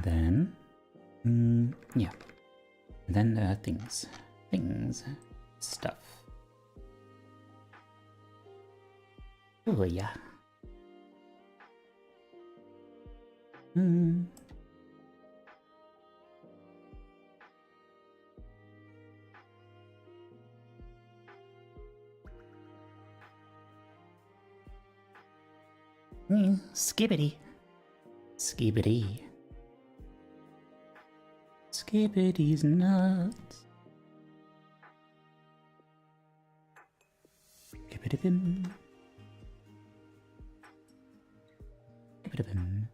then, yeah. And then things, stuff. Oh yeah. Skibbity. Skibbity. Skibbity's nuts. Skibbity-bim. Skibbity-bim.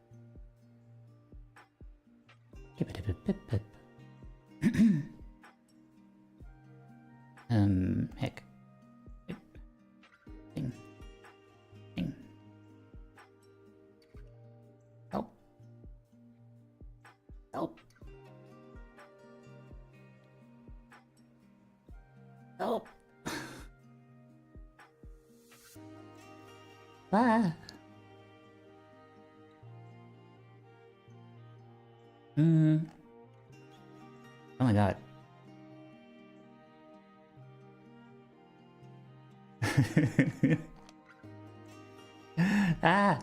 Skibbity-bip-bip-bip. Heck. Thing. Thing. Help. Help. Help. Ah. Oh my god. Ah.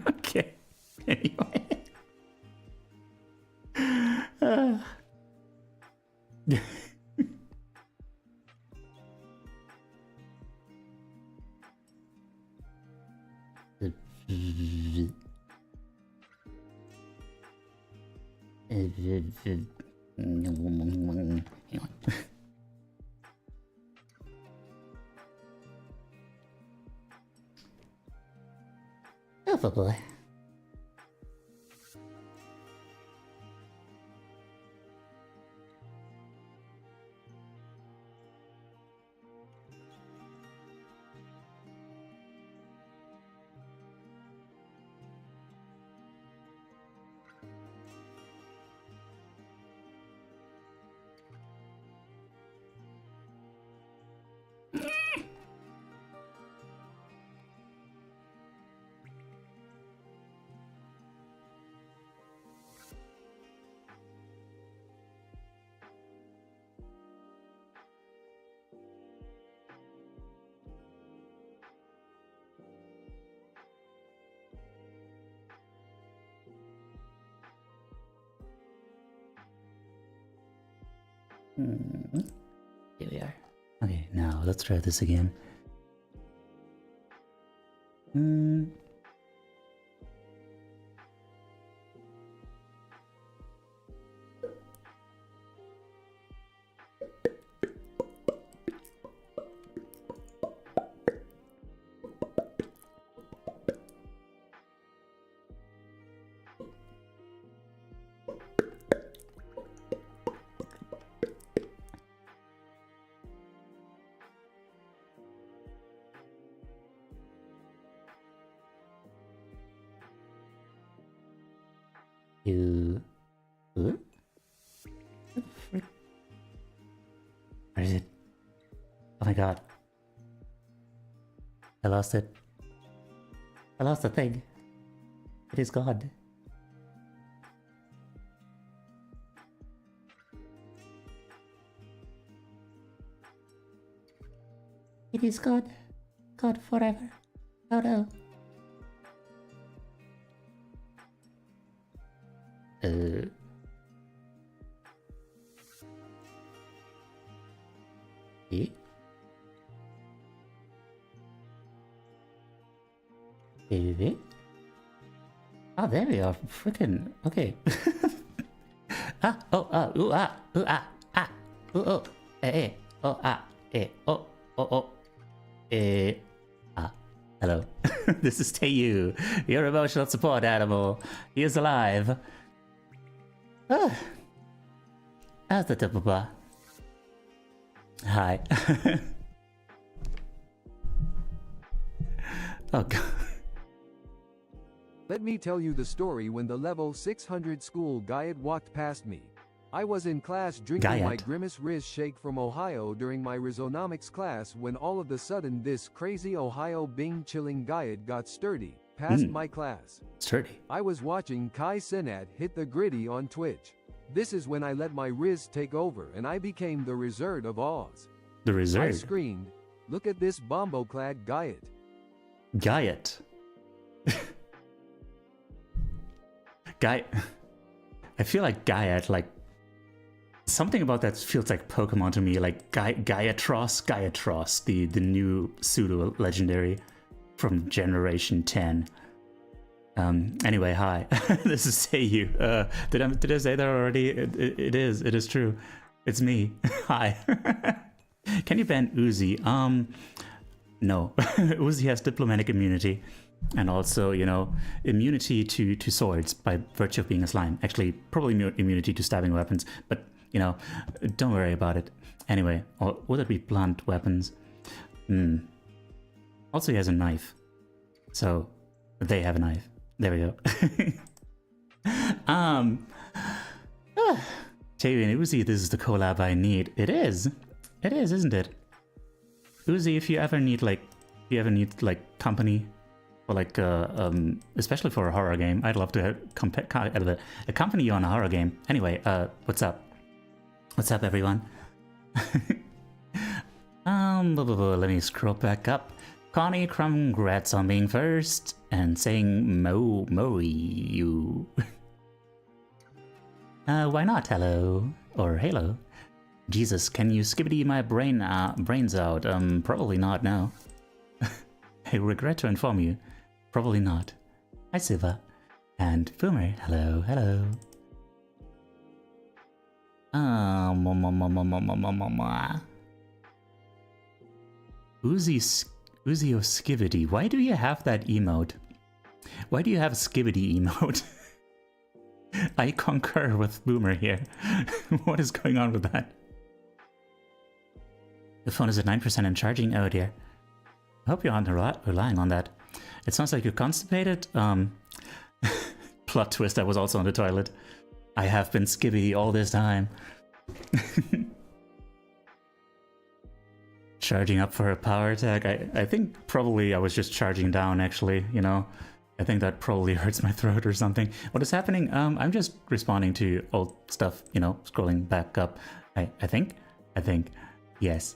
Okay. Anyway. Hang on. Oh boy. Here we are. Okay, now let's try this again. What the frick? Where is it? Oh my god. I lost it. I lost the thing. It is gone. It is God. God forever. Oh no. Eh? Eh? Oh, there we are. Freaking okay. Ah, oh, ah, ooh, ah, ooh, ah, ah, ooh, oh, oh, ah, oh, oh, oh, ah, hello. This is Tayu, your emotional support animal. He is alive. Ah, how's the tupapa? Hi. Oh, God. Let me tell you the story when the level 600 school Guyot walked past me. I was in class drinking my Grimace Riz shake from Ohio during my Rizonomics class when all of a sudden this crazy Ohio Bing chilling Guyot got sturdy, past my class. Sturdy. I was watching Kai Cenat hit the gritty on Twitch. This is when I let my Riz take over and I became the Rizard of Oz. The Rizard? I screamed, look at this bombo-clad Guyot. Guyot. Guy, I feel like Guyot, like something about that feels like Pokemon to me, like Gaiatros, the new pseudo legendary from Generation 10. Anyway, hi, this is Seiyu. Did I say that already? It is true. It's me. Hi. Can you ban Uzi? No. Uzi has diplomatic immunity. And also, you know, immunity to swords by virtue of being a slime. Actually, probably immunity to stabbing weapons, but, you know, don't worry about it. Anyway, or would it be blunt weapons? Also, he has a knife. So, they have a knife. There we go. Tayu and Uzi, this is the collab I need. It is, isn't it? Uzi, if you ever need, like, company, or like, especially for a horror game, I'd love to accompany you on a horror game. Anyway, what's up? What's up, everyone? Let me scroll back up. Connie, congrats on being first and saying Mori, you. Why not? Hello or halo? Jesus, can you skibbity my brains out? Probably not. No. I regret to inform you. Probably not. Hi, Siva. And Boomer. Hello, hello. Uzio Skibbity. Why do you have that emote? Why do you have a Skibbity emote? I concur with Boomer here. What is going on with that? The phone is at 9% and charging. Oh dear. I hope you aren't relying on that. It sounds like you're constipated. Plot twist, I was also on the toilet. I have been skibby all this time. Charging up for a power attack. I think probably I was just charging down, actually, you know. I think that probably hurts my throat or something. What is happening? I'm just responding to old stuff, you know, scrolling back up. I think, yes.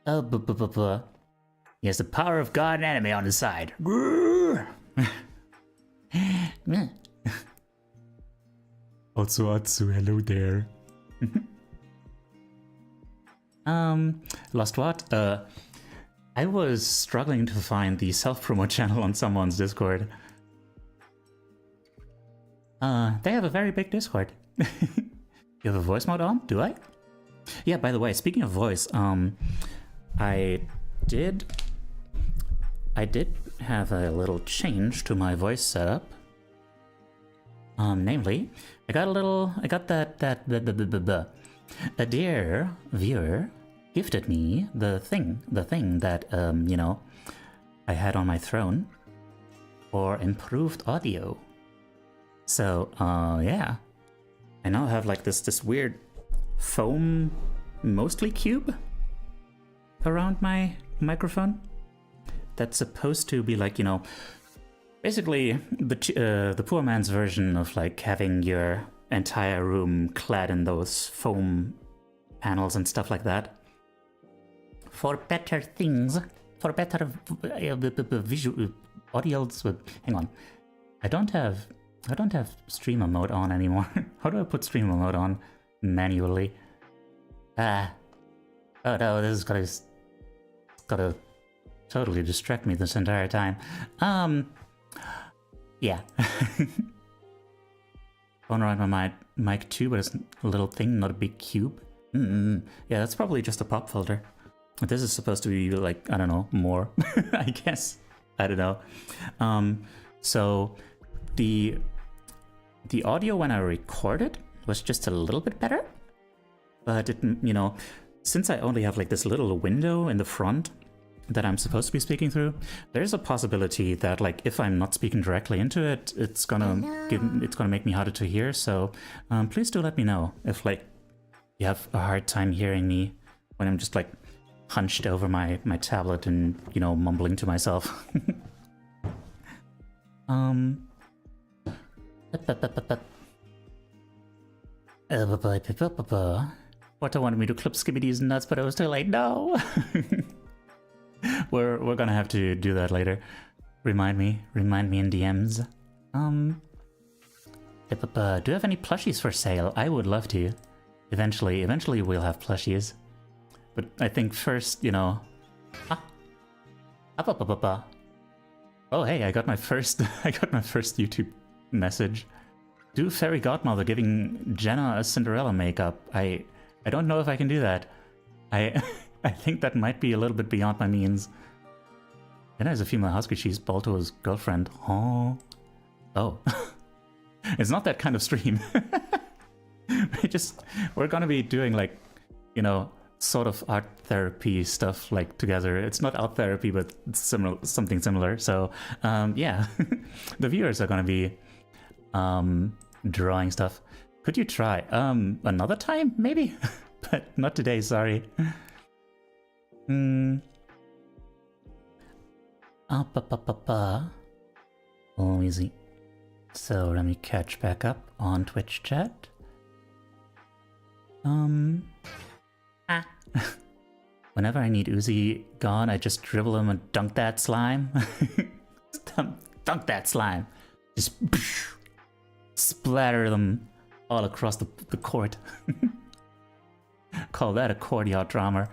Oh, he has the power of God and anime on his side. Atsu, hello there. Lost what? I was struggling to find the self-promo channel on someone's Discord. They have a very big Discord. You have a voice mode on? Do I? Yeah, by the way, speaking of voice, I did have a little change to my voice setup. Namely, I got that a dear viewer gifted me the thing that you know, I had on my throne for improved audio. So yeah, I now have like this weird foam, mostly cube, around my microphone. That's supposed to be like, you know, basically the poor man's version of like having your entire room clad in those foam panels and stuff like that for better things, for better visual audios. Hang on, I don't have streamer mode on anymore. How do I put streamer mode on manually? Oh no, this is gotta totally distract me this entire time. Yeah. Going around my mic too, but it's a little thing, not a big cube. Yeah, that's probably just a pop filter. This is supposed to be like, I don't know, more, I guess. I don't know. So the audio when I recorded was just a little bit better, but it, you know, since I only have like this little window in the front that I'm supposed to be speaking through, there's a possibility that like if I'm not speaking directly into it, it's gonna make me harder to hear. So please do let me know if like you have a hard time hearing me when I'm just like hunched over my tablet and, you know, mumbling to myself. What I wanted me to clip Skibbity's nuts, but I was too late. No. We're gonna have to do that later. Remind me in DMs. Do you have any plushies for sale? I would love to. Eventually we'll have plushies. But I think first, you know. Oh hey, I got my first YouTube message. Do Fairy Godmother giving Jenna a Cinderella makeup. I don't know if I can do that. I think that might be a little bit beyond my means. Jenna is a female husky. She's Balto's girlfriend. Oh. It's not that kind of stream. We're gonna be doing like, you know, sort of art therapy stuff like together. It's not art therapy, but something similar. So yeah, the viewers are gonna be drawing stuff. Could you try another time maybe? But not today, sorry. Oh, easy. So let me catch back up on Twitch chat. Whenever I need Uzi gone, I just dribble him and dunk that slime. Dunk that slime. Just splatter them all across the court. Call that a courtyard drama.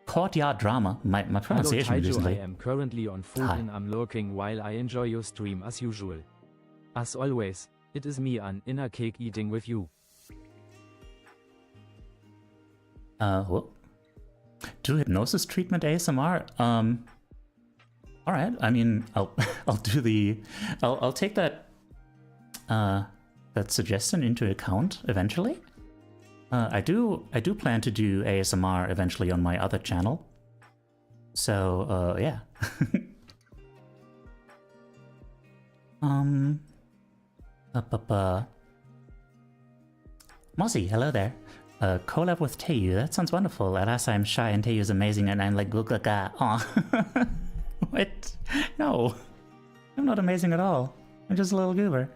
Courtyard drama. My pronunciation Hello, Taiju, recently. I am currently on food and I'm lurking while I enjoy your stream as usual. As always, it is me, an inner cake eating with you. What? Do hypnosis treatment ASMR? All right. I mean, I'll take that suggestion into account eventually. I do plan to do ASMR eventually on my other channel. So yeah. Mossy, hello there. Collab with Teiyu, that sounds wonderful. Alas, I'm shy and Teiyu's amazing and I'm like gaga. Aw. What? No. I'm not amazing at all. I'm just a little goober.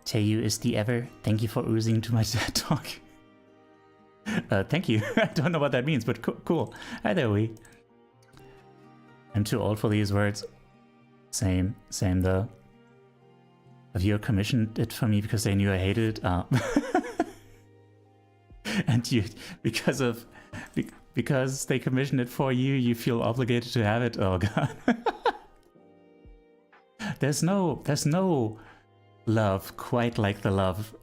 Teiyu is the ever. Thank you for oozing to my TED talk. Thank you. I don't know what that means, but cool. Hi there, Wee. I'm too old for these words. Same though. Have you commissioned it for me because they knew I hated it? And you, because they commissioned it for you, you feel obligated to have it? Oh god. There's no love quite like the love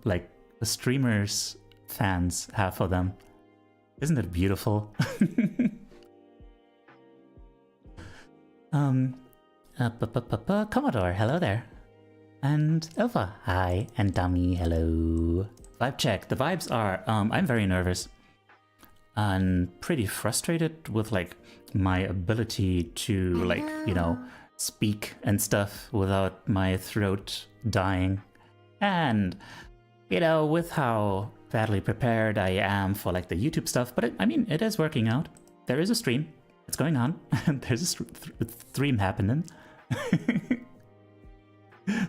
like the streamers fans have for them. Isn't it beautiful? Commodore, hello there. And Elva, hi. And Dummy, hello. Vibe check. The vibes are, I'm very nervous and pretty frustrated with like my ability to like, you know, speak and stuff without my throat dying. And, you know, with how badly prepared I am for like the YouTube stuff, but I mean, it is working out. There is a stream. It's going on. There's a stream happening.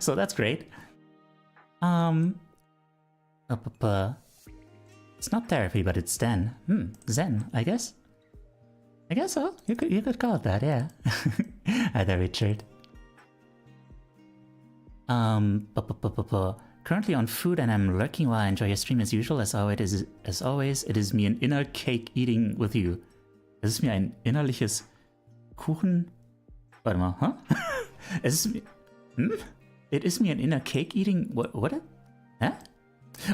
So that's great. It's not therapy, but it's Zen. Zen, I guess. I guess so. You could call it that, yeah. Hi there, Richard. Currently on food and I'm lurking while I enjoy your stream as usual. As always, it is me an inner cake eating with you. Es ist mir ein innerliches Kuchen... Warte mal, huh? Es ist mir... It is me an inner cake eating... What? Huh?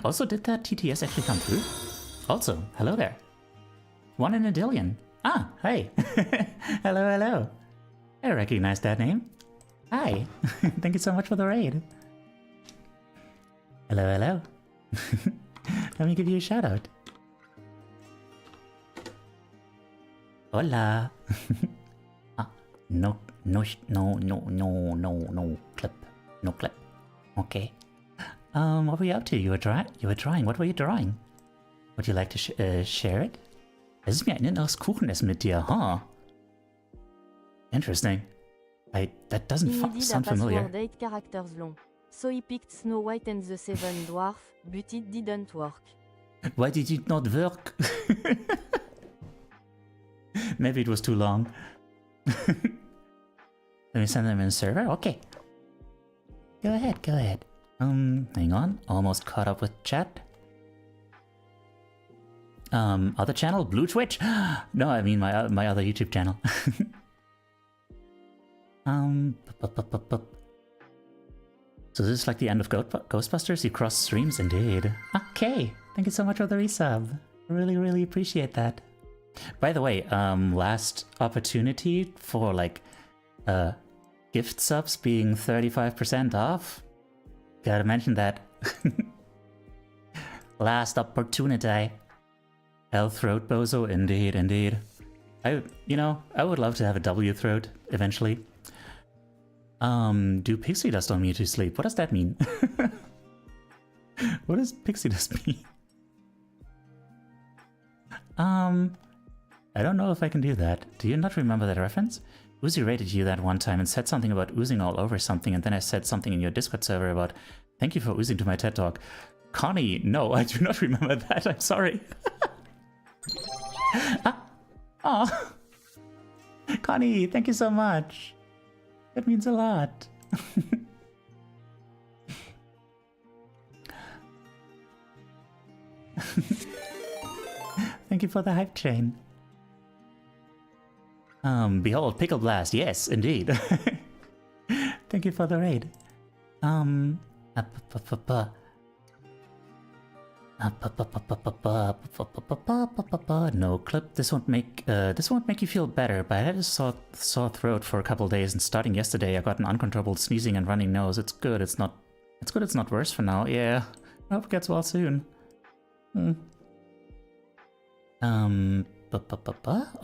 Also, did that TTS actually come through? Also, hello there. 1 in a dillion. Ah, hey. Hello. I recognize that name. Hi. Thank you so much for the raid. Hello. Let me give you a shout out. Hola. No clip. No clip. Okay. What were you up to? You were drawing. What were you drawing? Would you like to share it? Es ist mir ein inneres Kuchenessen mit dir, huh? Interesting. That doesn't sound familiar. 8 characters long. So he picked Snow White and the Seven Dwarfs, but it didn't work. Why did it not work? Maybe it was too long. Let me send them in the server? Okay. Go ahead. Hang on. Almost caught up with chat. Other channel? Blue Twitch? No, I mean my other YouTube channel. So this is like the end of Ghostbusters? You cross streams? Indeed. Okay. Thank you so much for the resub. Really appreciate that. By the way, last opportunity for like gift subs being 35% off. Gotta mention that. Last opportunity. L throat bozo, indeed. I would love to have a W throat eventually. Do pixie dust on me to sleep? What does that mean? What does pixie dust mean? I don't know if I can do that. Do you not remember that reference? Uzi rated you that one time and said something about oozing all over something, and then I said something in your Discord server about thank you for oozing to my TED Talk. Connie, no, I do not remember that. I'm sorry. Aw. Connie, thank you so much. That means a lot. Thank you for the hype train. Behold, Pickle Blast. Yes, indeed. Thank you for the raid. No clip. This won't make you feel better. But I had a sore throat for a couple days, and starting yesterday, I got an uncontrollable sneezing and running nose. It's good. It's not worse for now. Yeah. I hope it gets well soon. Oh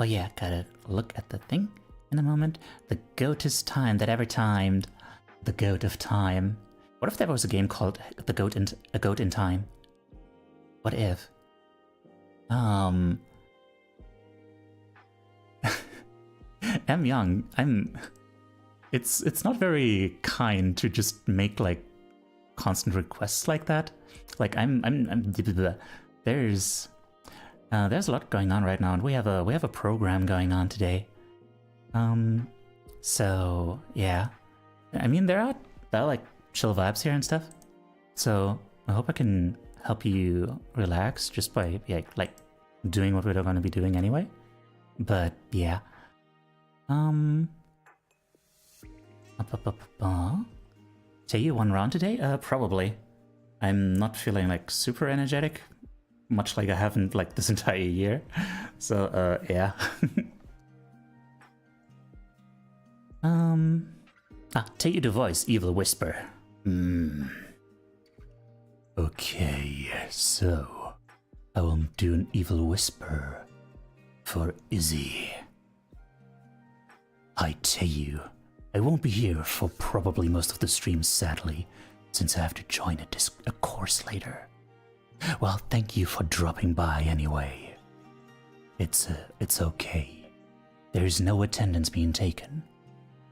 yeah, gotta look at the thing in a moment. The goatest time that ever timed. The Goat of Time. What if there was a game called A Goat in Time? What if? I'm young. It's not very kind to just make like constant requests like that. Like there's a lot going on right now, and we have a program going on today. So yeah, I mean there are like chill vibes here and stuff. So I hope I can help you relax just by like doing what we're going to be doing anyway. But yeah, Say you one round today? Probably. I'm not feeling like super energetic, much like I haven't like this entire year. So yeah. Take you to voice Evil Whisper. Okay, so I will do an Evil Whisper for Izzy. I tell you, I won't be here for probably most of the stream, sadly, since I have to join a course later. Well, thank you for dropping by anyway. It's okay. There's no attendance being taken,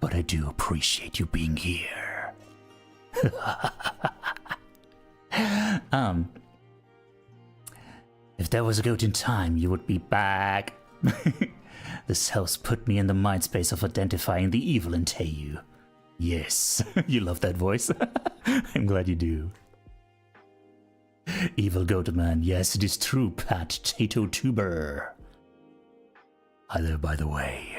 but I do appreciate you being here. If If there was a goat in time, you would be back. This house put me in the mind space of identifying the evil in Teiyu. Yes, you love that voice. I'm glad you do. Evil goat man, yes, it is true, Pat Tato Tuber. Hi there, by the way.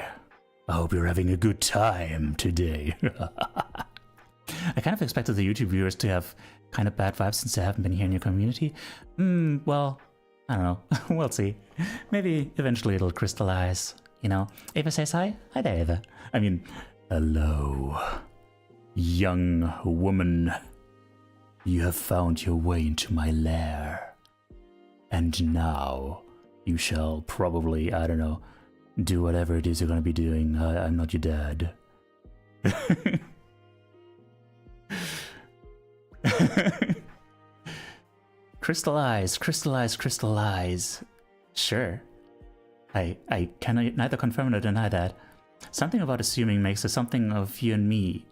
I hope you're having a good time today. I kind of expected the YouTube viewers to have kind of bad vibes since they haven't been here in your community. Well, I don't know. We'll see. Maybe eventually it'll crystallize. You know, Ava says hi. Hi there, Ava. I mean, hello. Young woman. You have found your way into my lair. And now you shall probably, I don't know, do whatever it is you're going to be doing. I'm not your dad. Crystallize, crystallize, crystallize. Sure. I can neither confirm nor deny that. Something about assuming makes it something of you and me.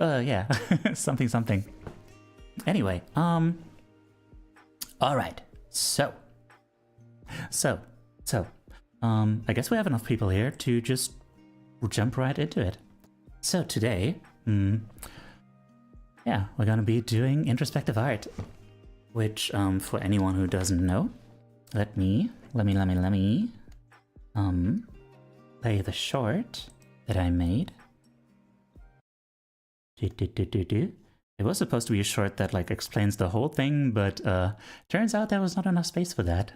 Yeah. something. Anyway, alright. So, I guess we have enough people here to just jump right into it. So today, yeah, we're gonna be doing introspective art, which, for anyone who doesn't know, let me play the short that I made. It was supposed to be a short that like explains the whole thing, but turns out there was not enough space for that.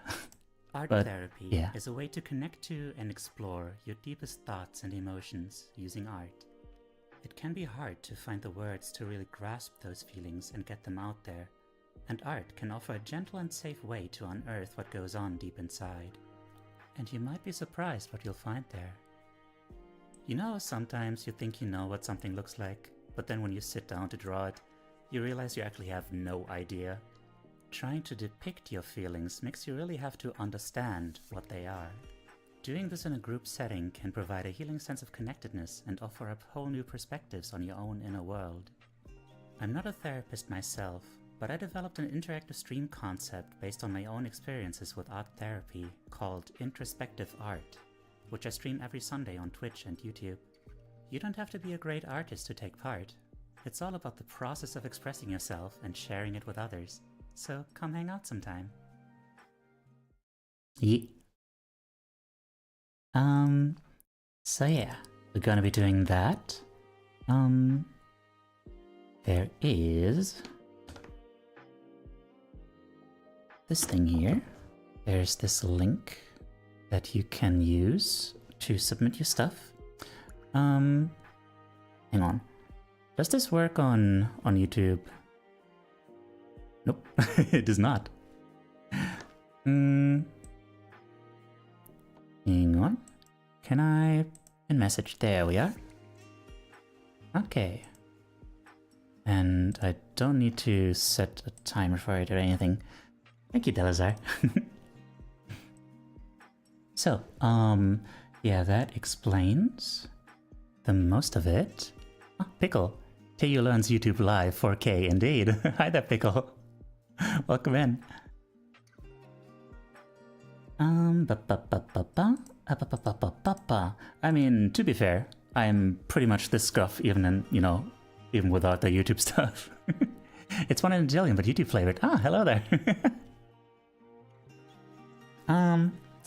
Art therapy is a way to connect to and explore your deepest thoughts and emotions using art. It can be hard to find the words to really grasp those feelings and get them out there, and art can offer a gentle and safe way to unearth what goes on deep inside. And you might be surprised what you'll find there. You know, sometimes you think you know what something looks like, but then when you sit down to draw it, you realize you actually have no idea. Trying to depict your feelings makes you really have to understand what they are. Doing this in a group setting can provide a healing sense of connectedness and offer up whole new perspectives on your own inner world. I'm not a therapist myself, but I developed an interactive stream concept based on my own experiences with art therapy called Introspective Art, which I stream every Sunday on Twitch and YouTube. You don't have to be a great artist to take part. It's all about the process of expressing yourself and sharing it with others. So come hang out sometime. Yeah. So yeah, we're gonna be doing that. There is this thing here. There's this link that you can use to submit your stuff. Hang on. Does this work on YouTube? Nope, it does not. Hang on. Can I message? There we are. Okay. And I don't need to set a timer for it or anything. Thank you, Delazar. So, yeah, that explains the most of it. Oh, Pickle. Teiyu Learns YouTube Live 4K, indeed. Hi there, Pickle. Welcome in. I mean, to be fair, I'm pretty much this scuff even in, you know, even without the YouTube stuff. It's one in a jillion, but YouTube flavored. Ah, hello there.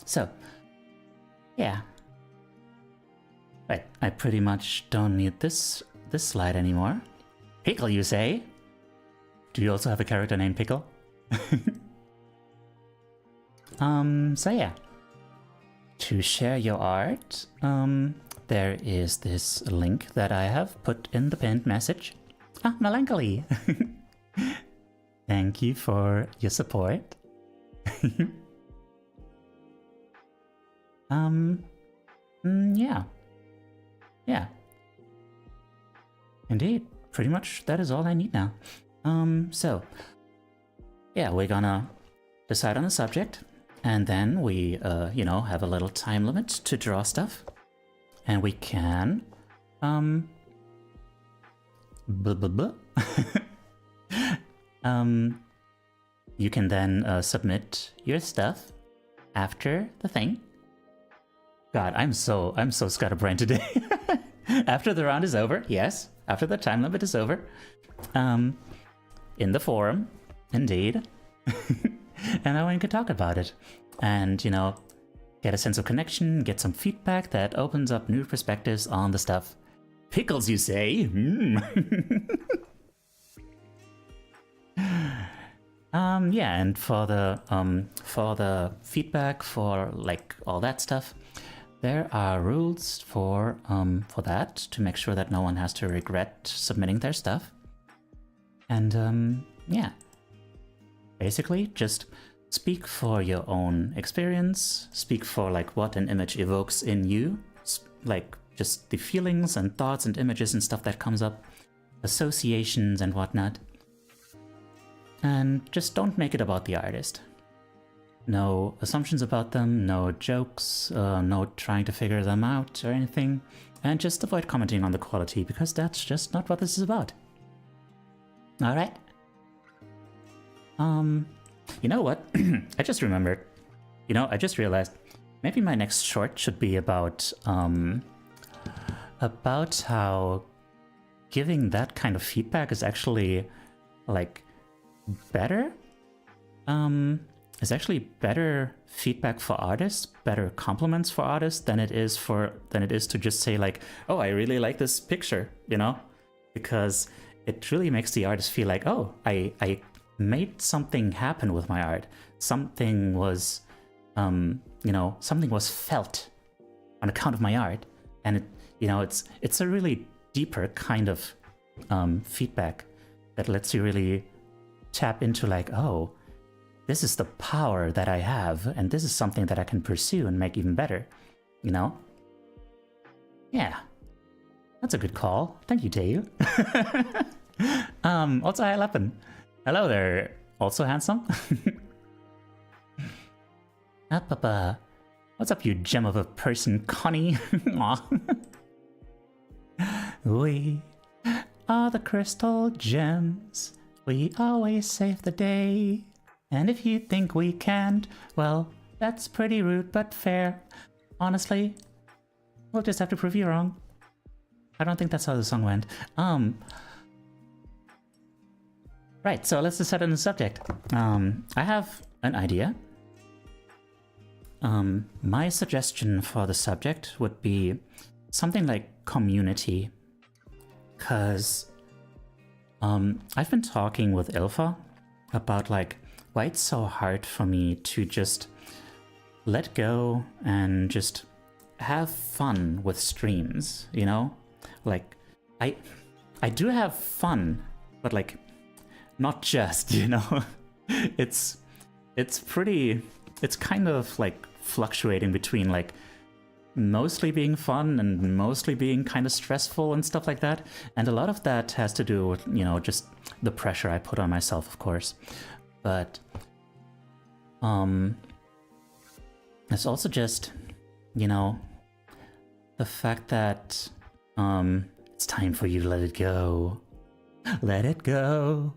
So, yeah. Right, I pretty much don't need this slide anymore. Pickle, you say? Do you also have a character named Pickle? So yeah. To share your art, there is this link that I have put in the pinned message. Ah, Melancholy! Thank you for your support. Yeah. Yeah. Indeed, pretty much that is all I need now. So, yeah, we're gonna decide on a subject, and then we, you know, have a little time limit to draw stuff, and we can, you can then submit your stuff after the thing. God, I'm so scatterbrained today. After the round is over, yes, after the time limit is over, in the forum, indeed, and then we can talk about it, and get a sense of connection, get some feedback that opens up new perspectives on the stuff. Pickles, you say? Yeah, and for the feedback, for like all that stuff, there are rules for that to make sure that no one has to regret submitting their stuff. And yeah, basically just speak for your own experience, speak for like what an image evokes in you, like just the feelings and thoughts and images and stuff that comes up, associations and whatnot. And just don't make it about the artist. No assumptions about them, no jokes, no trying to figure them out or anything. And just avoid commenting on the quality, because that's just not what this is about. Alright? You know what? I just remembered. I just realized maybe my next short should be about how giving that kind of feedback is actually like better. It's actually better feedback for artists, better compliments for artists than it is to just say like, oh, I really like this picture, because it really makes the artist feel like, oh, I made something happen with my art. Something was, something was felt on account of my art, and it's a really deeper kind of feedback that lets you really tap into like, oh, this is the power that I have, and this is something that I can pursue and make even better, Yeah, that's a good call. Thank you, Tayu. Also, hi, Leppen. Hello there, also handsome. What's up, you gem of a person, Connie? We are the crystal gems. We always save the day. And if you think we can't, well, that's pretty rude but fair. Honestly, we'll just have to prove you wrong. I don't think that's how the song went. Right, so let's decide on the subject. I have an idea. My suggestion for the subject would be something like community. Because I've been talking with Ilfa about like why it's so hard for me to just let go and just have fun with streams, Like I do have fun, but like not just, It's kind of like fluctuating between like mostly being fun and mostly being kind of stressful and stuff like that. And a lot of that has to do with, just the pressure I put on myself, of course. But it's also just, the fact that it's time for you to let it go. Let it go.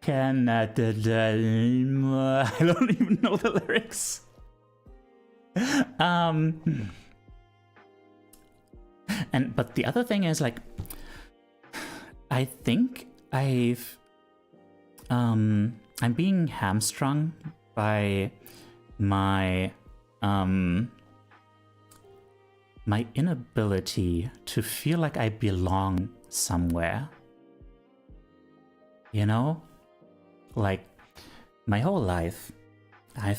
Cannot anymore. I don't even know the lyrics. But the other thing is like, I think I'm being hamstrung by my my inability to feel like I belong somewhere. Like my whole life I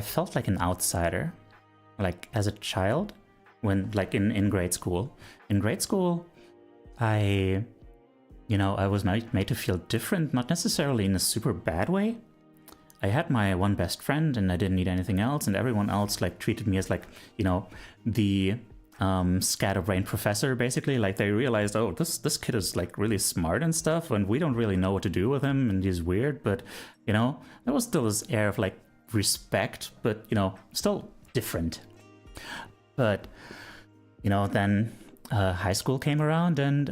felt like an outsider. Like as a child, when like in grade school. In grade school, I was made to feel different, not necessarily in a super bad way. I had my one best friend and I didn't need anything else, and everyone else like treated me as like, the scatterbrain professor, basically. Like they realized, oh, this kid is like really smart and stuff, and we don't really know what to do with him, and he's weird, but there was still this air of like respect, but still different. But then high school came around, and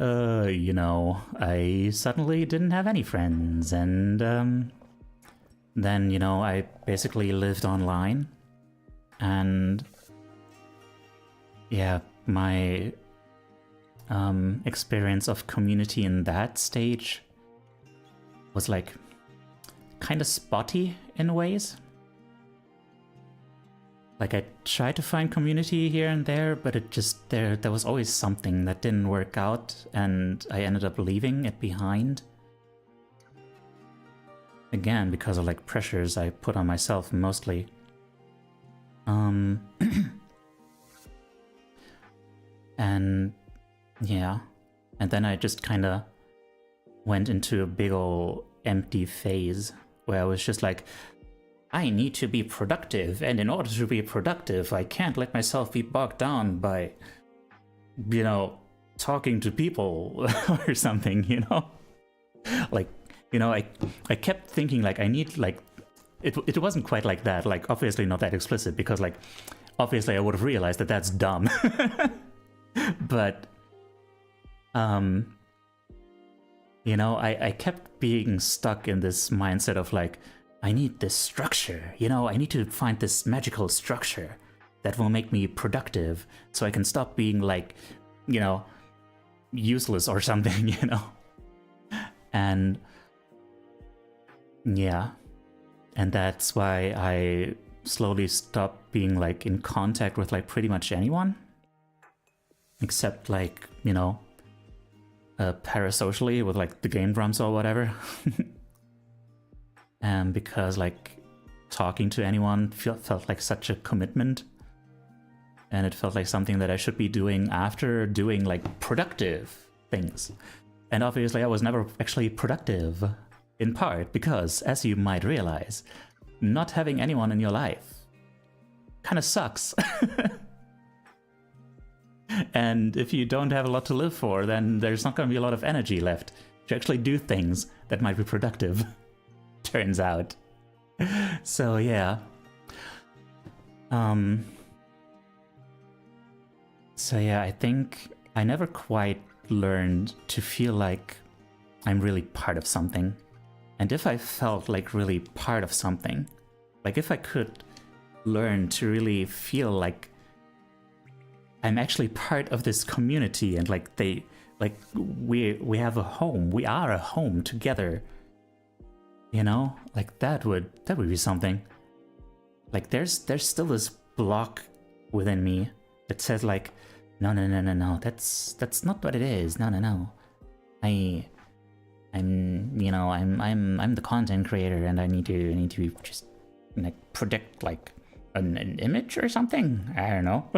you know, I suddenly didn't have any friends, and then, you know, I basically lived online, and yeah, my experience of community in that stage was like kind of spotty in ways. Like, I tried to find community here and there, but it just, there was always something that didn't work out, and I ended up leaving it behind. Again, because of like pressures I put on myself mostly. And yeah, and then I just kind of went into a big ol' empty phase where I was just like, I need to be productive, and in order to be productive, I can't let myself be bogged down by, you know, talking to people or something, you know? Like, you know, I kept thinking, like, I need, like, it wasn't quite like that, like, obviously not that explicit, because, like, obviously I would have realized that that's dumb. But, you know, I kept being stuck in this mindset of, like, I need this structure, you know, I need to find this magical structure that will make me productive so I can stop being, like, you know, useless or something, you know? And yeah, and that's why I slowly stopped being, like, in contact with, like, pretty much anyone, except, like, you know, parasocially with, like, the game drums or whatever. And because, like, talking to anyone felt like such a commitment, and it felt like something that I should be doing after doing, like, productive things. And obviously I was never actually productive, in part because, as you might realize, not having anyone in your life kind of sucks. And if you don't have a lot to live for, then there's not going to be a lot of energy left to actually do things that might be productive. Turns out. So yeah. So yeah, I think I never quite learned to feel like I'm really part of something. And if I felt like really part of something, like if I could learn to really feel like I'm actually part of this community, and like we have a home, we are a home together. You know, like that would be something. Like there's still this block within me that says, like, no, that's not what it is. No. I'm the content creator, and I need to just, like, predict, like, an image or something. I don't know.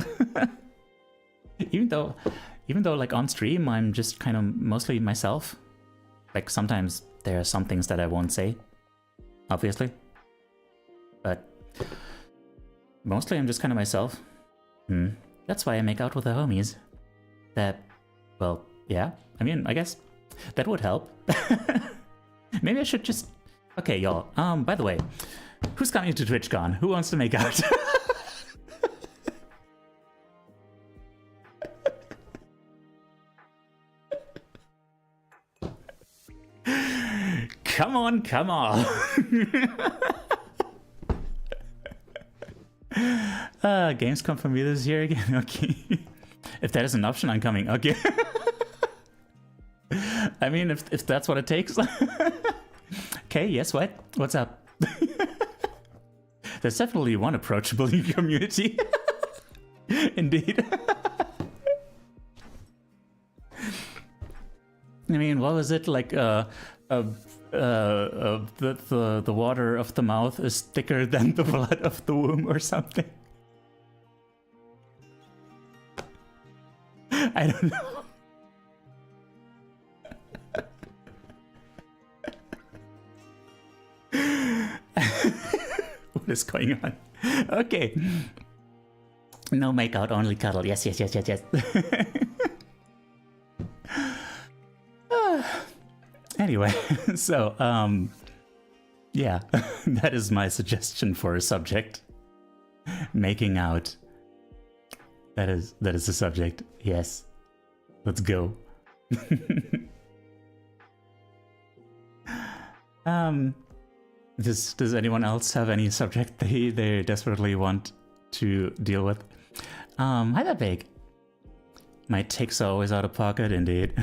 even though like on stream I'm just kind of mostly myself. Like sometimes there are some things that I won't say, obviously, but mostly I'm just kind of myself. That's why I make out with the homies. That, well, yeah, I mean, I guess that would help. Maybe I should just... Okay, y'all, by the way, who's coming to TwitchCon? Who wants to make out? Come on. Gamescom for me this year again. Okay. If that is an option, I'm coming. Okay. I mean, if that's what it takes. Okay, yes, what? What's up? There's definitely one approachable community. Indeed. I mean, what was it? Like, the water of the mouth is thicker than the blood of the womb or something. I don't know. What is going on? Okay. No makeout, only cuddle. Yes. Anyway, so, yeah, that is my suggestion for a subject. Making out. That is the subject, yes. Let's go. Does anyone else have any subject they desperately want to deal with? Hi there, Big. My takes are always out of pocket, indeed.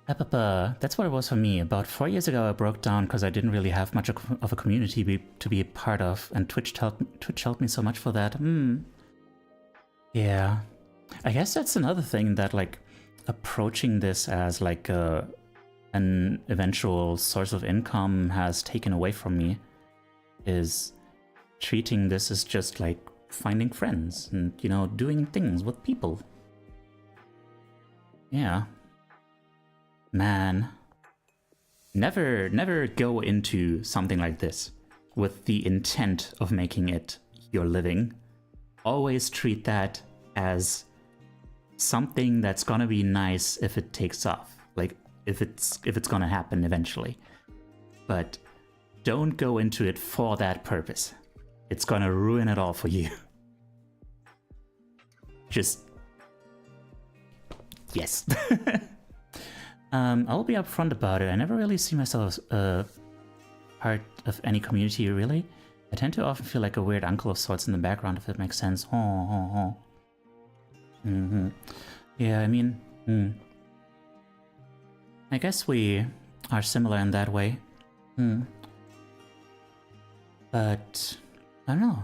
That's what it was for me. About 4 years ago, I broke down because I didn't really have much of a community to be a part of, and Twitch helped me so much for that. Yeah. I guess that's another thing that, like, approaching this as, like, an eventual source of income has taken away from me, is treating this as just, like, finding friends and, you know, doing things with people. Yeah. Man. Never go into something like this with the intent of making it your living. Always treat that as something that's gonna be nice if it takes off. Like, if it's gonna happen eventually. But don't go into it for that purpose. It's gonna ruin it all for you. Just... yes. I'll be upfront about it. I never really see myself as part of any community, really. I tend to often feel like a weird uncle of sorts in the background, if it makes sense. Yeah, I mean... I guess we are similar in that way. But... I don't know.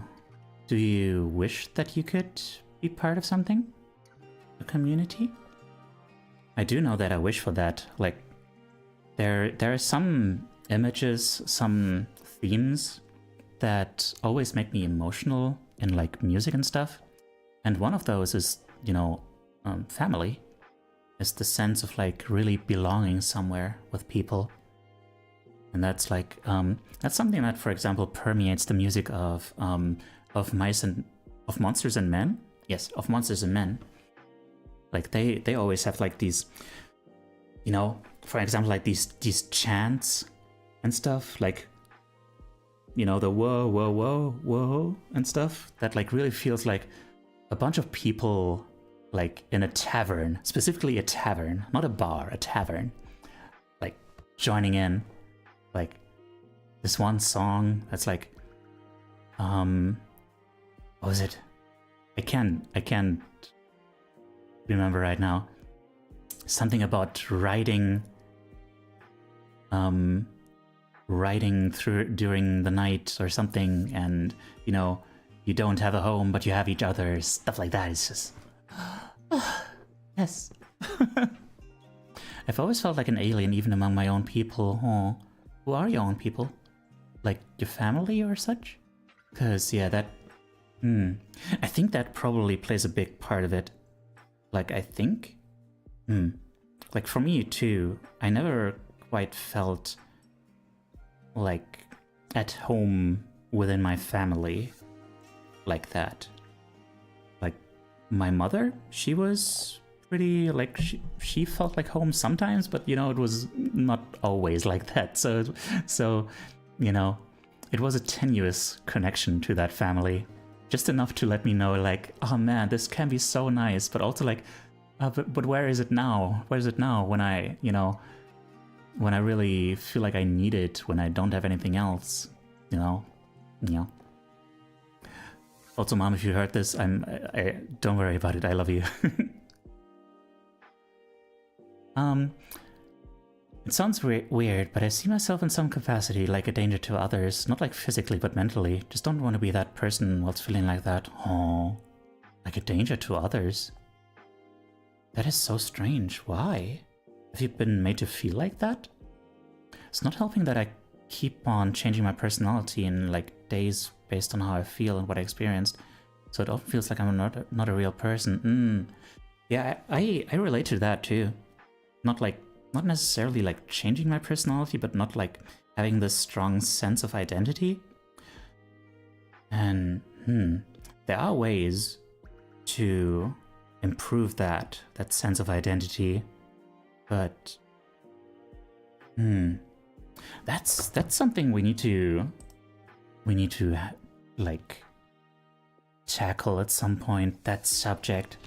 Do you wish that you could be part of something? A community? I do know that I wish for that. Like, there are some images, some themes that always make me emotional in, like, music and stuff. And one of those is, you know, family. Is the sense of, like, really belonging somewhere with people. And that's, like, that's something that, for example, permeates the music of Monsters and Men. Yes, of Monsters and Men. Like, they always have, like, these, you know, for example, like these chants and stuff, like, you know, the whoa, whoa, whoa, whoa and stuff, that, like, really feels like a bunch of people, like, in a tavern, specifically a tavern, not a bar, a tavern, like, joining in, like, this one song that's like, what was it? I can't remember right now. Something about riding through during the night or something, and, you know, you don't have a home but you have each other, stuff like that. It's just yes. I've always felt like an alien even among my own people. Oh, who are your own people? Like your family or such? Because yeah, that I think that probably plays a big part of it. Like, I think like, for me too, I never quite felt like at home within my family like that. Like, my mother, she was pretty, like, she felt like home sometimes, but, you know, it was not always like that. So, you know, it was a tenuous connection to that family. Just enough to let me know, like, oh man, this can be so nice, but also like, but where is it now? Where is it now when I, you know, when I really feel like I need it, when I don't have anything else, you know? Also, Mom, if you heard this, I don't worry about it. I love you. It sounds weird, but I see myself in some capacity like a danger to others, not like physically, but mentally. Just don't want to be that person whilst feeling like that. Oh, like a danger to others. That is so strange. Why? Have you been made to feel like that? It's not helping that I keep on changing my personality in, like, days based on how I feel and what I experienced. So it often feels like I'm not a real person. Yeah, I relate to that too. Not necessarily like changing my personality, but not like having this strong sense of identity. And there are ways to improve that sense of identity, but that's something we need to like tackle at some point, that subject.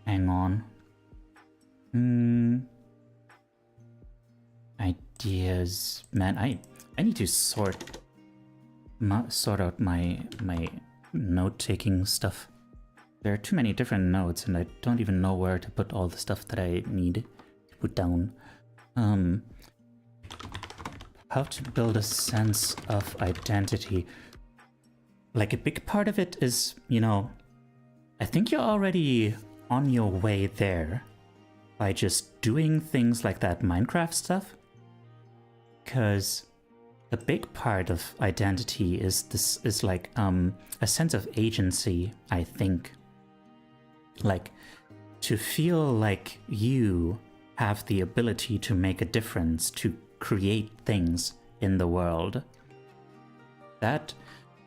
Hang on. Ideas. Man, I need to sort out my note-taking stuff. There are too many different notes, and I don't even know where to put all the stuff that I need to put down. How to build a sense of identity. Like, a big part of it is, you know, I think you're already on your way there by just doing things like that Minecraft stuff. Because a big part of identity is like a sense of agency, I think. Like, to feel like you have the ability to make a difference, to create things in the world. That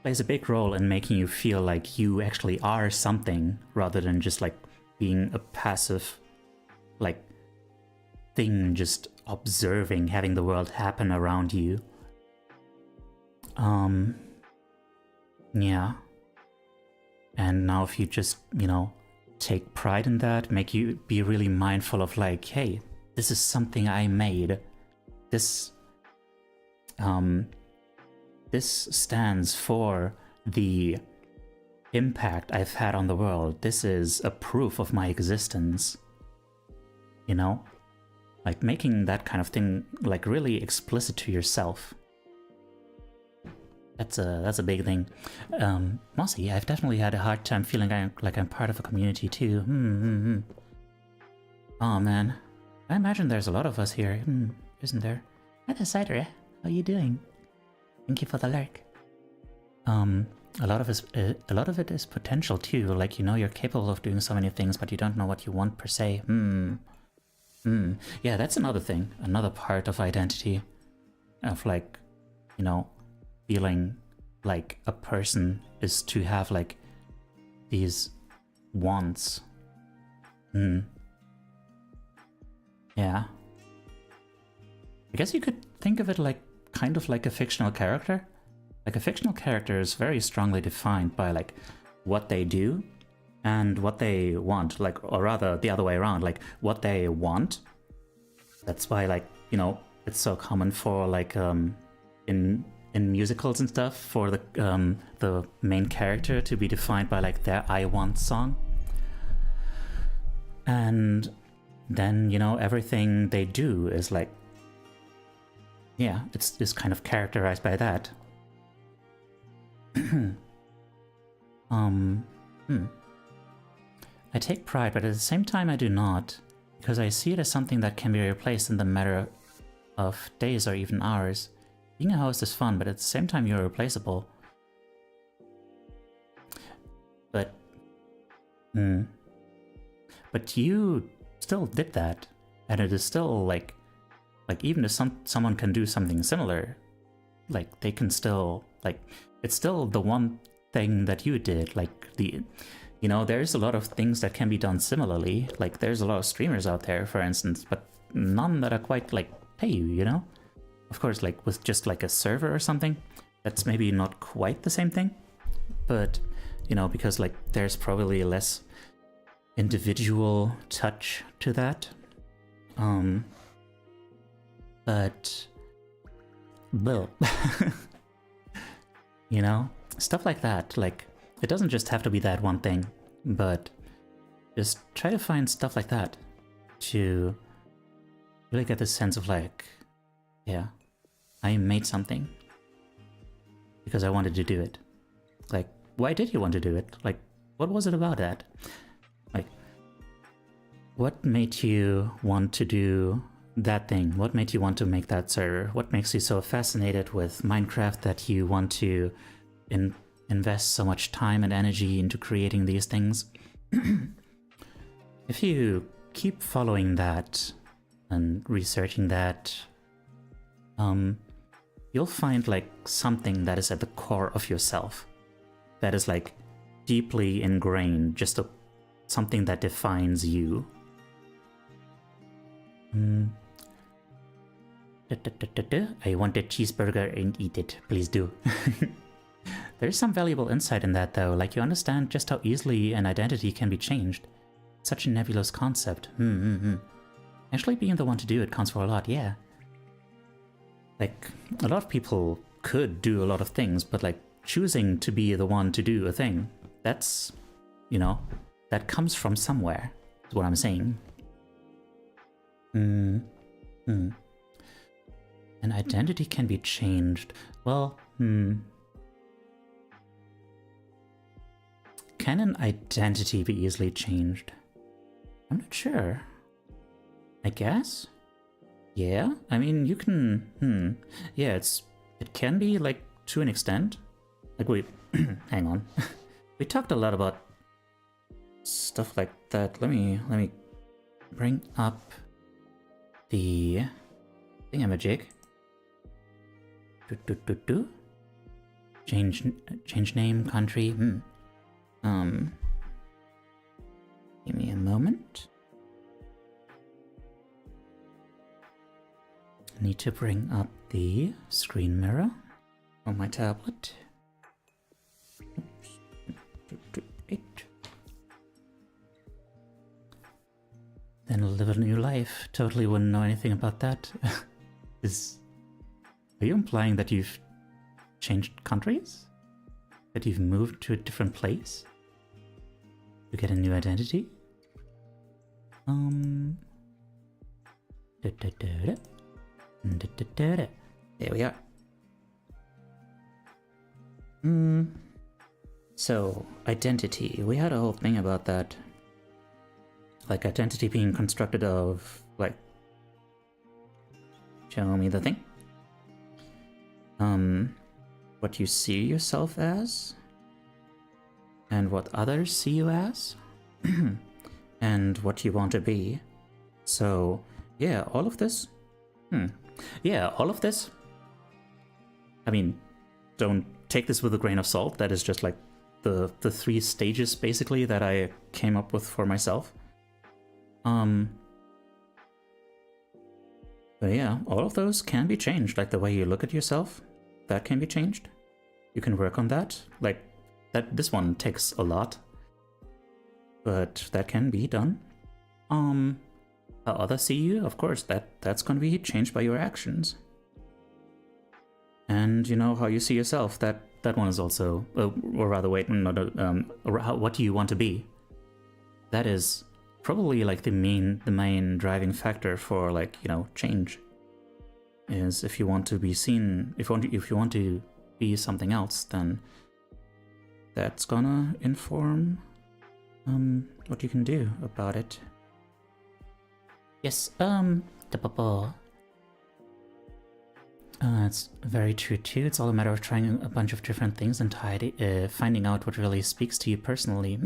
plays a big role in making you feel like you actually are something, rather than just like being a passive, like, thing just observing, having the world happen around you. Yeah. And now if you just, you know, take pride in that, make you be really mindful of like, hey, this is something I made. This stands for the impact I've had on the world. This is a proof of my existence. You know? Like, making that kind of thing, like, really explicit to yourself. That's a big thing. Mossy, I've definitely had a hard time feeling like I'm part of a community too. Oh man, I imagine there's a lot of us here, isn't there? Hi there, Cider. How you doing? Thank you for the lurk. A lot of it is potential too. Like, you know, you're capable of doing so many things, but you don't know what you want per se. Yeah, that's another thing. Another part of identity. Of like, you know, feeling like a person is to have like these wants. Yeah. I guess you could think of it like kind of like a fictional character. Like, a fictional character is very strongly defined by like what they do and what they want, like, or rather the other way around, like what they want. That's why, like, you know, it's so common for like in musicals and stuff for the main character to be defined by like their I want song. And then, you know, everything they do is like, yeah, it's kind of characterized by that. I take pride, but at the same time I do not, because I see it as something that can be replaced in the matter of days or even hours. Being a host is fun, but at the same time you're replaceable. But you still did that, and it is still like even if someone can do something similar, like they can still, like, it's still the one thing that you did. Like, you know, there's a lot of things that can be done similarly. Like, there's a lot of streamers out there, for instance, but none that are quite like pay you know? Of course, like with just like a server or something, that's maybe not quite the same thing. But, you know, because like there's probably less individual touch to that. But you know, stuff like that. Like, it doesn't just have to be that one thing, but just try to find stuff like that to really get this sense of like, yeah, I made something because I wanted to do it. Like, why did you want to do it? Like, what was it about that? Like, what made you want to do that thing? What made you want to make that server? What makes you so fascinated with Minecraft that you want to invest so much time and energy into creating these things? If you keep following that and researching that, you'll find like something that is at the core of yourself, that is like deeply ingrained, just something that defines you. I want a cheeseburger and eat it. Please do. There's some valuable insight in that, though. Like, you understand just how easily an identity can be changed. Such a nebulous concept. Actually being the one to do it counts for a lot, yeah. Like, a lot of people could do a lot of things, but like, choosing to be the one to do a thing, that's, you know, that comes from somewhere, is what I'm saying. An identity can be changed. Well, Can an identity be easily changed? I'm not sure. I guess? Yeah, I mean, you can, yeah, it can be, like, to an extent. Like, wait, hang on. We talked a lot about stuff like that. Let me bring up the thingamajig. Change name, country, give me a moment. I need to bring up the screen mirror on my tablet. Then live a new life. Totally wouldn't know anything about that. Are you implying that you've changed countries? That you've moved to a different place? To get a new identity? There we are. So, identity. We had a whole thing about that. Like, identity being constructed of, like... Show me the thing. What you see yourself as. And what others see you as. And what you want to be. So, yeah, all of this... Yeah, all of this... I mean, don't take this with a grain of salt. That is just like the 3 stages, basically, that I came up with for myself. But yeah, all of those can be changed. Like, the way you look at yourself, that can be changed. You can work on that. Like, this one takes a lot. But that can be done. How others see you, of course, that's going to be changed by your actions. And, you know, how you see yourself, that one is also, or rather, wait, what do you want to be? That is probably like the main driving factor for, like, you know, change. Is if you want to be seen, if you want to be something else, then that's gonna inform what you can do about it. Yes, it's very true too. It's all a matter of trying a bunch of different things and finding out what really speaks to you personally.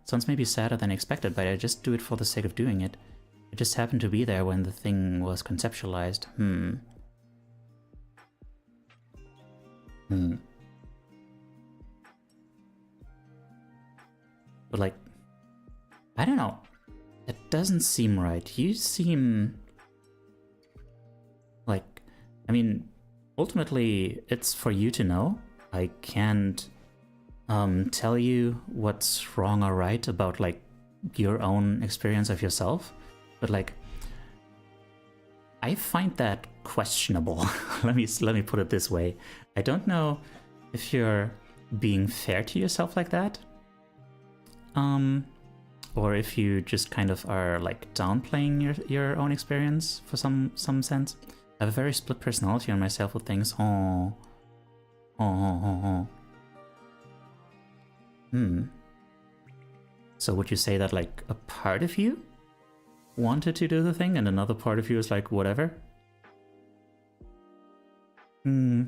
Sounds maybe sadder than expected, but I just do it for the sake of doing it. It just happened to be there when the thing was conceptualized. But, like, I don't know. It doesn't seem right. You seem like, I mean, ultimately, it's for you to know. I can't tell you what's wrong or right about, like, your own experience of yourself. But, like, I find that questionable. let me put it this way. I don't know if you're being fair to yourself like that. Or if you just kind of are, like, downplaying your own experience for some sense. I have a very split personality on myself with things. So would you say that, like, a part of you wanted to do the thing and another part of you is like, whatever? I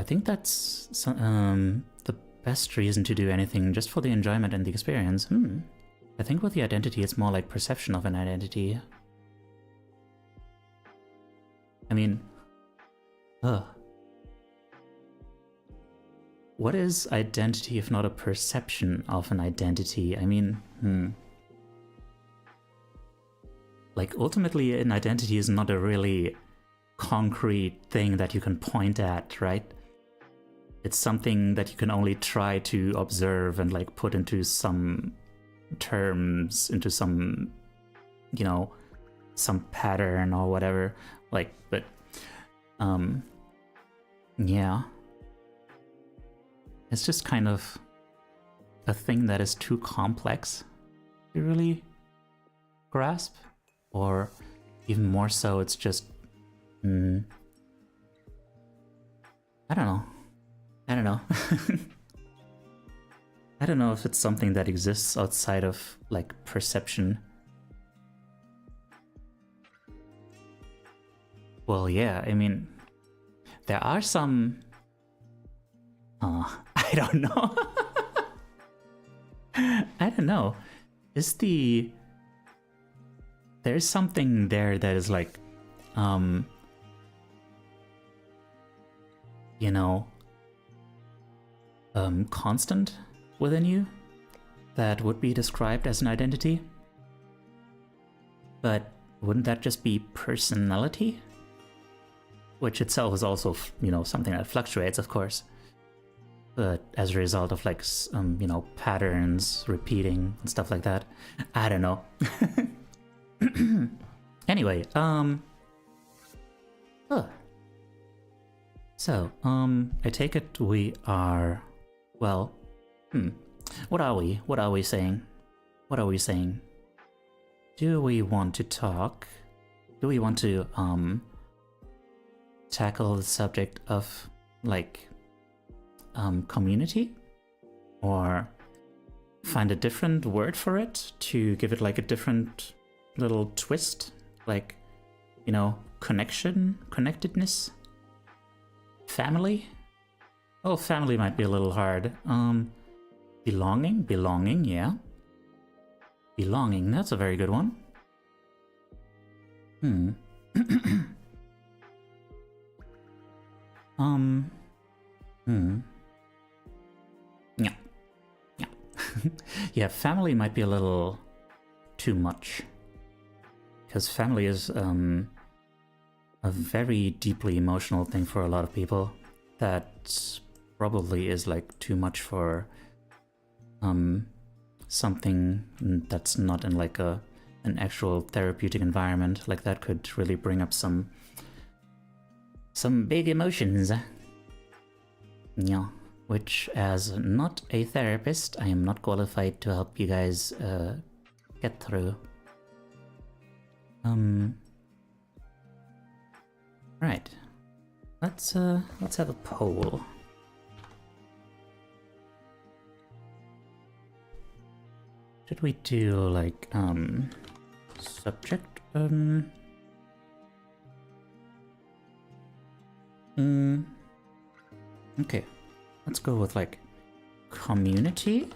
think that's the best reason to do anything, just for the enjoyment and the experience. I think with the identity, it's more like perception of an identity. I mean, what is identity if not a perception of an identity? I mean, like, ultimately, an identity is not a really concrete thing that you can point at, right? it's something that you can only try to observe and like put into some terms, into some, you know, some pattern or whatever. Like, but yeah, it's just kind of a thing that is too complex to really grasp, or even more so, it's just I don't know. I don't know. I don't know if it's something that exists outside of like perception. Well, yeah, I mean, there are some I don't know. I don't know. There's something there that is like you know, constant within you that would be described as an identity. But wouldn't that just be personality? Which itself is also, you know, something that fluctuates, of course. But as a result of like, you know, patterns repeating and stuff like that. I don't know. Anyway, So, I take it we are, well, what are we? What are we saying? What are we saying? Do we want to talk? Do we want to, tackle the subject of, like, community? Or find a different word for it to give it, like, a different little twist? Like, you know, connection? Connectedness? Family? Oh, family might be a little hard. Belonging? Belonging, yeah. Belonging, that's a very good one. Yeah. Yeah. Yeah, family might be a little too much. Because family is, a very deeply emotional thing for a lot of people. That probably is like too much for something that's not in like an actual therapeutic environment. Like that could really bring up some big emotions. Yeah, which as not a therapist, I am not qualified to help you guys get through. Right. Let's have a poll. Should we do like subject? Okay. Let's go with like community,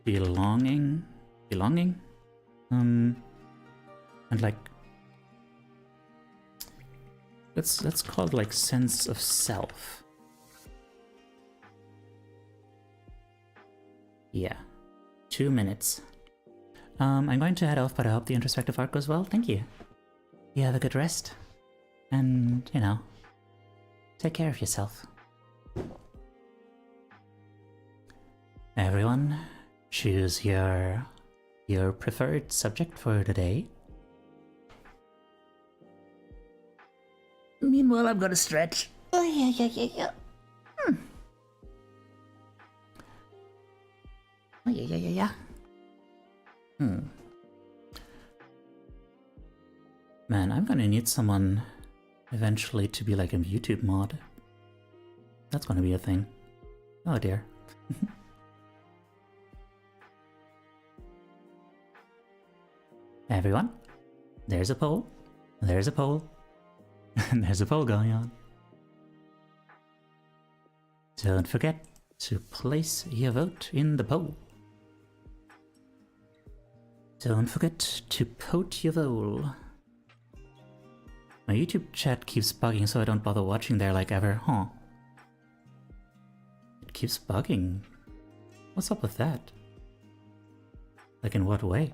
belonging, and like let's call it like sense of self. Yeah, 2 minutes. I'm going to head off, but I hope the introspective art goes well. Thank you. You have a good rest, and you know, take care of yourself. Everyone, choose your preferred subject for today. Meanwhile, I'm gonna stretch. Oh, yeah. Oh, yeah. Man, I'm gonna need someone eventually to be like a YouTube mod. That's gonna be a thing. Oh dear. Everyone, there's a poll. There's a poll. And there's a poll going on. Don't forget to place your vote in the poll. Don't forget to vote your vote. My YouTube chat keeps bugging, so I don't bother watching there like ever, huh? It keeps bugging. What's up with that? Like in what way?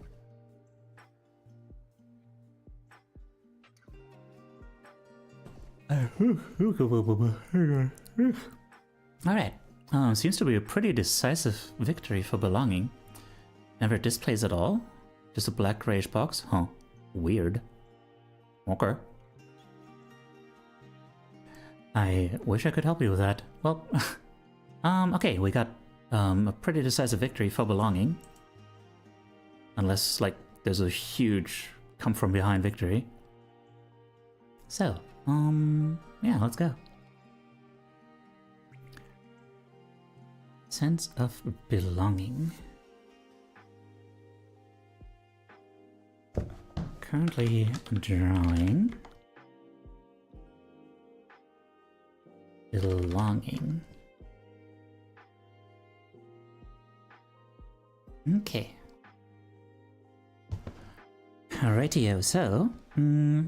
Alright. Seems to be a pretty decisive victory for belonging. Never displays at all? Just a black grayish box? Huh. Weird. Okay. I wish I could help you with that. Well, okay, we got a pretty decisive victory for belonging. Unless, like, there's a huge come from behind victory. So, yeah, let's go. Sense of belonging. Currently drawing belonging. Okay. Alrightio, so, I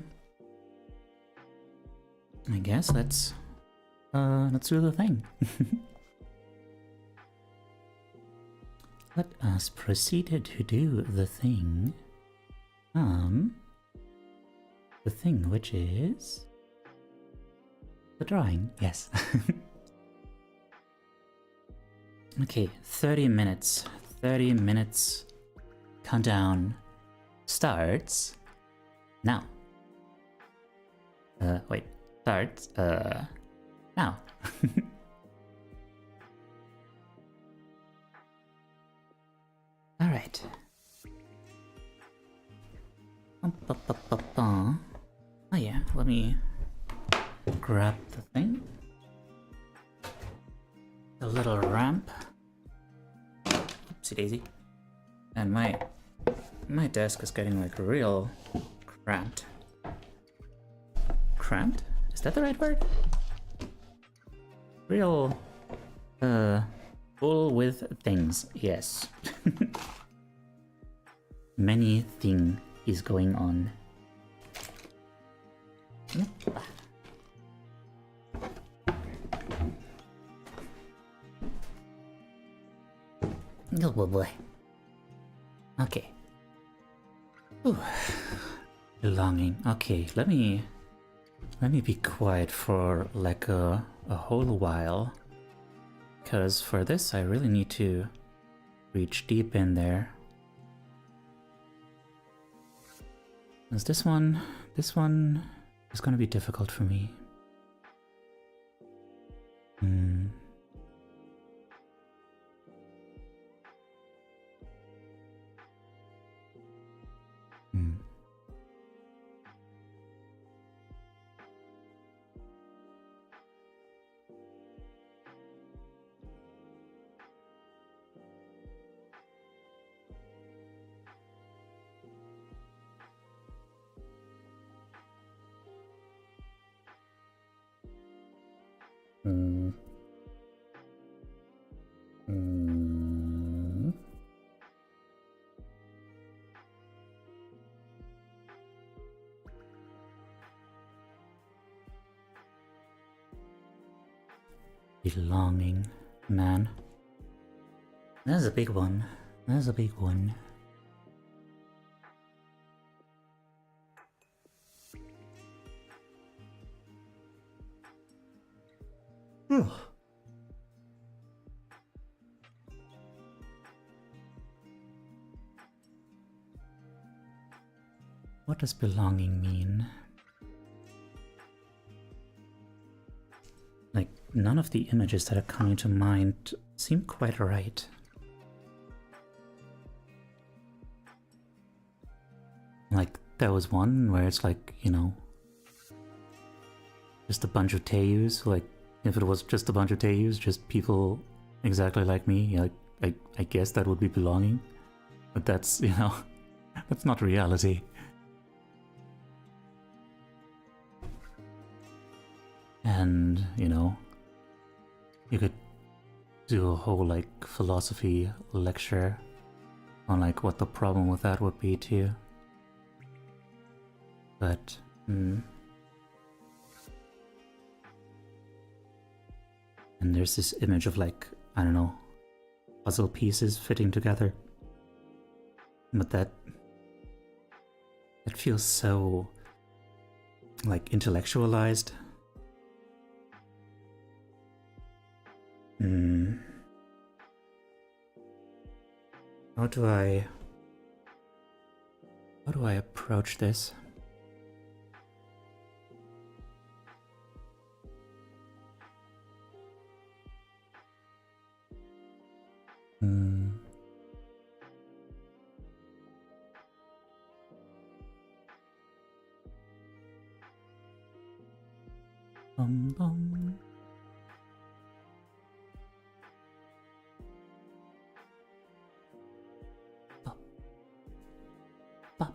guess let's do the thing. Let us proceed to do the thing. The thing which is the drawing, yes. Okay, 30 minutes. 30 minutes. Countdown starts now. Wait, starts now. All right. Oh yeah, let me grab the thing. A little ramp. Oopsie daisy. And my desk is getting like real cramped. Cramped? Is that the right word? Real full with things, yes. Many thing is going on. Oh boy. Okay. Ooh. Belonging. Okay, let me be quiet for like a whole while. Because for this I really need to reach deep in there. Because this one is gonna be difficult for me. Belonging, man. That's a big one. That's a big one. What does belonging mean? Like, none of the images that are coming to mind seem quite right. Like, there was one where it's like, you know, just a bunch of Teiyus. Like, if it was just a bunch of Teiyus, just people exactly like me, like, I guess that would be belonging. But that's, you know, that's not reality. And, you know, you could do a whole, like, philosophy lecture on, like, what the problem with that would be, too. But, And there's this image of, like, I don't know, puzzle pieces fitting together. But that feels so, like, intellectualized. How do I approach this? Bum bum. Bop. Bop.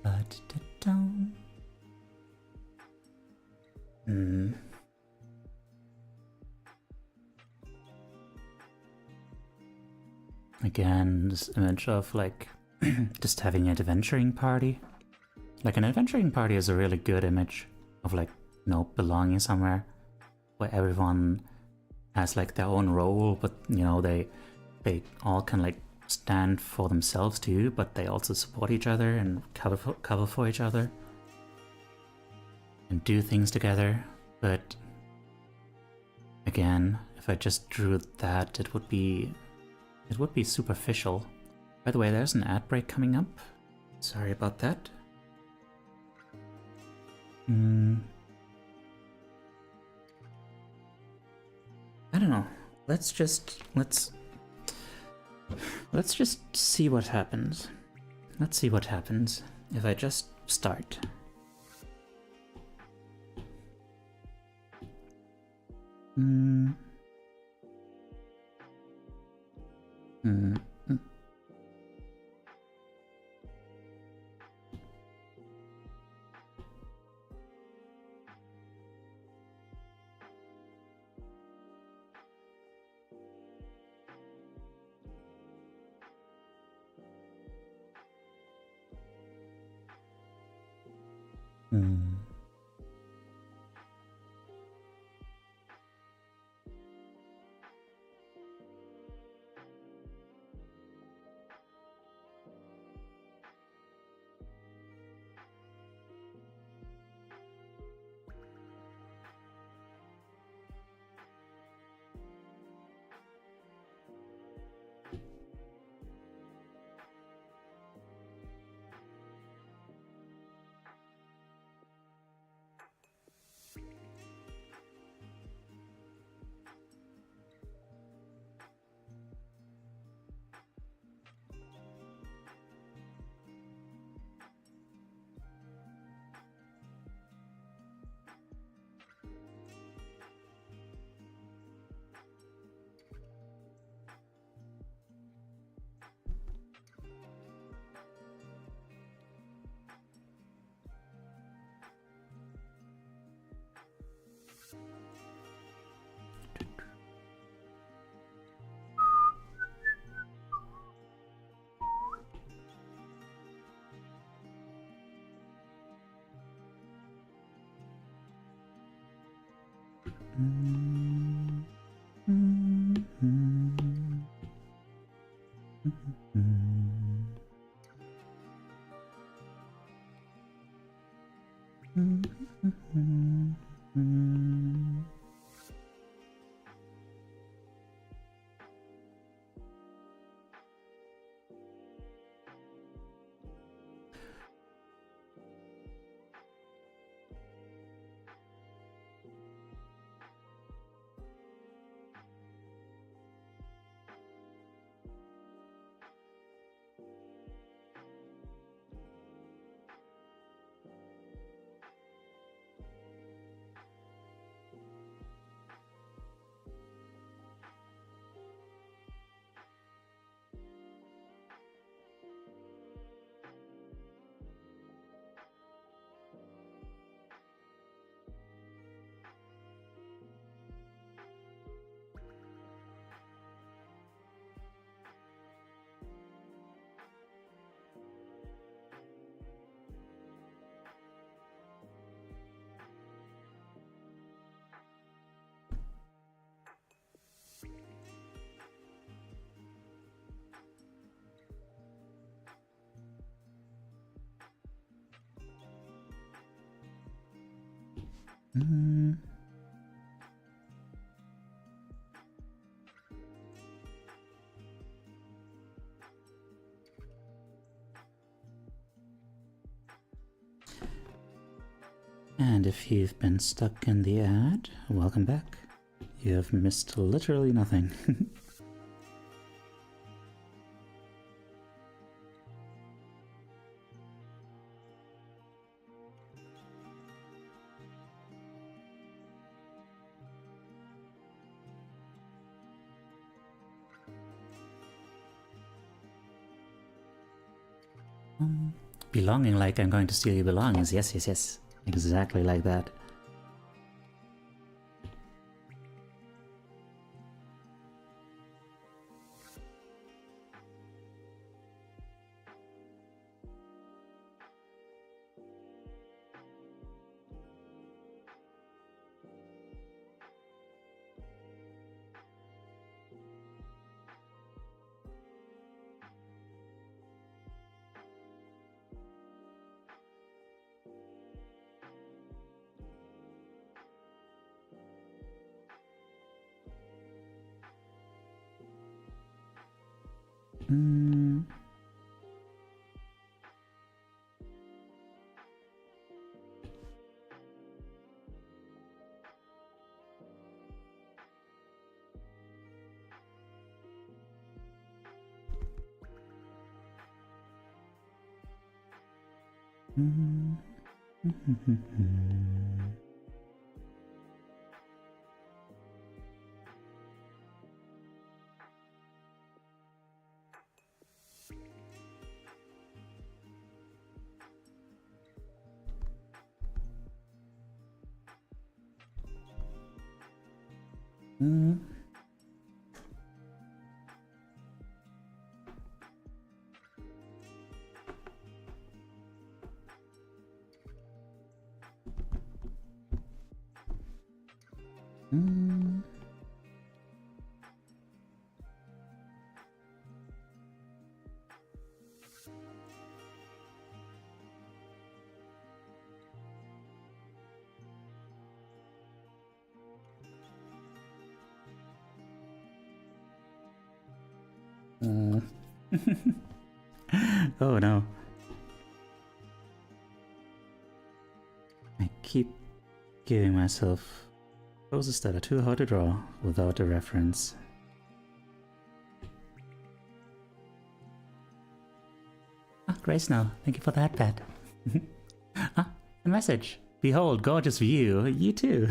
Ba-da-da-dum. Again, this image of like just having an adventuring party. Like an adventuring party is a really good image of like, you know, belonging somewhere where everyone has like their own role, but you know, they all can like stand for themselves too, but they also support each other and cover for each other and do things together. But again, if I just drew that, it would be superficial. By the way, there's an ad break coming up. Sorry about that. I don't know. Let's just see what happens. Let's see what happens if I just start. Mm. And if you've been stuck in the ad, welcome back. You have missed literally nothing. Belonging like I'm going to steal your belongings. Yes, yes, yes. Exactly like that. Mm. Mm. Mm. Mm. Mm. Oh no. I keep giving myself poses that are too hard to draw without a reference. Ah, Grace now. Thank you for that, Pat. Ah, a message. Behold, gorgeous view. You too.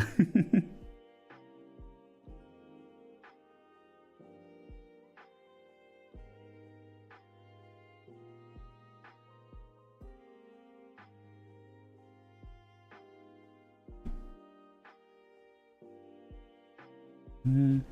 Mm.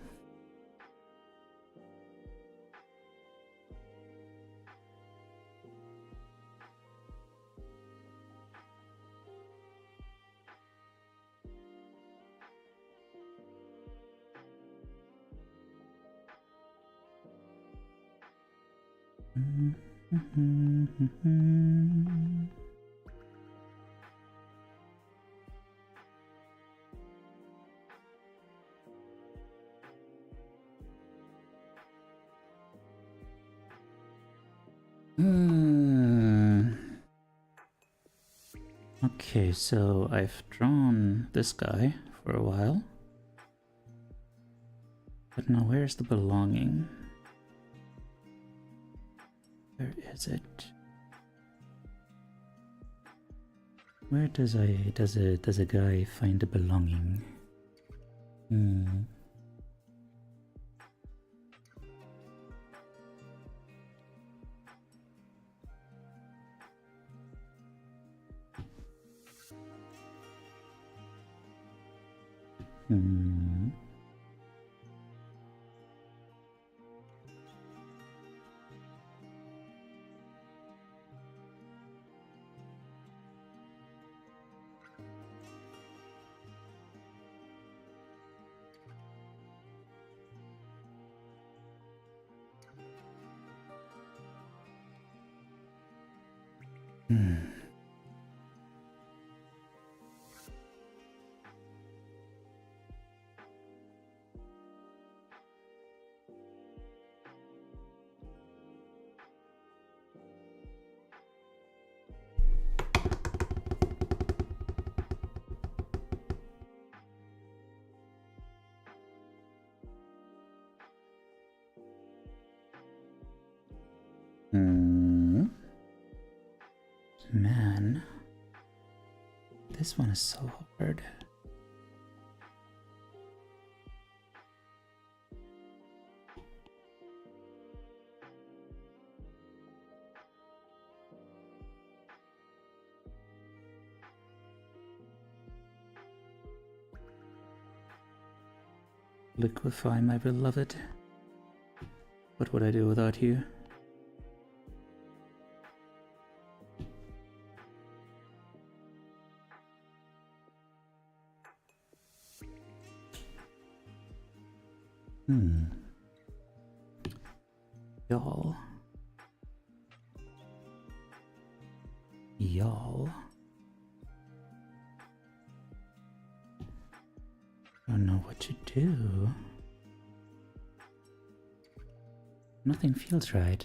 Okay, so I've drawn this guy for a while. But now where's the belonging? Where is it? Where does a guy find a belonging? Hmm. Hmm. this one is so hard. Liquefy, my beloved. What would I do without you? Y'all. I don't know what to do. Nothing feels right.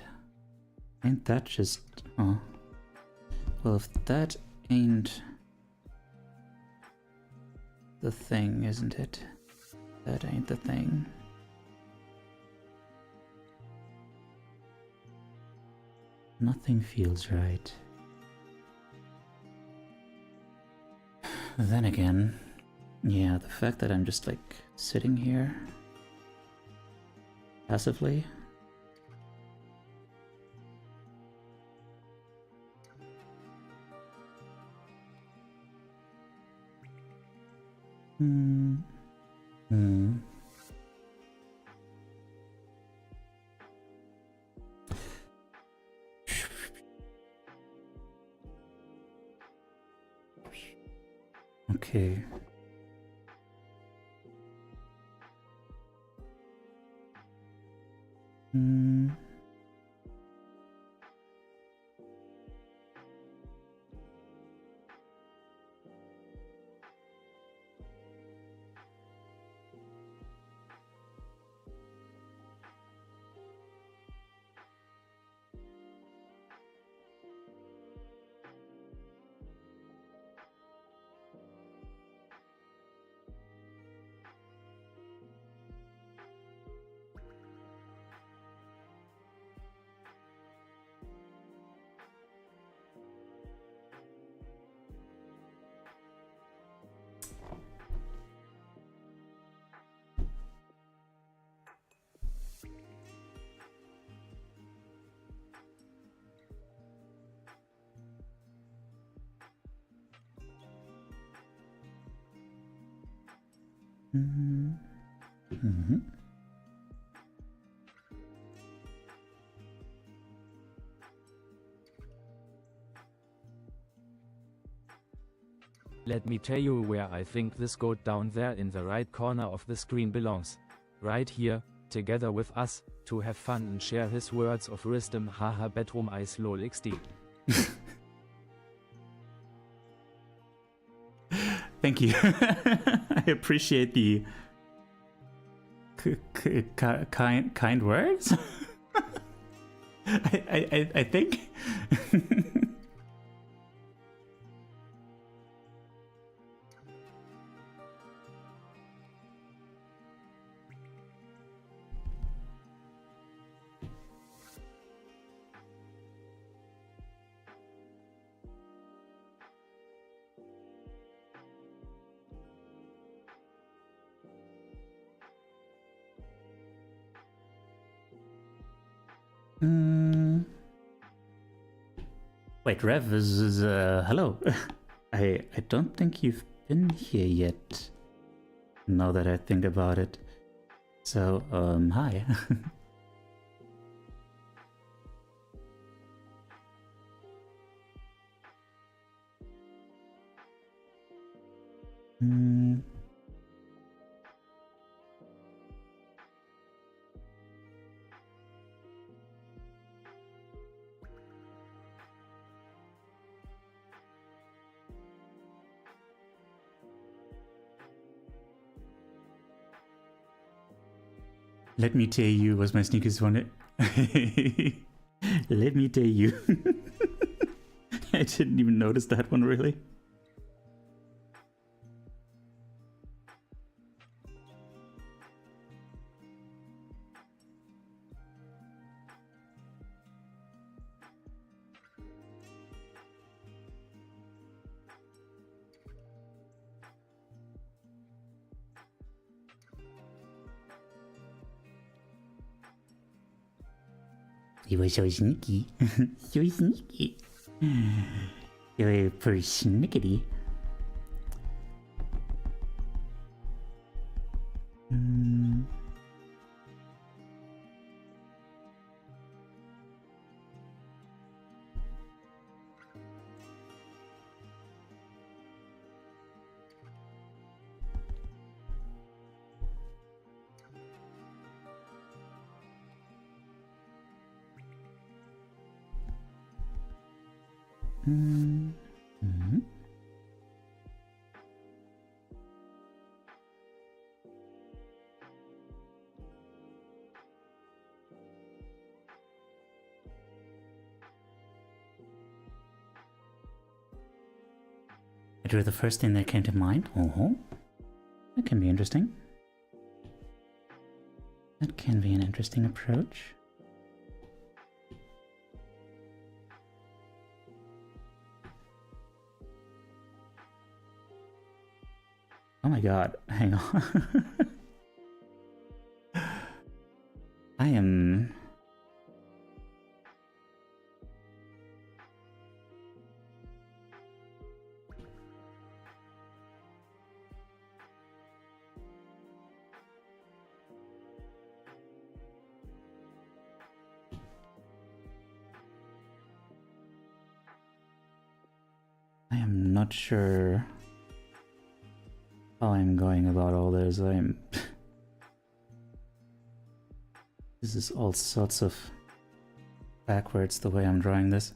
Ain't that just... oh. Well, if that ain't the thing, isn't it? That ain't the thing. Nothing feels right. Then again, yeah, the fact that I'm just like sitting here passively. Okay. Let me tell you where I think this goat down there in the right corner of the screen belongs. Right here, together with us, to have fun and share his words of wisdom. Haha, bedroom eyes lol xd. Thank you. I appreciate the kind words. I think. Wait, Rev is hello. I don't think you've been here yet. Now that I think about it. So, hi. Let me tell you, was my sneakers on it? Let me tell you. I didn't even notice that one, really. You were so sneaky. So sneaky. You were pretty snickety. I drew the first thing that came to mind. Oh, that can be interesting. That can be an interesting approach. Oh my god, hang on. I am... I am not sure how I'm going about all this. This is all sorts of backwards the way I'm drawing this.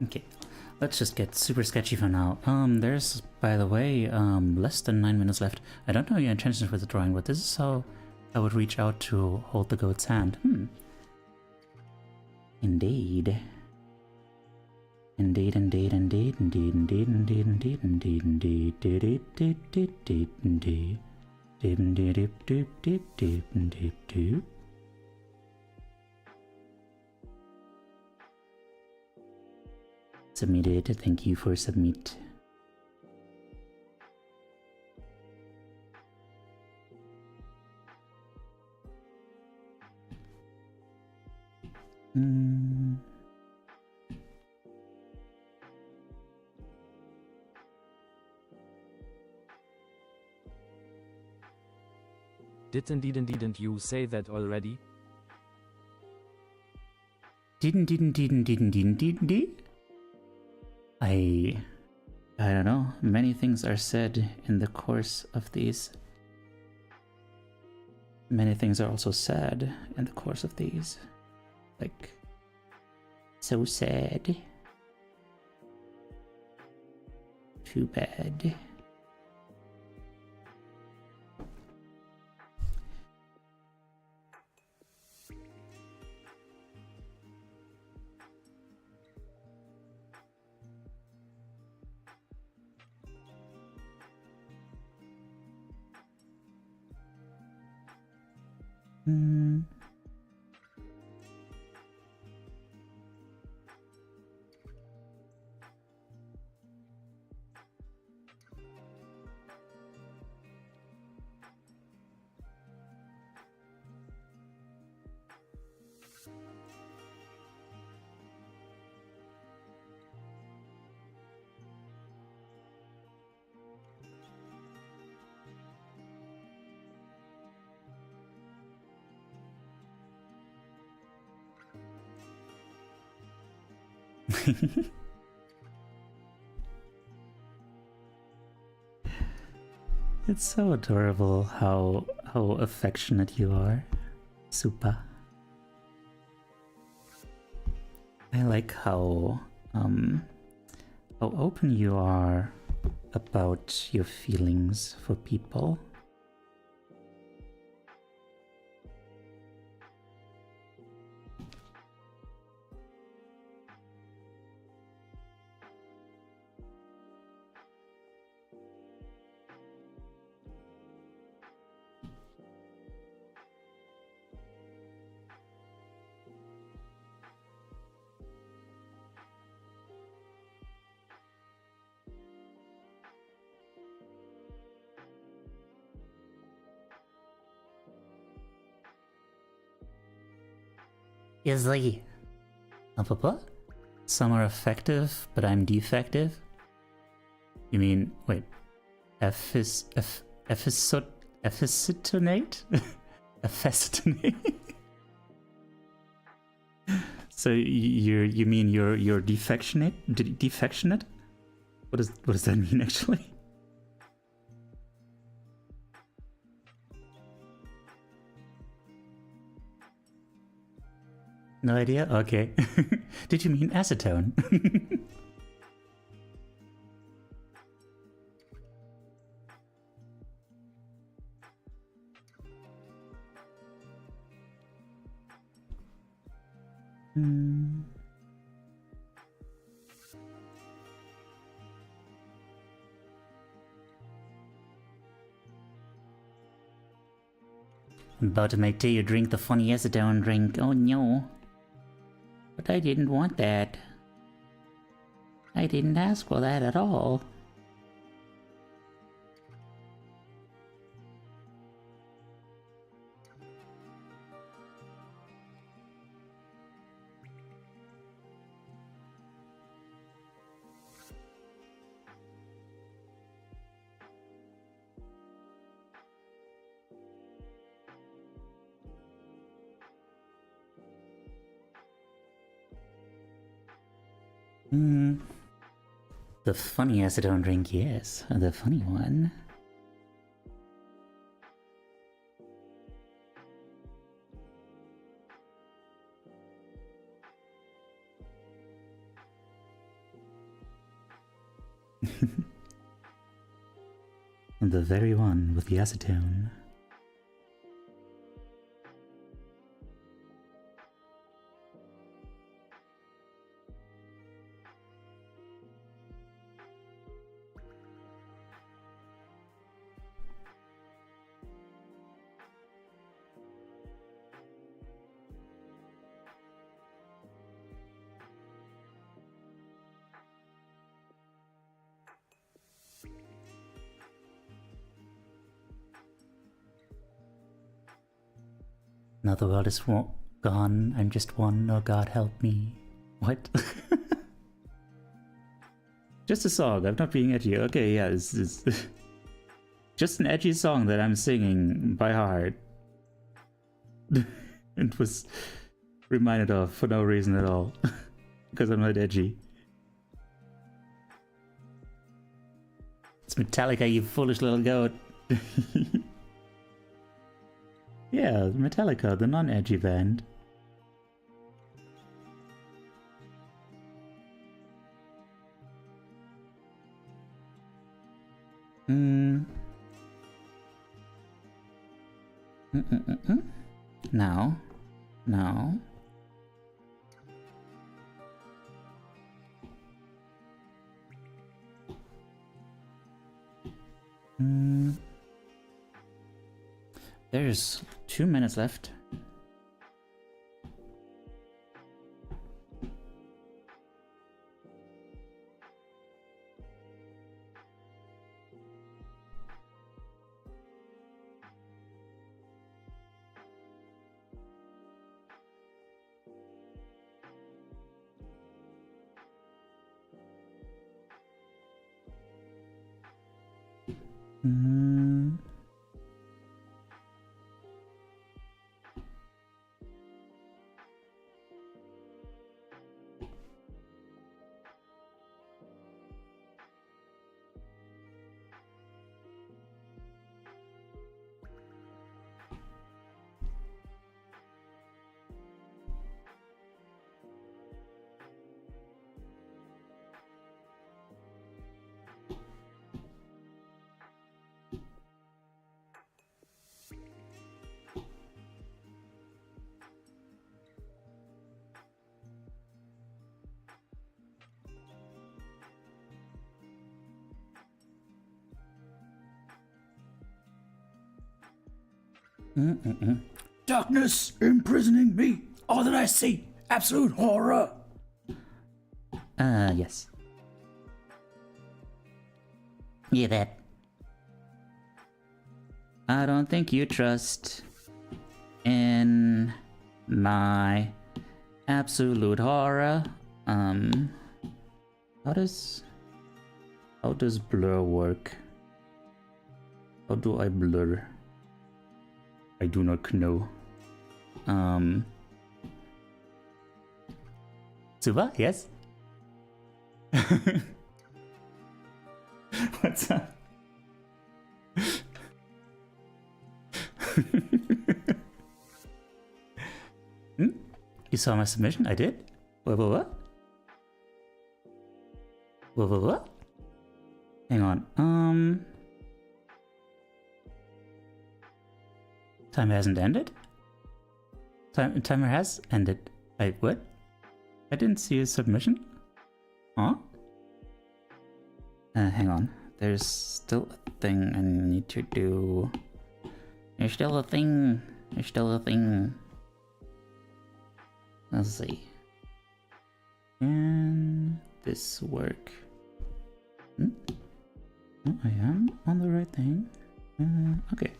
Okay, let's just get super sketchy for now. There's, by the way, less than 9 minutes left. I don't know your intentions with the drawing, but this is how I would reach out to hold the goat's hand. Indeed. Indeed, indeed, indeed, indeed, indeed, indeed, indeed, indeed, indeed, indeed, indeed, indeed, indeed, indeed, indeed, indeed. Submitted. Thank you for submit. Didn't you say that already? Didn't. I don't know. Many things are said in the course of these. Many things are also said in the course of these. Like, so sad. Too bad. It's so adorable how affectionate you are, Supa. I like how open you are about your feelings for people. Easily. Some are effective, but I'm defective? You mean, wait, ephesotonate? Ephesotonate? So you mean you're defectionate? Defectionate? What does that mean actually? No idea? Okay. Did you mean acetone? I'm about to make Teo drink the funny acetone drink. Oh no. But I didn't want that. I didn't ask for that at all. The funny acetone drink, yes. The funny one. The very one with the acetone. Now the world is gone, I'm just one, oh God help me. What? Just a song, I'm not being edgy. Okay, yeah, this is just an edgy song that I'm singing by heart. It was reminded of for no reason at all. Because I'm not edgy. It's Metallica, you foolish little goat. Yeah, Metallica, the non-edgy band. Now. There's 2 minutes left. Darkness imprisoning me. All that I see, absolute horror. Yes. Yeah, that. I don't think you trust in my absolute horror. How does blur work? How do I blur? I do not know. Super, yes? What's up? You saw my submission? I did? What? What? Hang on. Time hasn't ended? Timer has ended. Wait, what? I didn't see a submission? Huh? Hang on. There's still a thing I need to do. There's still a thing. Let's see. Can this work? Oh, I am on the right thing. Okay.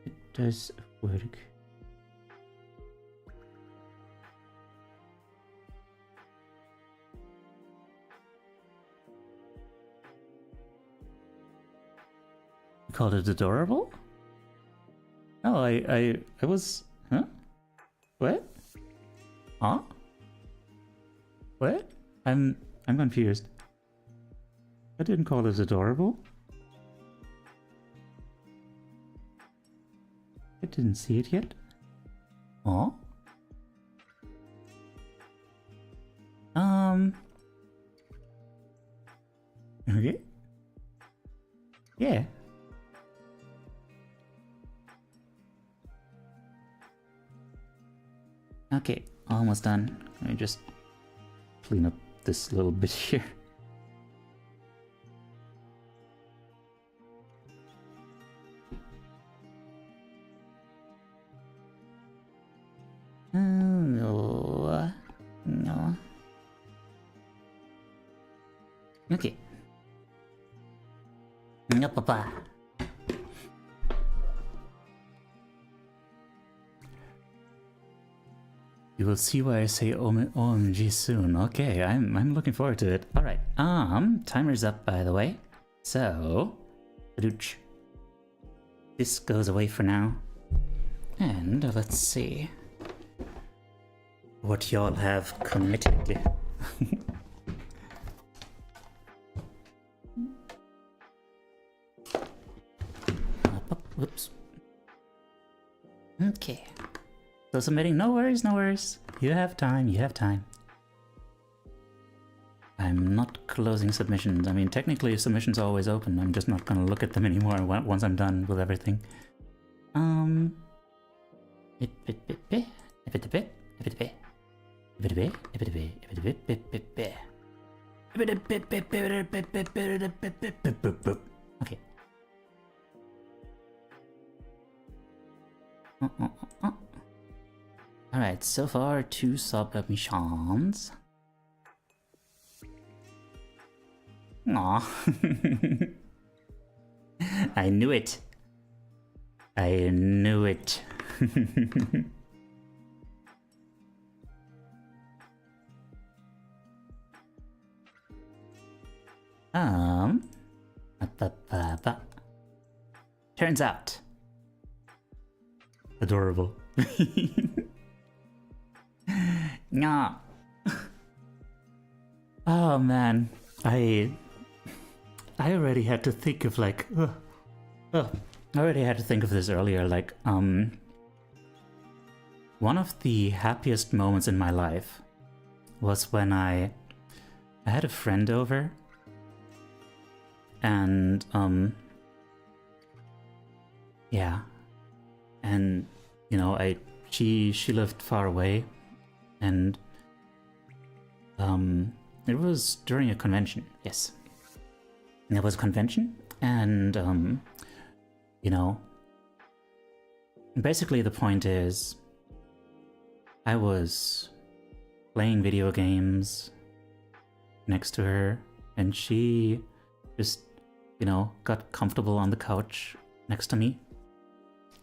It does work. You called it adorable? Oh, I was... Huh? What? Huh? What? I'm confused. I didn't call it adorable. I didn't see it yet. Huh? Okay. Yeah. Okay, almost done. Let me just clean up this little bit here. No. Okay. No, papa. You will see why I say OMG soon. Okay, I'm looking forward to it. All right. Timer's up, by the way. So, this goes away for now. And let's see what y'all have committed. Whoops. Okay. So submitting, no worries. You have time. I'm not closing submissions. I mean, technically submissions are always open. I'm just not gonna look at them anymore once I'm done with everything. Okay. Alright, so far 2 submissions. Aw. I knew it. Turns out. Adorable. Nah. Oh man, I already had to think of like, I already had to think of this earlier. Like, one of the happiest moments in my life was when I had a friend over, and yeah, and you know, she lived far away, and it was during a convention. Yes, there was a convention, and you know, basically the point is, I was playing video games next to her, and she just, you know, got comfortable on the couch next to me,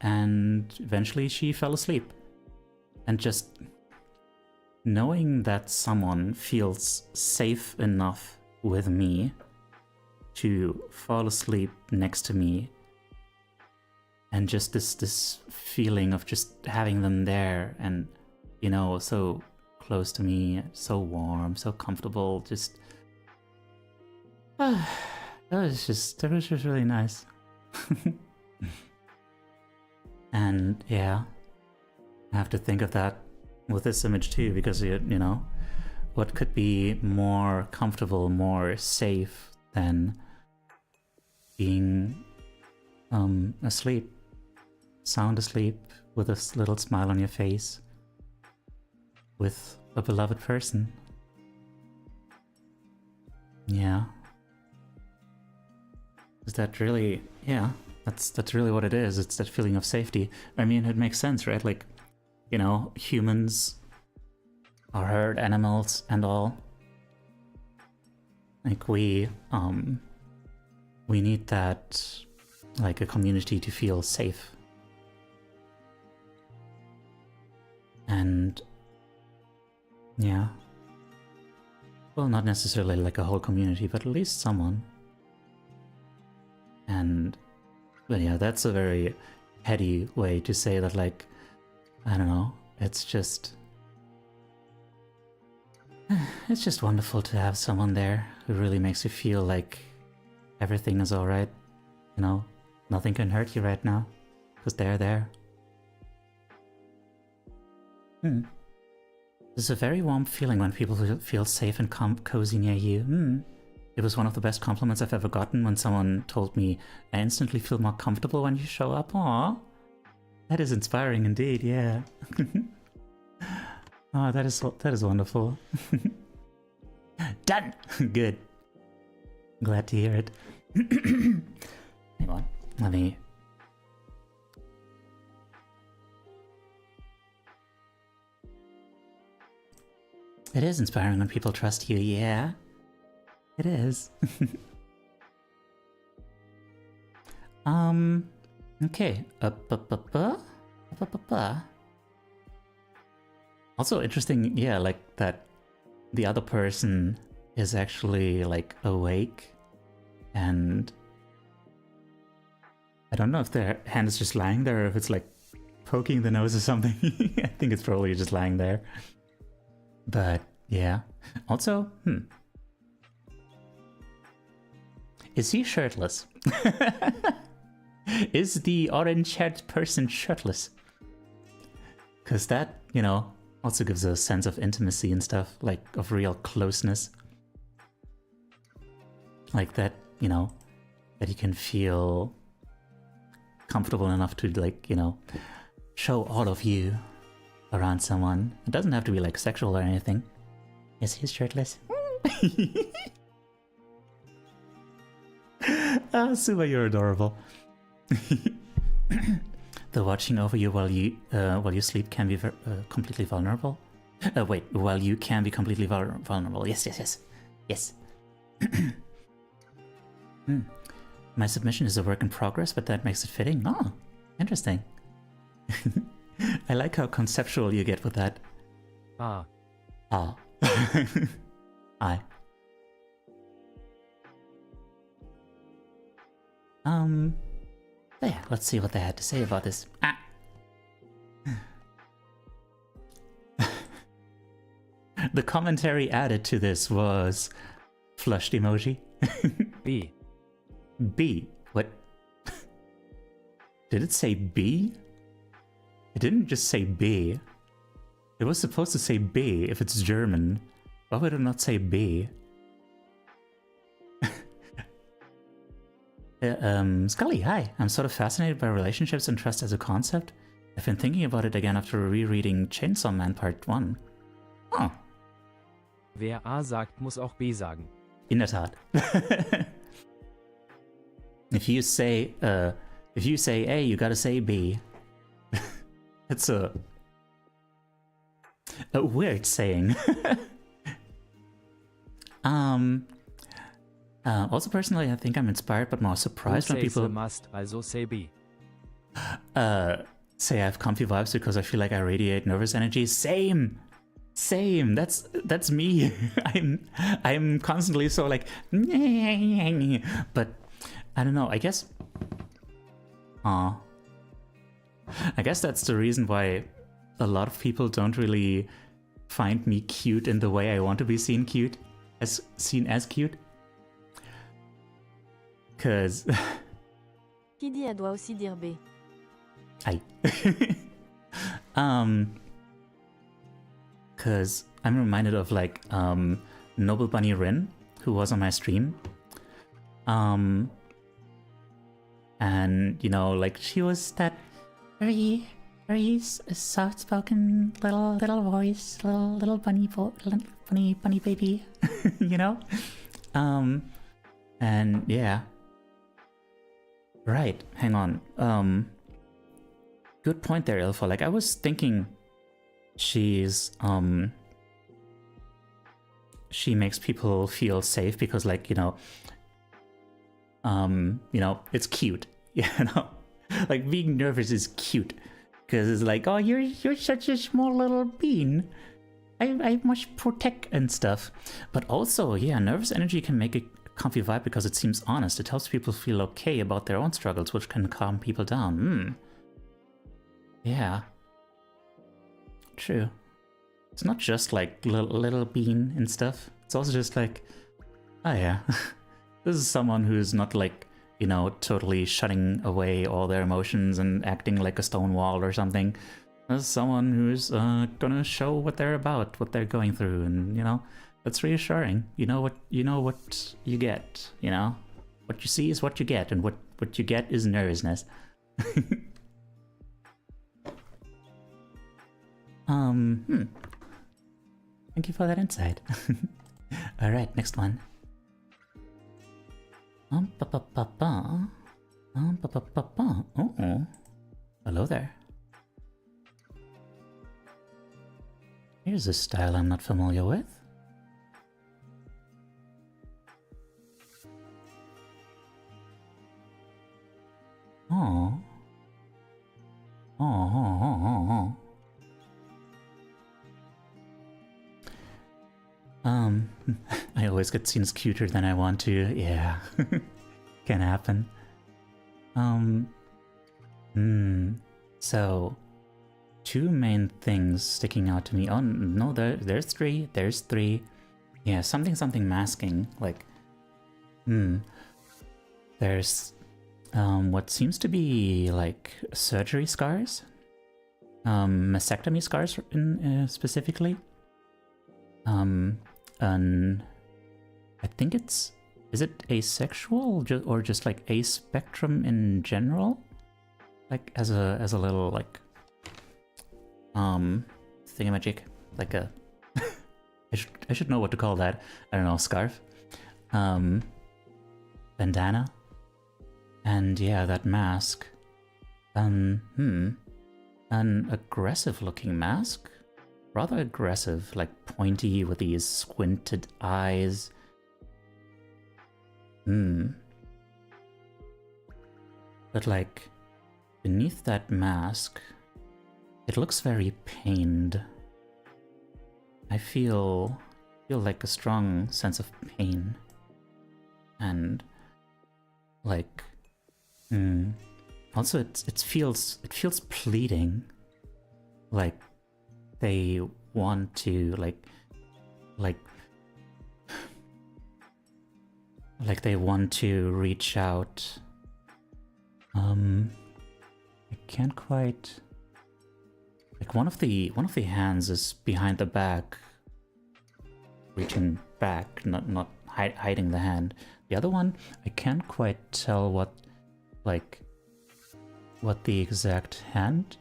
and eventually she fell asleep and just knowing that someone feels safe enough with me to fall asleep next to me, and just this feeling of just having them there and, you know, so close to me, so warm, so comfortable, just that was just really nice. And yeah, I have to think of that with this image too, because you know, what could be more comfortable, more safe than being asleep, sound asleep, with a little smile on your face, with a beloved person. Yeah. Is that really, yeah, that's really what it is. It's that feeling of safety. I mean, it makes sense, right? Like, you know, humans are herd animals and all. Like we need that, like a community to feel safe. And yeah. Well, not necessarily like a whole community, but at least someone. And, but yeah, that's a very heady way to say that, like, I don't know, it's just wonderful to have someone there who really makes you feel like everything is alright, you know, nothing can hurt you right now, because they're there. It's a very warm feeling when people feel safe and cozy near you. It was one of the best compliments I've ever gotten when someone told me, I instantly feel more comfortable when you show up. Aww. That is inspiring indeed, yeah. Oh, that is wonderful. Done! Good. Glad to hear it. Hang on, let me... It is inspiring when people trust you, yeah. It is. Okay. Also interesting, yeah, like that the other person is actually like awake, and I don't know if their hand is just lying there or if it's like poking the nose or something. I think it's probably just lying there. But yeah. Also, is he shirtless? Is the orange-haired person shirtless? Because that, you know, also gives a sense of intimacy and stuff, like of real closeness. Like that, you know, that you can feel comfortable enough to, like, you know, show all of you around someone. It doesn't have to be like sexual or anything. Is he shirtless? Ah, Suba, you're adorable. The watching over you while you sleep can be completely vulnerable. Wait, while you can be completely vulnerable. Yes. My submission is a work in progress, but that makes it fitting. Oh, interesting. I like how conceptual you get with that. Ah. I. Yeah, let's see what they had to say about this. The commentary added to this was flushed emoji. B. B. What? Did it say B? It didn't just say B. It was supposed to say B if it's German. Why would it not say B? Scully, hi. I'm sort of fascinated by relationships and trust as a concept. I've been thinking about it again after rereading Chainsaw Man Part 1. Oh. Wer A sagt, muss auch B sagen. In der Tat. If you say A, you gotta say B. It's a weird saying. Also, personally, I think I'm inspired but more surprised when people must, also say B. Say I have comfy vibes because I feel like I radiate nervous energy. Same. Same. That's me. I'm constantly so like, but I don't know. I guess. I guess that's the reason why a lot of people don't really find me cute in the way I want to be seen cute, as cute. Cause. Qui dit A doit aussi dire B. Aïe. Cause I'm reminded of like Noble Bunny Rin, who was on my stream. And you know, like she was that very soft-spoken little voice, little bunny baby, you know. And yeah. Right, hang on. Good point there, Ilfa. Like I was thinking she's she makes people feel safe because like, you know, it's cute. You know? Like being nervous is cute. Because it's like, oh, you're such a small little bean. I must protect and stuff. But also, yeah, nervous energy can make a comfy vibe because it seems honest. It helps people feel okay about their own struggles, which can calm people down. Yeah. True. It's not just like little bean and stuff. It's also just like, oh yeah, this is someone who's not like, you know, totally shutting away all their emotions and acting like a stone wall or something. This is someone who's gonna show what they're about, what they're going through, and you know, that's reassuring. You know what you get. You know, what you see is what you get, and what you get is nervousness. Thank you for that insight. All right, next one. Oh, hello there. Here's a style I'm not familiar with. Oh. Oh. I always get seen as cuter than I want to. Yeah. Can happen. So, two main things sticking out to me. Oh, no, there's three. There's three. Yeah, something masking. Like, there's, what seems to be, like, surgery scars. Mastectomy scars in, specifically. And I think it's, is it asexual or just like a spectrum in general? Like as a little like thingamajig, like a I should know what to call that. I don't know, scarf, bandana, and yeah, that mask. An aggressive looking mask. Rather aggressive, like pointy with these squinted eyes. But like, beneath that mask, it looks very pained. I feel like a strong sense of pain. And like, also it feels pleading. Like, they want to like they want to reach out. I can't quite, like one of the hands is behind the back, reaching back, not hiding the hand. The other one, I can't quite tell what the exact hand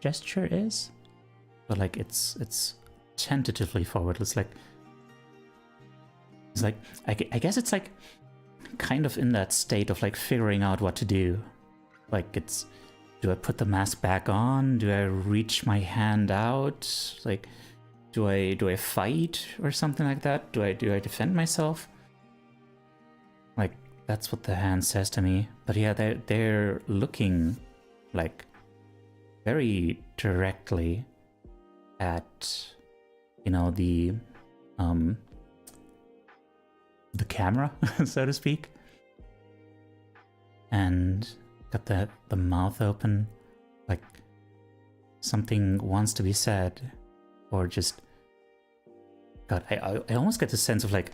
gesture is. But like it's tentatively forward. It's like I guess it's like kind of in that state of like figuring out what to do. Like it's, do I put the mask back on? Do I reach my hand out? Like do I fight or something like that? Do I defend myself? Like that's what the hand says to me. But yeah, they're looking like very directly at, the camera, so to speak, and got the mouth open, like something wants to be said, or just, God, I almost get the sense of like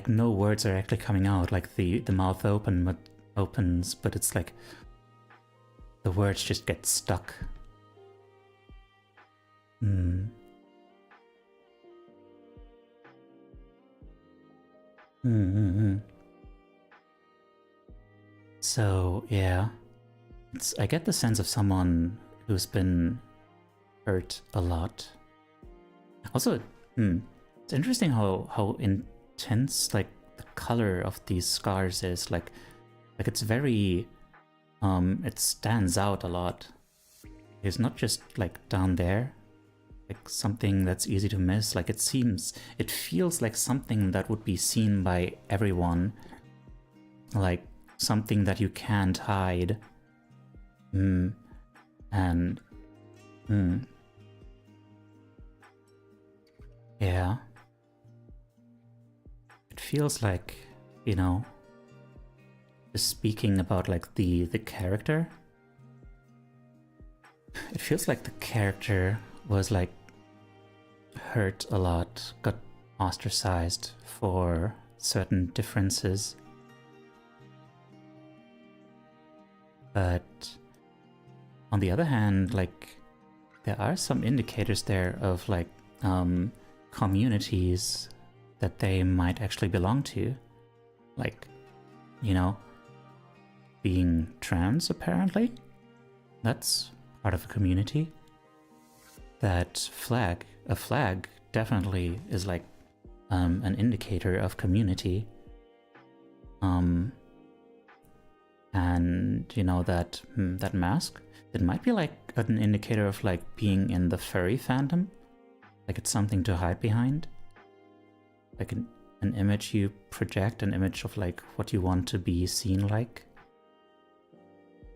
no words are actually coming out, like the mouth opens, but it's like the words just get stuck. So yeah, I get the sense of someone who's been hurt a lot. Also, it's interesting how intense like the color of these scars is. Like it's very, it stands out a lot. It's not just like down there, like something that's easy to miss. Like it feels like something that would be seen by everyone, like something that you can't hide. Yeah. It feels like, just speaking about like the character. It feels like the character was like hurt a lot, got ostracized for certain differences. But on the other hand, like there are some indicators there of like communities that they might actually belong to. Like, being trans apparently. That's part of a community. That a flag definitely is like an indicator of community. And that mask, it might be like an indicator of like being in the furry fandom. Like it's something to hide behind. Like an image you project, an image of like what you want to be seen like.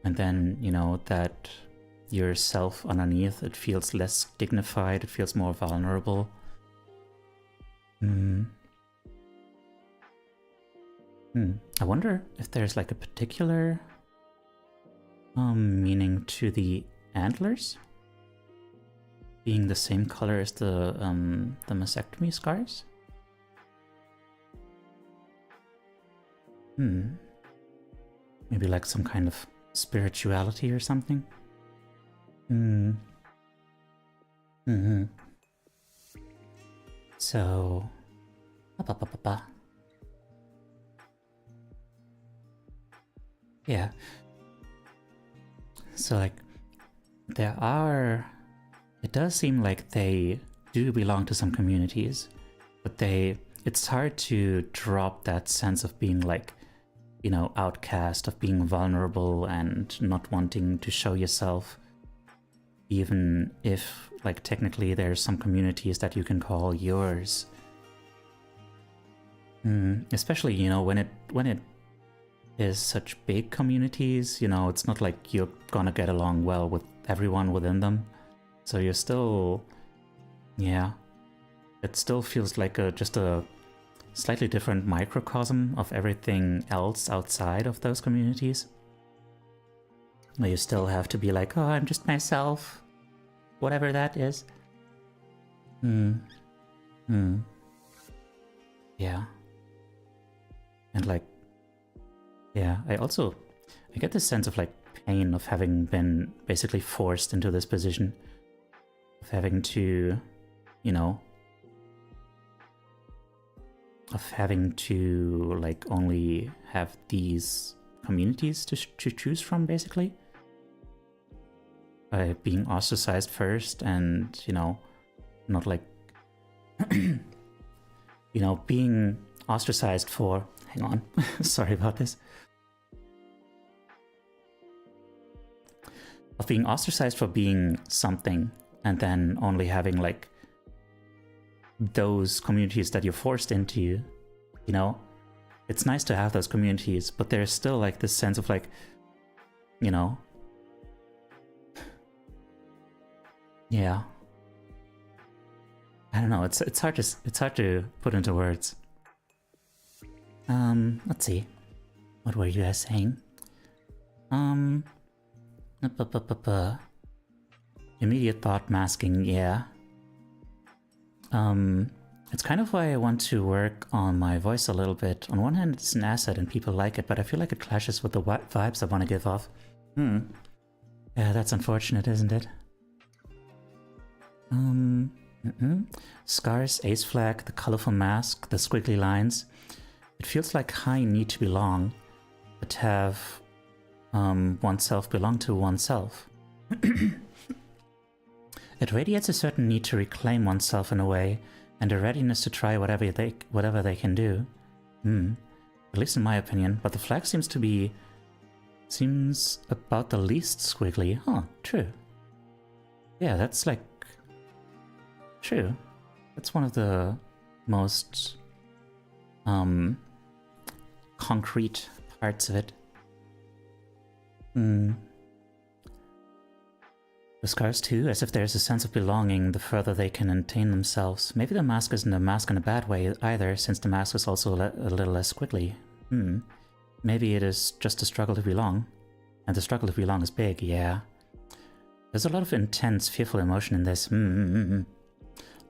And then, that yourself underneath, it feels less dignified, it feels more vulnerable. I wonder if there's like a particular meaning to the antlers being the same color as the mastectomy scars. Maybe like some kind of spirituality or something. So, yeah. So like, it does seem like they do belong to some communities, but it's hard to drop that sense of being like, outcast, of being vulnerable and not wanting to show yourself, even if like technically there's some communities that you can call yours. Especially, when it is such big communities, it's not like you're gonna get along well with everyone within them. So you're still, it still feels like just a slightly different microcosm of everything else outside of those communities. Where you still have to be like, oh, I'm just myself, whatever that is. Yeah. And like, yeah, I get this sense of like pain of having been basically forced into this position. Of having to, like only have these communities to choose from, basically. By being ostracized first and, not like, being ostracized for, hang on, sorry about this. Of being ostracized for being something and then only having like those communities that you're forced into, it's nice to have those communities, but there's still like this sense of like, yeah, I don't know. It's hard to put into words. Let's see. What were you guys saying? Immediate thought masking, yeah. It's kind of why I want to work on my voice a little bit. On one hand, it's an asset and people like it, but I feel like it clashes with the vibes I want to give off. Yeah, that's unfortunate, isn't it? Scars, ace flag, the colorful mask, the squiggly lines. It feels like high need to belong, but have oneself belong to oneself. It radiates a certain need to reclaim oneself in a way, and a readiness to try whatever they can do. At least in my opinion. But the flag seems about the least squiggly. Huh, true. Yeah, that's like... true. That's one of the most... concrete parts of it. The scars too, as if there's a sense of belonging the further they can attain themselves. Maybe the mask isn't a mask in a bad way either, since the mask is also a little less squiggly. Maybe it is just a struggle to belong. And the struggle to belong is big, yeah. There's a lot of intense, fearful emotion in this.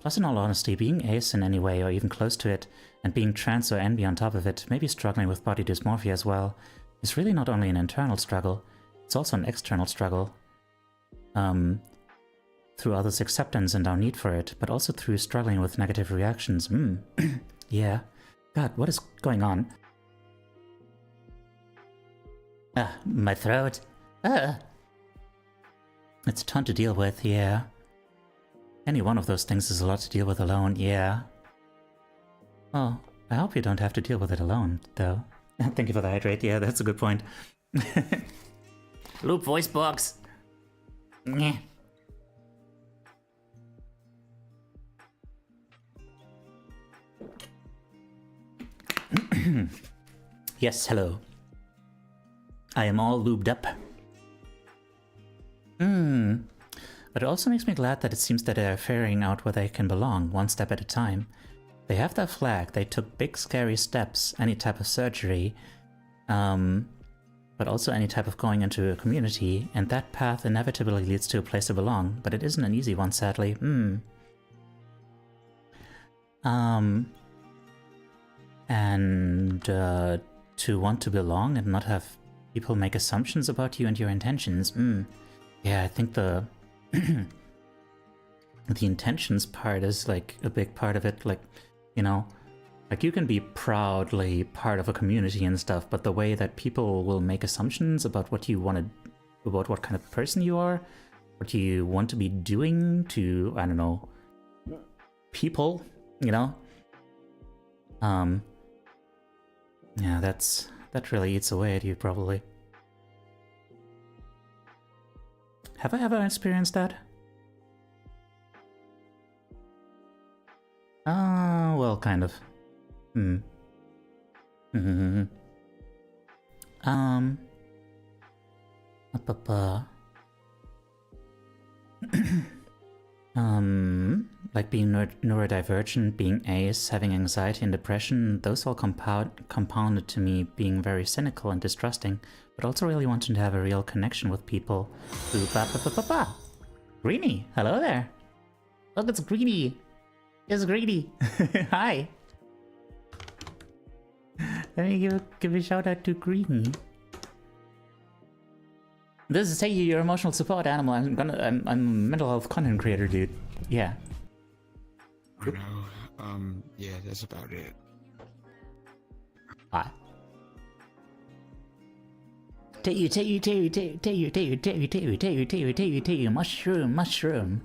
Plus, in all honesty, being ace in any way or even close to it, and being trans or envy on top of it, maybe struggling with body dysmorphia as well, is really not only an internal struggle, it's also an external struggle. Through others' acceptance and our need for it, but also through struggling with negative reactions. Yeah. God, what is going on? My throat. It's a ton to deal with, yeah. Any one of those things is a lot to deal with alone, yeah. Well, I hope you don't have to deal with it alone, though. Thank you for the hydrate, yeah, that's a good point. Loop voice box! Nyeh. Yes, hello. I am all lubed up. But it also makes me glad that it seems that they are figuring out where they can belong, one step at a time. They have their flag, they took big scary steps, any type of surgery, but also any type of going into a community, and that path inevitably leads to a place to belong, but it isn't an easy one, sadly. And to want to belong and not have people make assumptions about you and your intentions. Yeah, I think the the intentions part is like a big part of it. Like, you know, like you can be proudly part of a community and stuff, but the way that people will make assumptions about what you want to, about what kind of person you are, what you want to be doing to, I don't know, people, you know? Yeah, that really eats away at you, probably. Have I ever experienced that? Well, kind of. Like being neurodivergent, being ace, having anxiety and depression, those all compounded to me being very cynical and distrusting, but also really wanting to have a real connection with people who Greenie, hello there. Look, it's Greenie. It's Greenie. Hi. Let me give a shout out to Greenie. This is Tayu, your emotional support animal. I'm a mental health content creator, dude. Yeah. I know. Yeah, that's about it. Hi. Tayu, mushroom.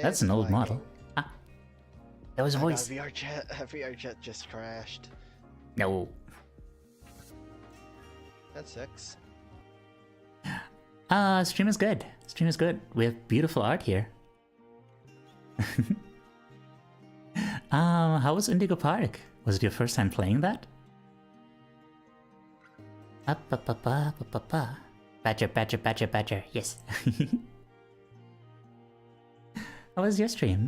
That's an old model. Ah, that was a voice. VR chat just crashed. No. That sucks. Stream is good. Stream is good. We have beautiful art here. How was Indigo Park? Was it your first time playing that? Badger, badger, badger, badger. Yes. How was your stream?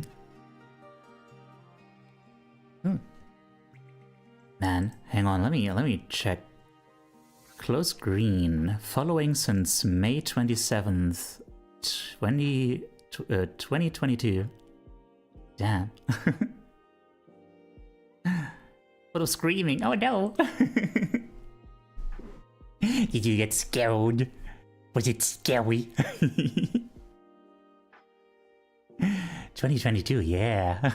Man, hang on, let me check. Close green, following since May 27th, 2022. Damn. Little screaming, oh no! Did you get scared? Was it scary? 2022, yeah.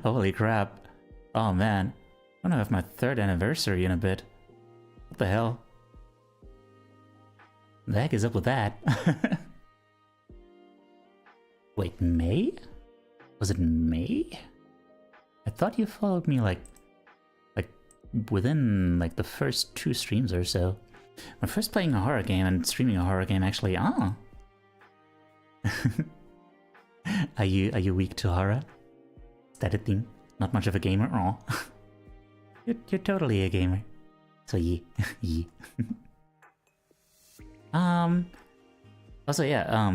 Holy crap. Oh man, I'm gonna have my 3rd anniversary in a bit. What the hell? The heck is up with that? Wait, May? Was it May? I thought you followed me like within like the first 2 streams or so. When first playing a horror game and streaming a horror game actually, Are you weak to horror? Is that a thing? Not much of a gamer? Aw. You're totally a gamer. So yeah. Yeah. Also yeah,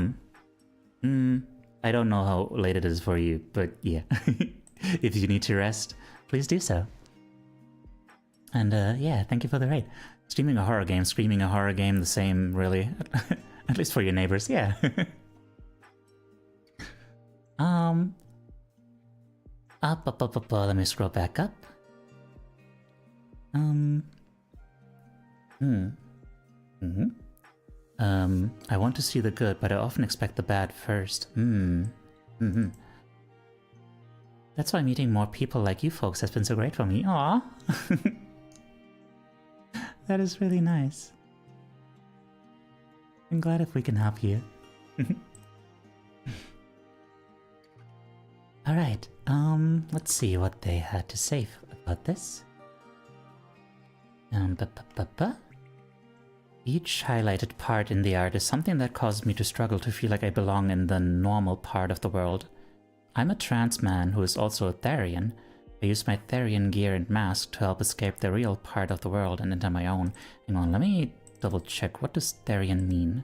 I don't know how late it is for you, but yeah. If you need to rest, please do so. And yeah, thank you for the raid. Streaming a horror game, screaming a horror game, the same, really. At least for your neighbors, yeah. Up. Let me scroll back up. I want to see the good, but I often expect the bad first. That's why meeting more people like you folks has been so great for me. Aww. That is really nice. I'm glad if we can help you. Alright, let's see what they had to say about this. Each highlighted part in the art is something that causes me to struggle to feel like I belong in the normal part of the world. I'm a trans man who is also a Therian. I use my Therian gear and mask to help escape the real part of the world and enter my own. Hang on, let me double check. What does Therian mean?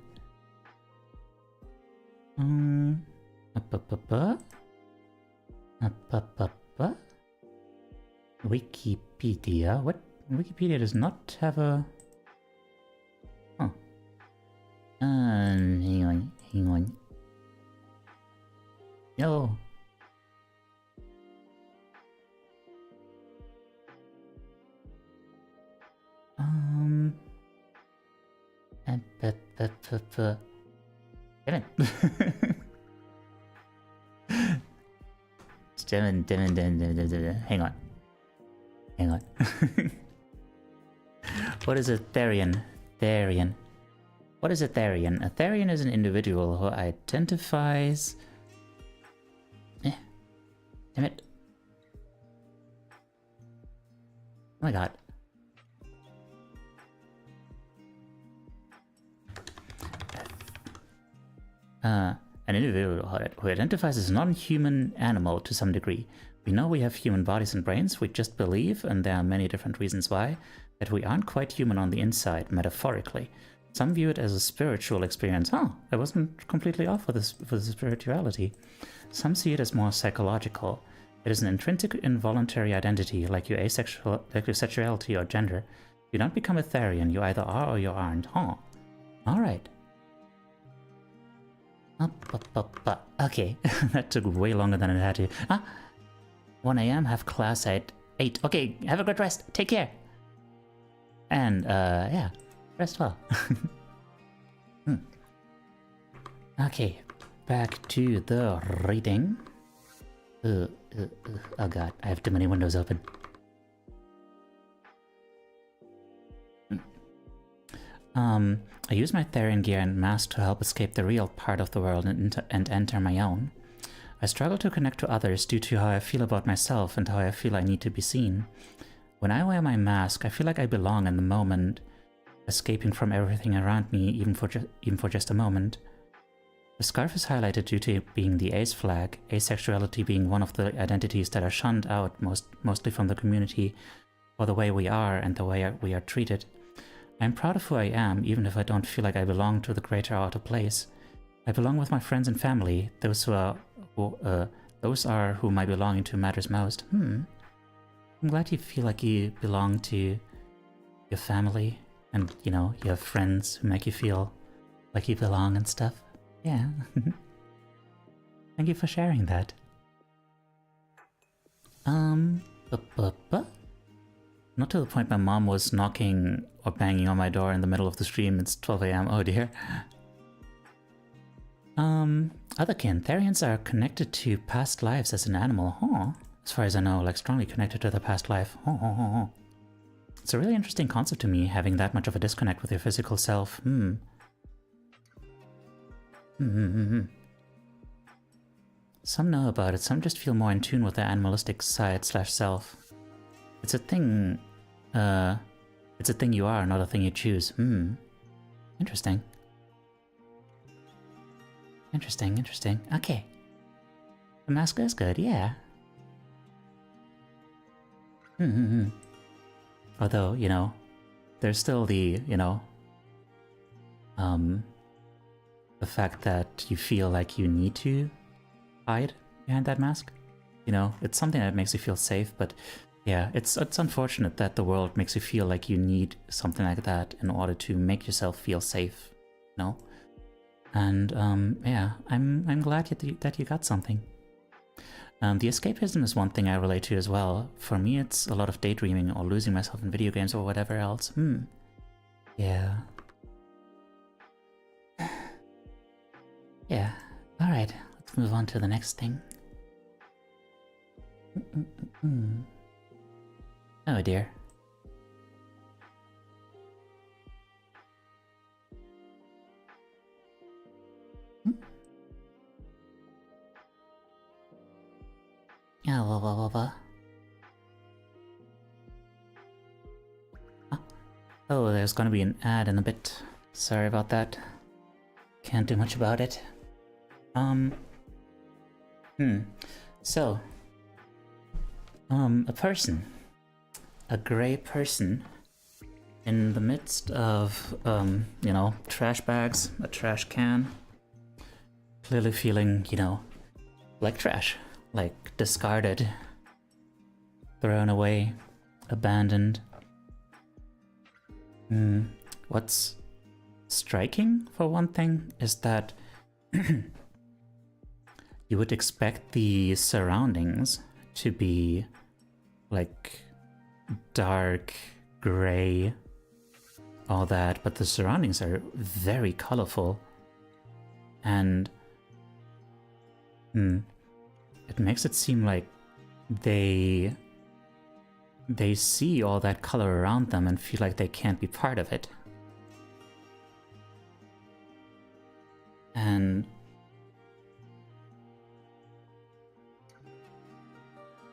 Wikipedia? What? Wikipedia does not have a... Huh. Hang on. No. Damn it. Hang on. What is a Therian? What is a Therian? A Therian is an individual who identifies... Damn it. Oh my god. An individual who identifies as a non-human animal to some degree. We know we have human bodies and brains, we just believe, and there are many different reasons why, that we aren't quite human on the inside, metaphorically. Some view it as a spiritual experience. Oh, I wasn't completely off for the spirituality. Some see it as more psychological. It is an intrinsic involuntary identity, like your sexuality or gender. You don't become a Therian, you either are or you aren't. Oh, alright. Okay, that took way longer than it had to. 1 AM, have class at 8. Okay, have a good rest. Take care. And, yeah, rest well. Okay, back to the reading. Oh god, I have too many windows open. I use my Therian gear and mask to help escape the real part of the world and enter my own. I struggle to connect to others due to how I feel about myself and how I feel I need to be seen. When I wear my mask, I feel like I belong in the moment, escaping from everything around me, even for just a moment. The scarf is highlighted due to being the ace flag, asexuality being one of the identities that are shunned out mostly from the community for the way we are and the way we are treated. I'm proud of who I am, even if I don't feel like I belong to the greater outer place. I belong with my friends and family. Those are who my belonging to matters most. I'm glad you feel like you belong to your family, and you know, you have friends who make you feel like you belong and stuff. Yeah. Thank you for sharing that. Not to the point my mom was knocking or banging on my door in the middle of the stream. It's 12 AM. Oh dear. Otherkin, Therians are connected to past lives as an animal. Huh. As far as I know, like strongly connected to their past life. It's a really interesting concept to me, having that much of a disconnect with your physical self. Some know about it, some just feel more in tune with their animalistic side / self. It's a thing, you are, not a thing you choose. Interesting. Interesting. Okay. The mask is good, yeah. Although, you know, there's still the, you know, the fact that you feel like you need to hide behind that mask. You know, it's something that makes you feel safe, but yeah, it's unfortunate that the world makes you feel like you need something like that in order to make yourself feel safe, you know? And yeah, I'm glad that you got something. The escapism is one thing I relate to as well. For me, it's a lot of daydreaming or losing myself in video games or whatever else. Yeah. Yeah. Alright, let's move on to the next thing. Oh dear. Oh, there's gonna be an ad in a bit. Sorry about that. Can't do much about it. So, a person, a gray person, in the midst of, you know, trash bags, a trash can, clearly feeling, you know, like trash, like discarded, thrown away, abandoned. What's striking, for one thing, is that you would expect the surroundings to be like dark, gray, all that, but the surroundings are very colorful, and it makes it seem like they see all that color around them and feel like they can't be part of it. And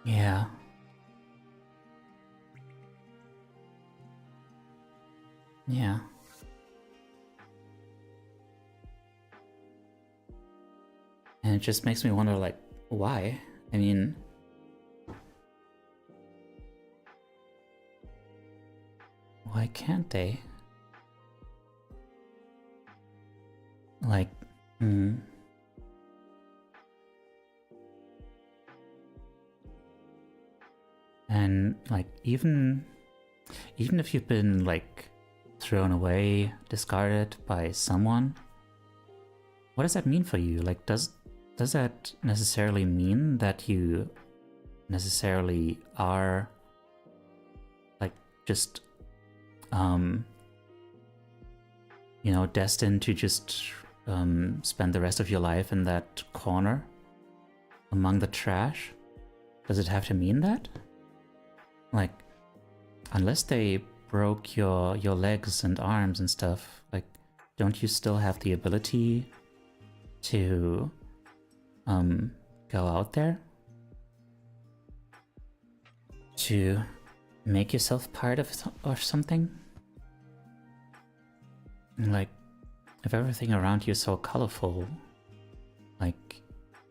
yeah. Yeah. And it just makes me wonder, like, why? I mean, why can't they? Like, and like, even if you've been like thrown away, discarded by someone, what does that mean for you? Like, does that necessarily mean that you necessarily are like just you know, destined to just spend the rest of your life in that corner among the trash? Does it have to mean that? Like, unless they broke your legs and arms and stuff, like, don't you still have the ability to go out there to make yourself part of or something? Like, if everything around you is so colorful, like,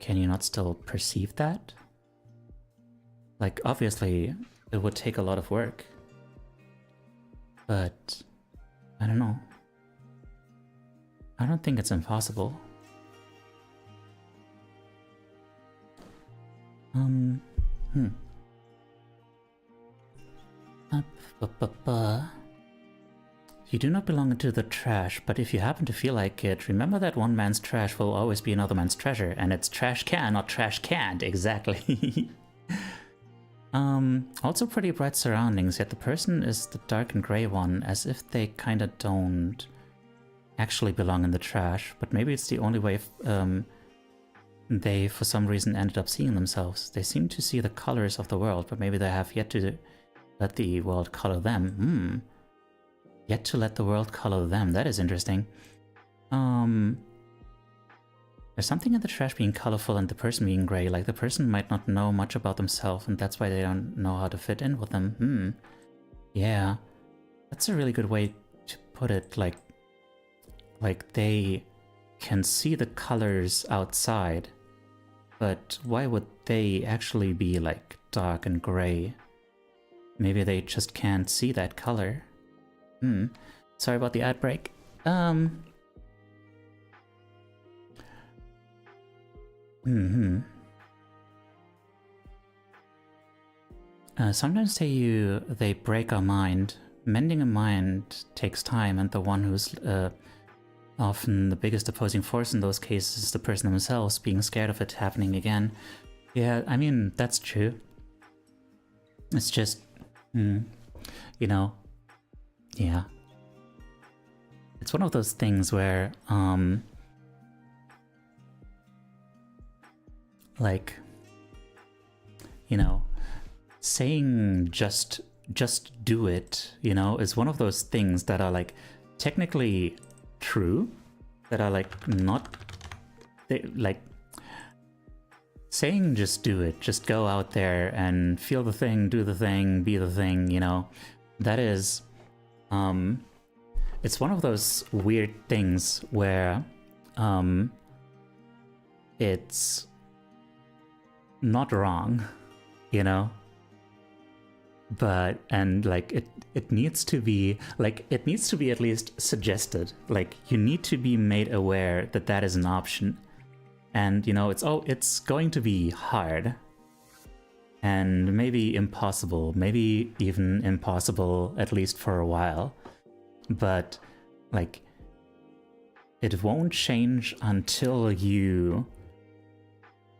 can you not still perceive that? Like, obviously, it would take a lot of work, but I don't know. I don't think it's impossible. You do not belong into the trash, but if you happen to feel like it, remember that one man's trash will always be another man's treasure, and it's trash can, not trash canned, exactly. Also pretty bright surroundings, yet the person is the dark and gray one, as if they kinda don't actually belong in the trash, but maybe it's the only way they, for some reason, ended up seeing themselves. They seem to see the colors of the world, but maybe they have yet to let the world color them. Yet to let the world color them. That is interesting. There's something in the trash being colorful and the person being gray. Like the person might not know much about themselves, and that's why they don't know how to fit in with them. Yeah. That's a really good way to put it. Like they can see the colors outside, but why would they actually be like dark and gray? Maybe they just can't see that color. Sorry about the ad break. Sometimes they break our mind. Mending a mind takes time, and the one who's often the biggest opposing force in those cases is the person themselves, being scared of it happening again. Yeah, I mean, that's true. It's just, you know, yeah. It's one of those things where, like, you know, saying just do it, you know, is one of those things that are like technically true, that are like not, like saying just do it, just go out there and feel the thing, do the thing, be the thing, you know, that is, it's one of those weird things where it's not wrong, you know, but, and like it needs to be, like, it needs to be at least suggested, like you need to be made aware that that is an option. And you know, it's going to be hard and maybe impossible, maybe even impossible, at least for a while, but like it won't change until you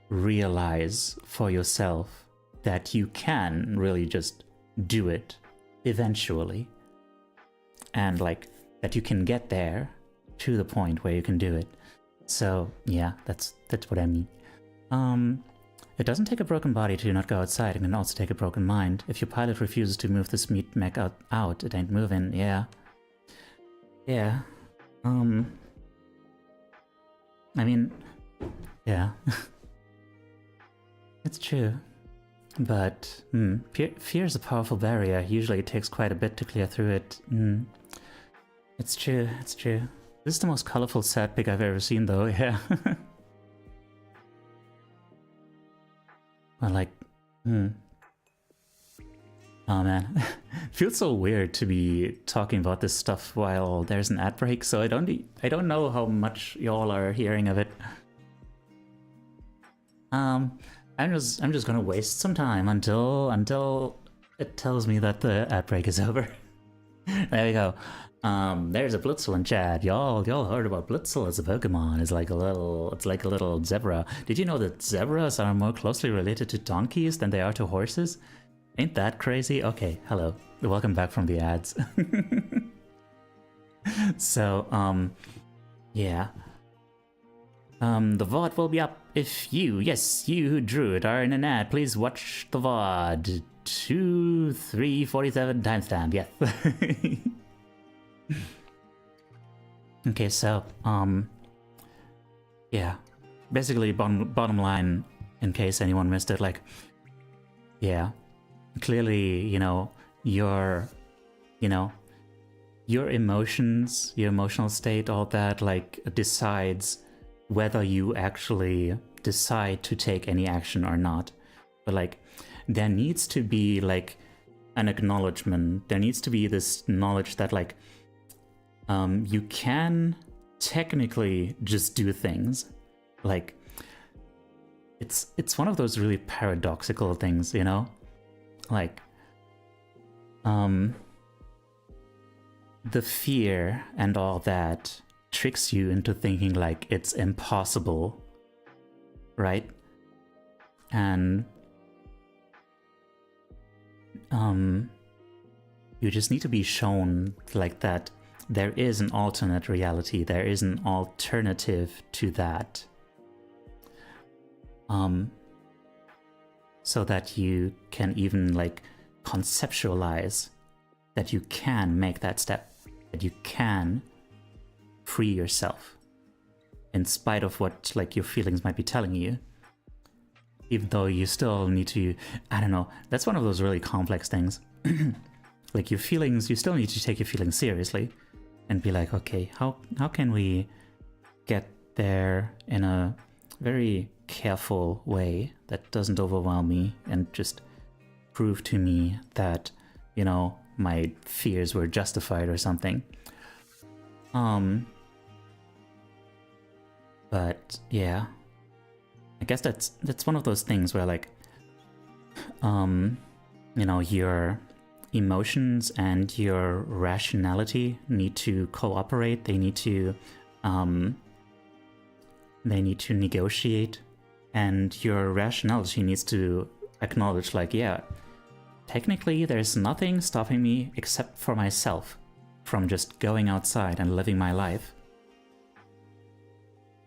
realize for yourself that you can really just do it eventually, and like that you can get there to the point where you can do it. So yeah, that's what I mean. It doesn't take a broken body to not go outside. It can also take a broken mind. If your pilot refuses to move this meat mech out, it ain't moving. Yeah. Yeah. I mean, yeah. It's true. But fear is a powerful barrier. Usually it takes quite a bit to clear through it. It's true, it's true. This is the most colorful sad pic I've ever seen, though, yeah. Well, like, oh man. It feels so weird to be talking about this stuff while there's an ad break, so I don't know how much y'all are hearing of it. I'm just gonna waste some time until it tells me that the ad break is over. There we go. There's a Blitzel in chat. Y'all heard about Blitzel as a Pokemon. It's like a little zebra. Did you know that zebras are more closely related to donkeys than they are to horses? Ain't that crazy? Okay, hello. Welcome back from the ads. So, yeah. The VOD will be up if you who drew it are in an ad. Please watch the VOD. 2347 timestamp, yeah. Okay, so, yeah. Basically, bottom line, in case anyone missed it, like, yeah. Clearly, you know, your emotions, your emotional state, all that, like, decides whether you actually decide to take any action or not. But like, there needs to be like an acknowledgement. There needs to be this knowledge that like, you can technically just do things. Like, it's one of those really paradoxical things, you know? Like, the fear and all that tricks you into thinking like it's impossible, right? And you just need to be shown like that there is an alternate reality, there is an alternative to that, so that you can even like conceptualize that you can make that step, that you can free yourself in spite of what like your feelings might be telling you, even though you still need to, I don't know, that's one of those really complex things. Like your feelings, you still need to take your feelings seriously and be like, okay, how can we get there in a very careful way that doesn't overwhelm me and just prove to me that, you know, my fears were justified or something. But yeah, I guess that's one of those things where like, you know, your emotions and your rationality need to cooperate. They need to negotiate, and your rationality needs to acknowledge like, yeah, technically there's nothing stopping me except for myself from just going outside and living my life.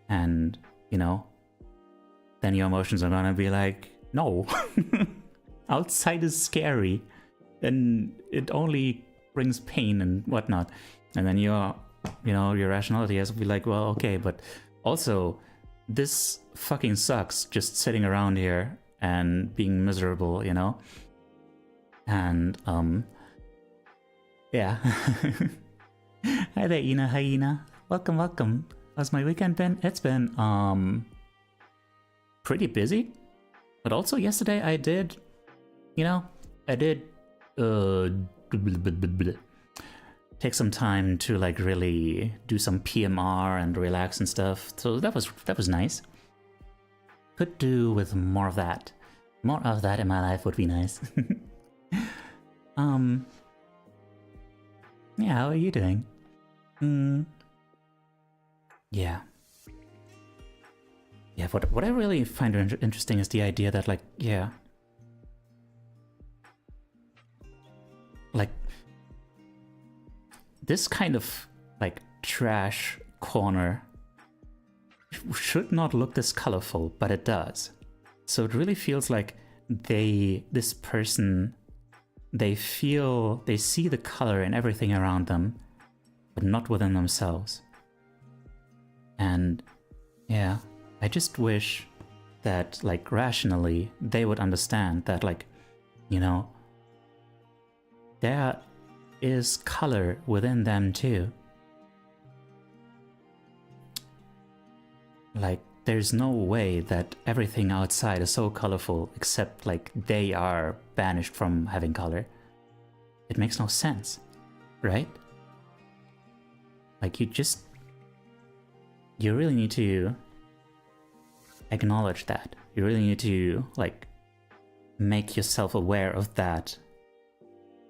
And, you know, then your emotions are gonna be like, no, outside is scary and it only brings pain and whatnot. And then your rationality has to be like, well, okay, but also this fucking sucks just sitting around here and being miserable, you know? And, yeah. Hi there, Ina. Hi, Ina. Welcome. How's my weekend been? It's been, pretty busy. But also yesterday I did, take some time to like really do some PMR and relax and stuff. So that was nice. Could do with more of that. More of that in my life would be nice. Yeah, how are you doing? Yeah, what I really find interesting is the idea that like, yeah, like this kind of like trash corner should not look this colorful, but it does. So it really feels like this person, they see the color in everything around them, but not within themselves. And yeah, I just wish that like rationally they would understand that like, you know, there is color within them too. Like, there's no way that everything outside is so colorful except like they are banished from having color. It makes no sense, right? Like, you really need to acknowledge that. You really need to like make yourself aware of that.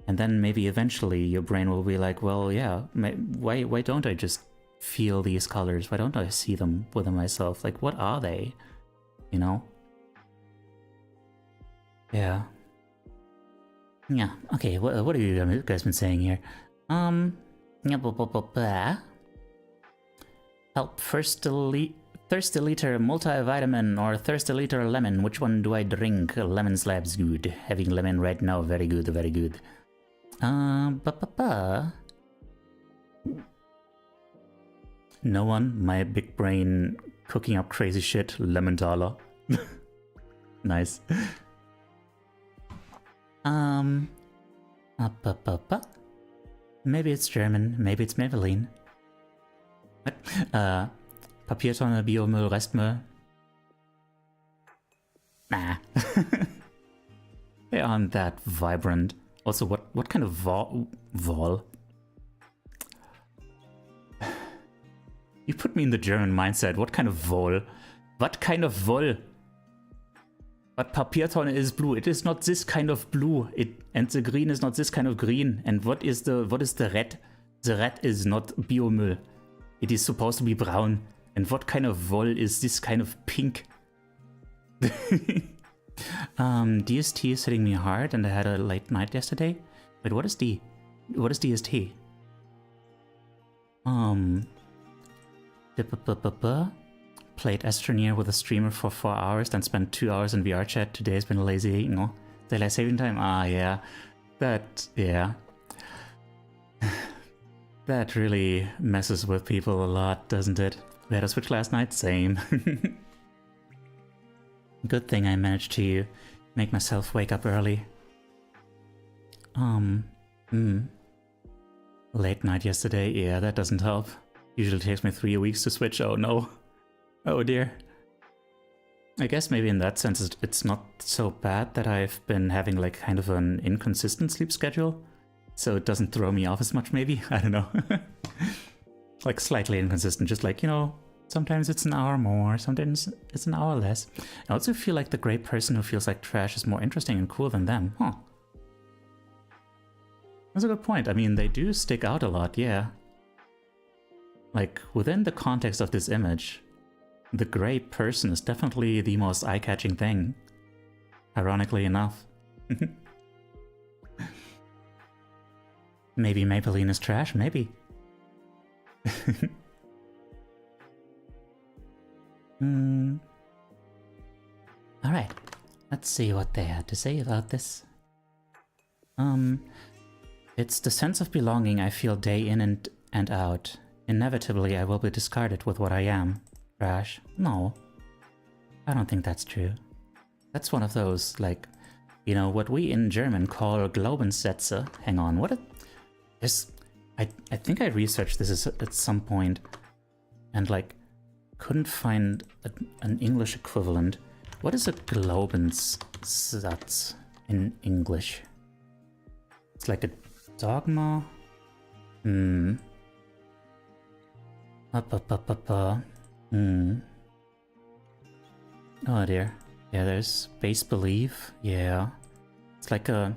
And then maybe eventually your brain will be like, well, yeah, why don't I just feel these colors? Why don't I see them within myself? Like, what are they? You know? Yeah. Yeah, okay, what have you guys been saying here? Help, thirst a liter multivitamin or thirst a liter lemon. Which one do I drink? Lemon slabs good. Having lemon right now, very good, very good. No one, my big brain cooking up crazy shit. Lemon dollar. Nice. Maybe it's German, maybe it's Maybelline. What? Papiertonne, Biomüll, Restmüll? Nah. They aren't that vibrant. Also, what kind of vol? You put me in the German mindset. What kind of wool? What kind of wool? But Papiertonne is blue. It is not this kind of blue. And the green is not this kind of green. And what is the red? The red is not Biomüll. It is supposed to be brown. And what kind of wool is this kind of pink? DST is hitting me hard, and I had a late night yesterday. Wait, what is DST? Played Astroneer with a streamer for 4 hours, then spent 2 hours in VR chat. Today has been lazy, you know. Daylight saving time? Ah, yeah. Yeah. That really messes with people a lot, doesn't it? We had a Switch last night? Same. Good thing I managed to make myself wake up early. Late night yesterday? Yeah, that doesn't help. Usually takes me 3 weeks to Switch, oh no. Oh dear. I guess maybe in that sense it's not so bad that I've been having like kind of an inconsistent sleep schedule. So it doesn't throw me off as much maybe, I don't know. Like slightly inconsistent, just like, you know, sometimes it's an hour more, sometimes it's an hour less. I also feel like the great person who feels like trash is more interesting and cool than them, huh? That's a good point. I mean, they do stick out a lot, yeah. Like, within the context of this image, the gray person is definitely the most eye-catching thing. Ironically enough. Maybe Maybelline is trash, maybe. Alright, let's see what they had to say about this. It's the sense of belonging I feel day in and out. Inevitably, I will be discarded with what I am. Trash? No. I don't think that's true. That's one of those, like, you know, what we in German call Glaubenssätze. Hang on, what is... I think I researched this at some point and, like, couldn't find an English equivalent. What is a Glaubenssatz in English? It's like a dogma? Oh dear. Yeah, there's base belief. Yeah. It's like a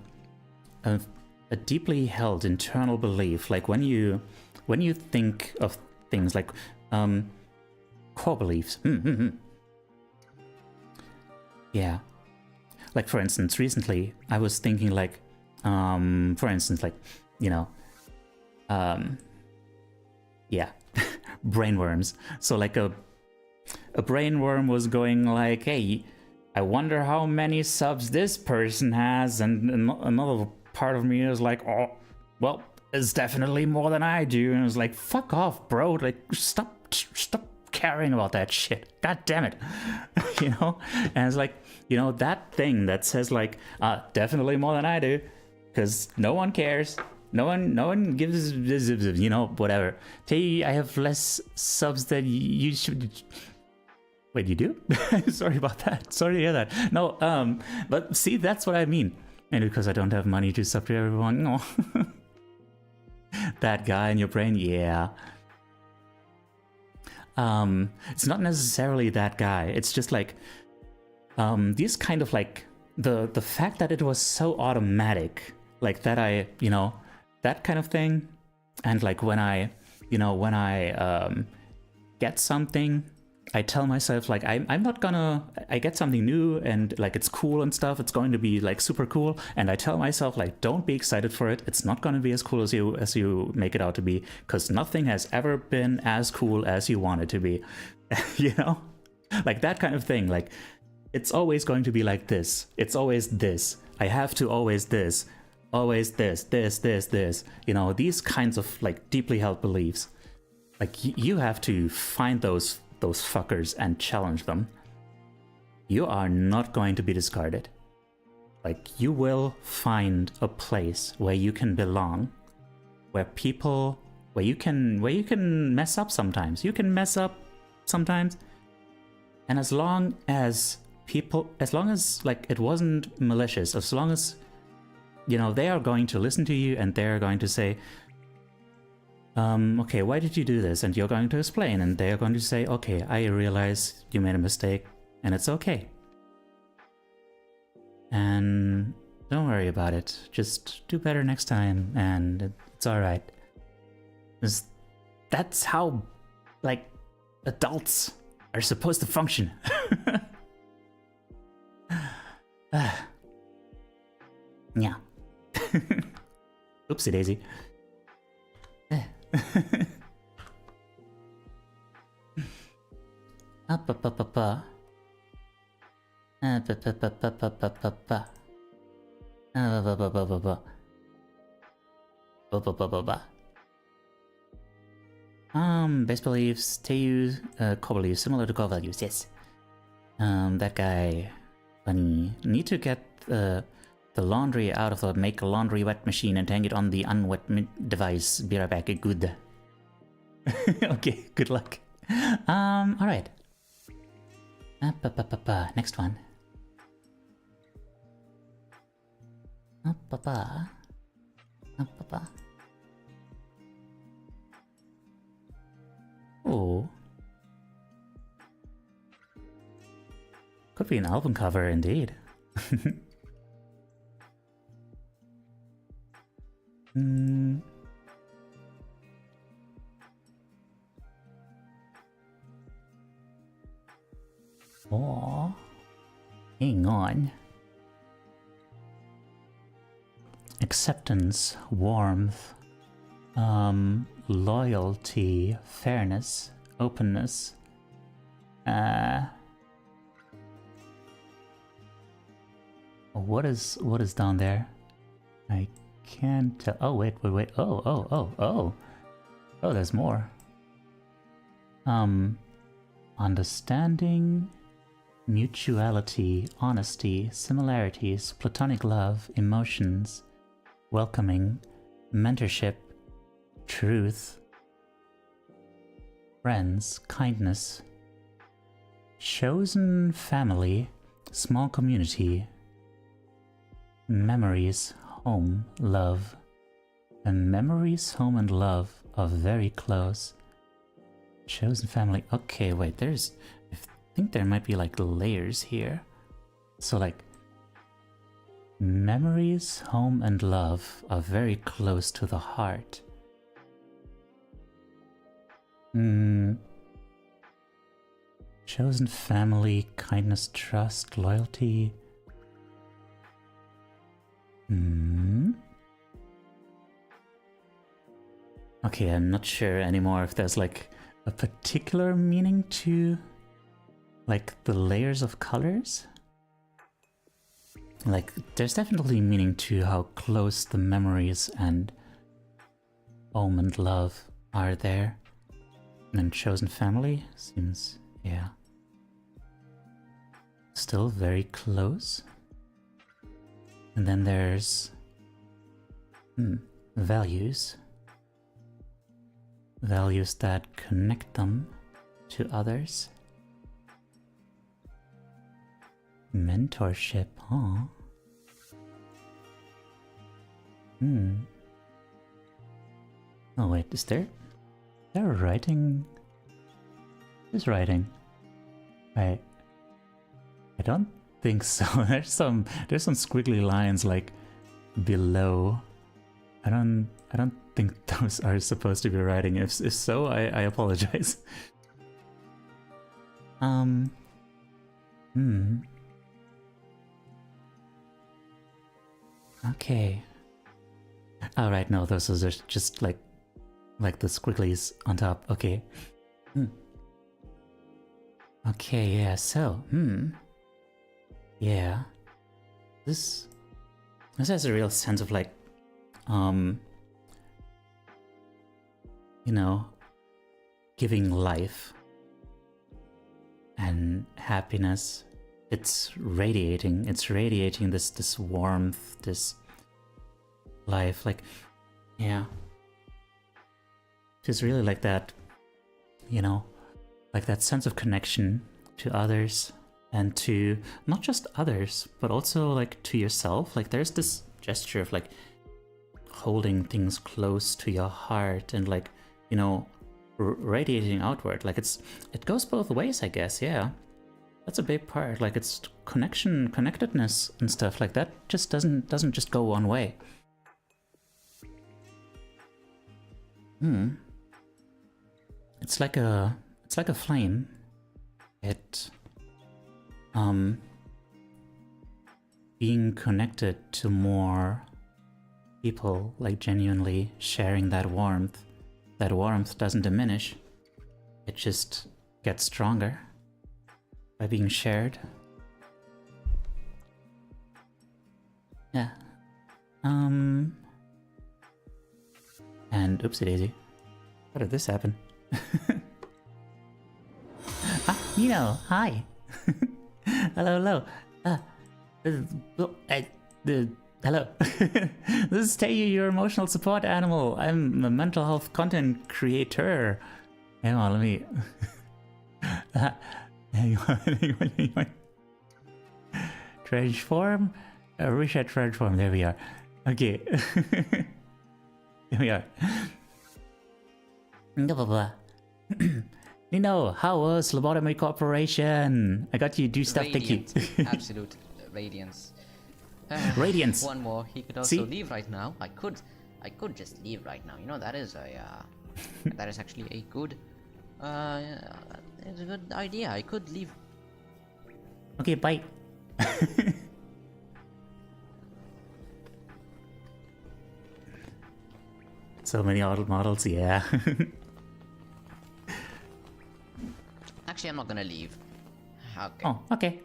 deeply held internal belief. Like when you think of things like core beliefs. Yeah. Like for instance, recently I was thinking like for instance, like, you know, yeah, brainworms. So like a brainworm was going like, hey, I wonder how many subs this person has, and another part of me is like, oh, well, it's definitely more than I do, and I was like, fuck off, bro, like, stop caring about that shit, god damn it. You know, and it's like, you know, that thing that says like, definitely more than I do, because no one cares. No one gives, you know, whatever. Hey, I have less subs than you should. Wait, you do? Sorry about that. Sorry to hear that. No, but see, that's what I mean. And because I don't have money to sub to everyone, no. That guy in your brain, yeah. It's not necessarily that guy. It's just like, these kind of like, the fact that it was so automatic, like that I, you know, that kind of thing. And like when I, you know, when I get something, I tell myself like I get something new and like it's cool and stuff, it's going to be like super cool, and I tell myself like, don't be excited for it, it's not going to be as cool as you make it out to be, because nothing has ever been as cool as you want it to be. You know, like that kind of thing. Like it's always going to be like this, it's always this, I have to always this, always this, you know, these kinds of like deeply held beliefs. Like you have to find those fuckers and challenge them. You are not going to be discarded. Like you will find a place where you can belong, where you can mess up sometimes. You can mess up sometimes, and as long as like it wasn't malicious, as long as, you know, they are going to listen to you and they're going to say, okay, why did you do this? And you're going to explain, and they're going to say, okay, I realize you made a mistake, and it's okay. And don't worry about it. Just do better next time, and it's alright. That's how, like, adults are supposed to function. Yeah. Oopsie daisy. Base beliefs, Teiyu, core beliefs, similar to core values, yes. That guy, funny. Need to get the laundry out of the make laundry wet machine and hang it on the unwet device. Be right back, good. Okay, good luck. Alright. Next one. Oh. Could be an album cover indeed. Oh, hang on. Acceptance, warmth, loyalty, fairness, openness. What is down there? I can't tell. Oh wait. Oh, there's more. Understanding, mutuality, honesty, similarities, platonic love, emotions, welcoming, mentorship, truth, friends, kindness, chosen family, small community, memories, home, love. And memories, home, and love are very close. Chosen family. Okay, wait, I think there might be like layers here. So like memories, home, and love are very close to the heart. Chosen family, kindness, trust, loyalty. Okay, I'm not sure anymore if there's like a particular meaning to like the layers of colors. Like there's definitely meaning to how close the memories and home and love are there. And then chosen family seems, yeah, still very close. And then there's values. Values that connect them to others. Mentorship, huh? Oh wait, is there writing? Who's writing? I don't think so. There's some squiggly lines like below. I don't think those are supposed to be writing. If so, I apologize. Okay. All right, no, those are just like the squigglies on top. Okay. Okay, yeah. So, yeah. This has a real sense of like, you know, giving life and happiness. It's radiating this warmth, this life, like, yeah. Just really like that, you know, like that sense of connection to others and to not just others, but also like to yourself. Like there's this gesture of like holding things close to your heart and like you know, radiating outward. Like it goes both ways, I guess. Yeah, that's a big part. Like it's connectedness and stuff like that. Just doesn't just go one way. It's like a flame. It being connected to more people, like genuinely sharing that warmth. That warmth doesn't diminish. It just gets stronger by being shared. Yeah. And oopsie daisy. How did this happen? Nino, hi. Hello. Hello. This is Tayu, your emotional support animal. I'm a mental health content creator. Hang on, let me... hang on. Transform? Reset transform, there we are. Okay. Here we are. Nino, how was Lobotomy Corporation? I got you do stuff, thank you. Absolute radiance. Radiance. One more. He could also leave right now. I could just leave right now. You know, that is that is actually a good, it's a good idea. I could leave. Okay, bye. So many auto models, yeah. Actually, I'm not gonna leave. Okay. Oh, okay.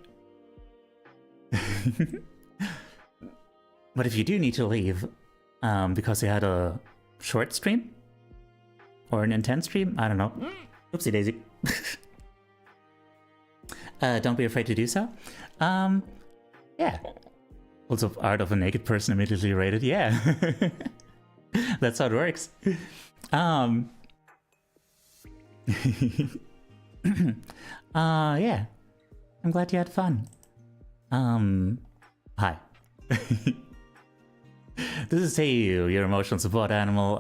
But if you do need to leave, because you had a short stream? Or an intense stream? I don't know. Oopsie daisy. Don't be afraid to do so. Yeah. Also, art of a naked person immediately rated, yeah. That's how it works. Yeah. I'm glad you had fun. Hi. This is Tayu, your emotional support animal.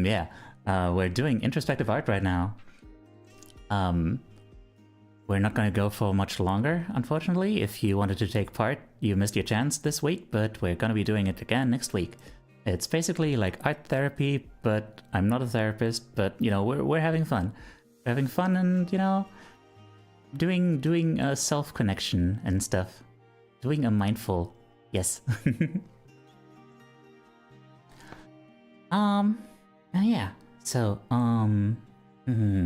Yeah. We're doing introspective art right now. We're not gonna go for much longer, unfortunately. If you wanted to take part, you missed your chance this week, but we're gonna be doing it again next week. It's basically like art therapy, but I'm not a therapist, but you know, we're having fun. We're having fun and, you know, doing a self-connection and stuff. Doing a mindful, yes. Yeah. So,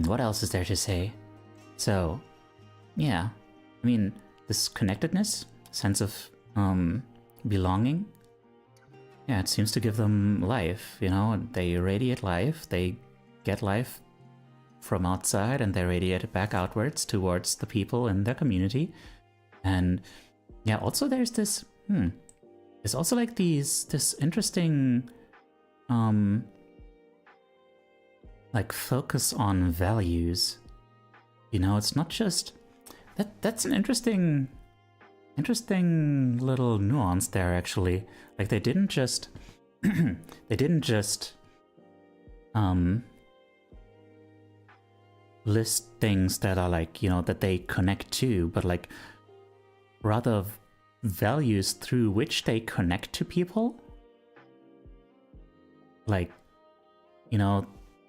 what else is there to say? So, yeah. I mean, this connectedness, sense of, belonging. Yeah, it seems to give them life, you know, they radiate life, they get life from outside and they radiate it back outwards towards the people in their community. And yeah, also there's this, there's also like this interesting, like focus on values. You know, it's not just, that's an interesting little nuance there actually. Like they didn't just list things that are like, you know, that they connect to, but like rather values through which they connect to people. Like, you know,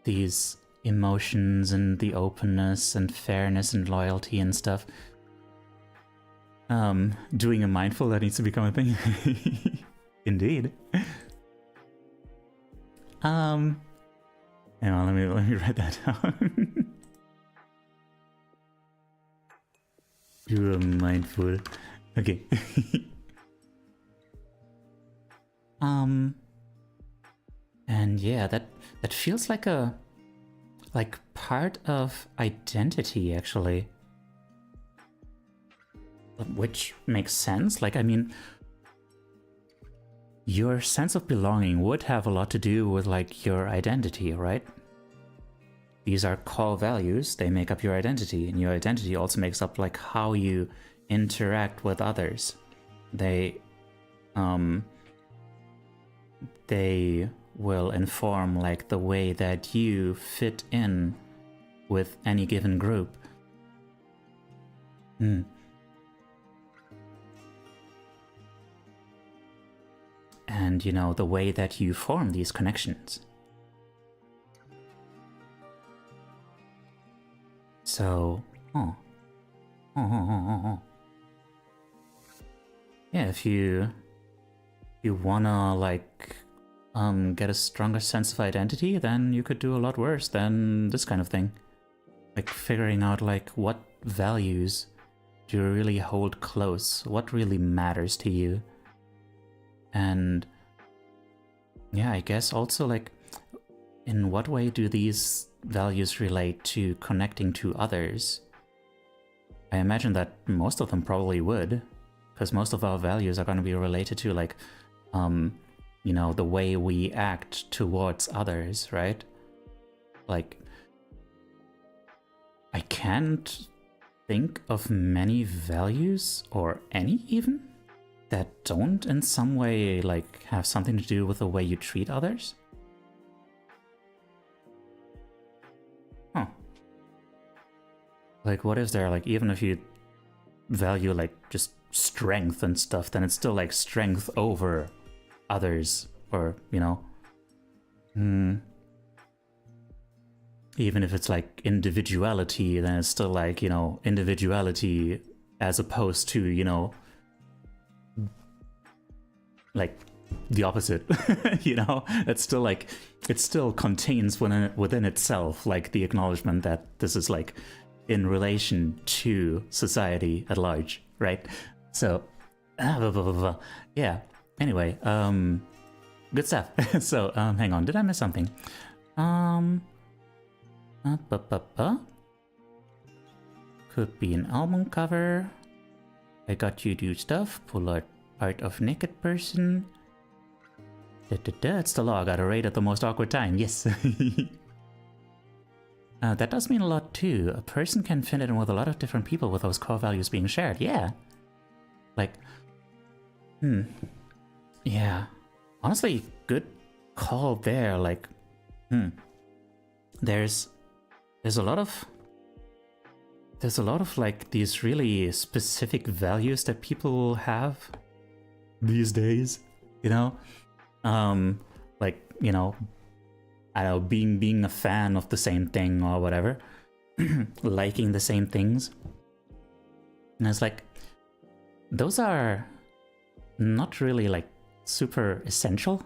these emotions and the openness and fairness and loyalty and stuff. Doing a mindful, that needs to become a thing. Indeed. Hang on, let me write that down. Do a mindful. Okay. And yeah, that feels like part of identity actually. Which makes sense. Like, I mean, your sense of belonging would have a lot to do with like your identity, right? These are core values, they make up your identity, and your identity also makes up like how you interact with others. They will inform like the way that you fit in with any given group. And, you know, the way that you form these connections. So, yeah, if you wanna like get a stronger sense of identity, then you could do a lot worse than this kind of thing. Like figuring out like what values do you really hold close, what really matters to you. And yeah, I guess also like in what way do these values relate to connecting to others? I imagine that most of them probably would, because most of our values are going to be related to like, you know, the way we act towards others, right? Like, I can't think of many values, or any even, that don't in some way like have something to do with the way you treat others. Huh. Like, what is there? Like, even if you value like just strength and stuff, then it's still like strength over others, or, you know, even if it's like individuality, then it's still like, you know, individuality as opposed to, you know, like the opposite. You know, it's still like, it still contains within itself like the acknowledgement that this is like in relation to society at large, right? So yeah, anyway, good stuff. So hang on, did I miss something? Could be an album cover. I got you do stuff. Pull out art of naked person. It's the law. Got a raid at the most awkward time. Yes. That does mean a lot too. A person can fit in with a lot of different people with those core values being shared. Yeah. Like, yeah. Honestly, good call there. Like, there's a lot of like these really specific values that people have these days, you know? Like, you know, I don't know, being a fan of the same thing or whatever, liking the same things. And it's like, those are not really like super essential.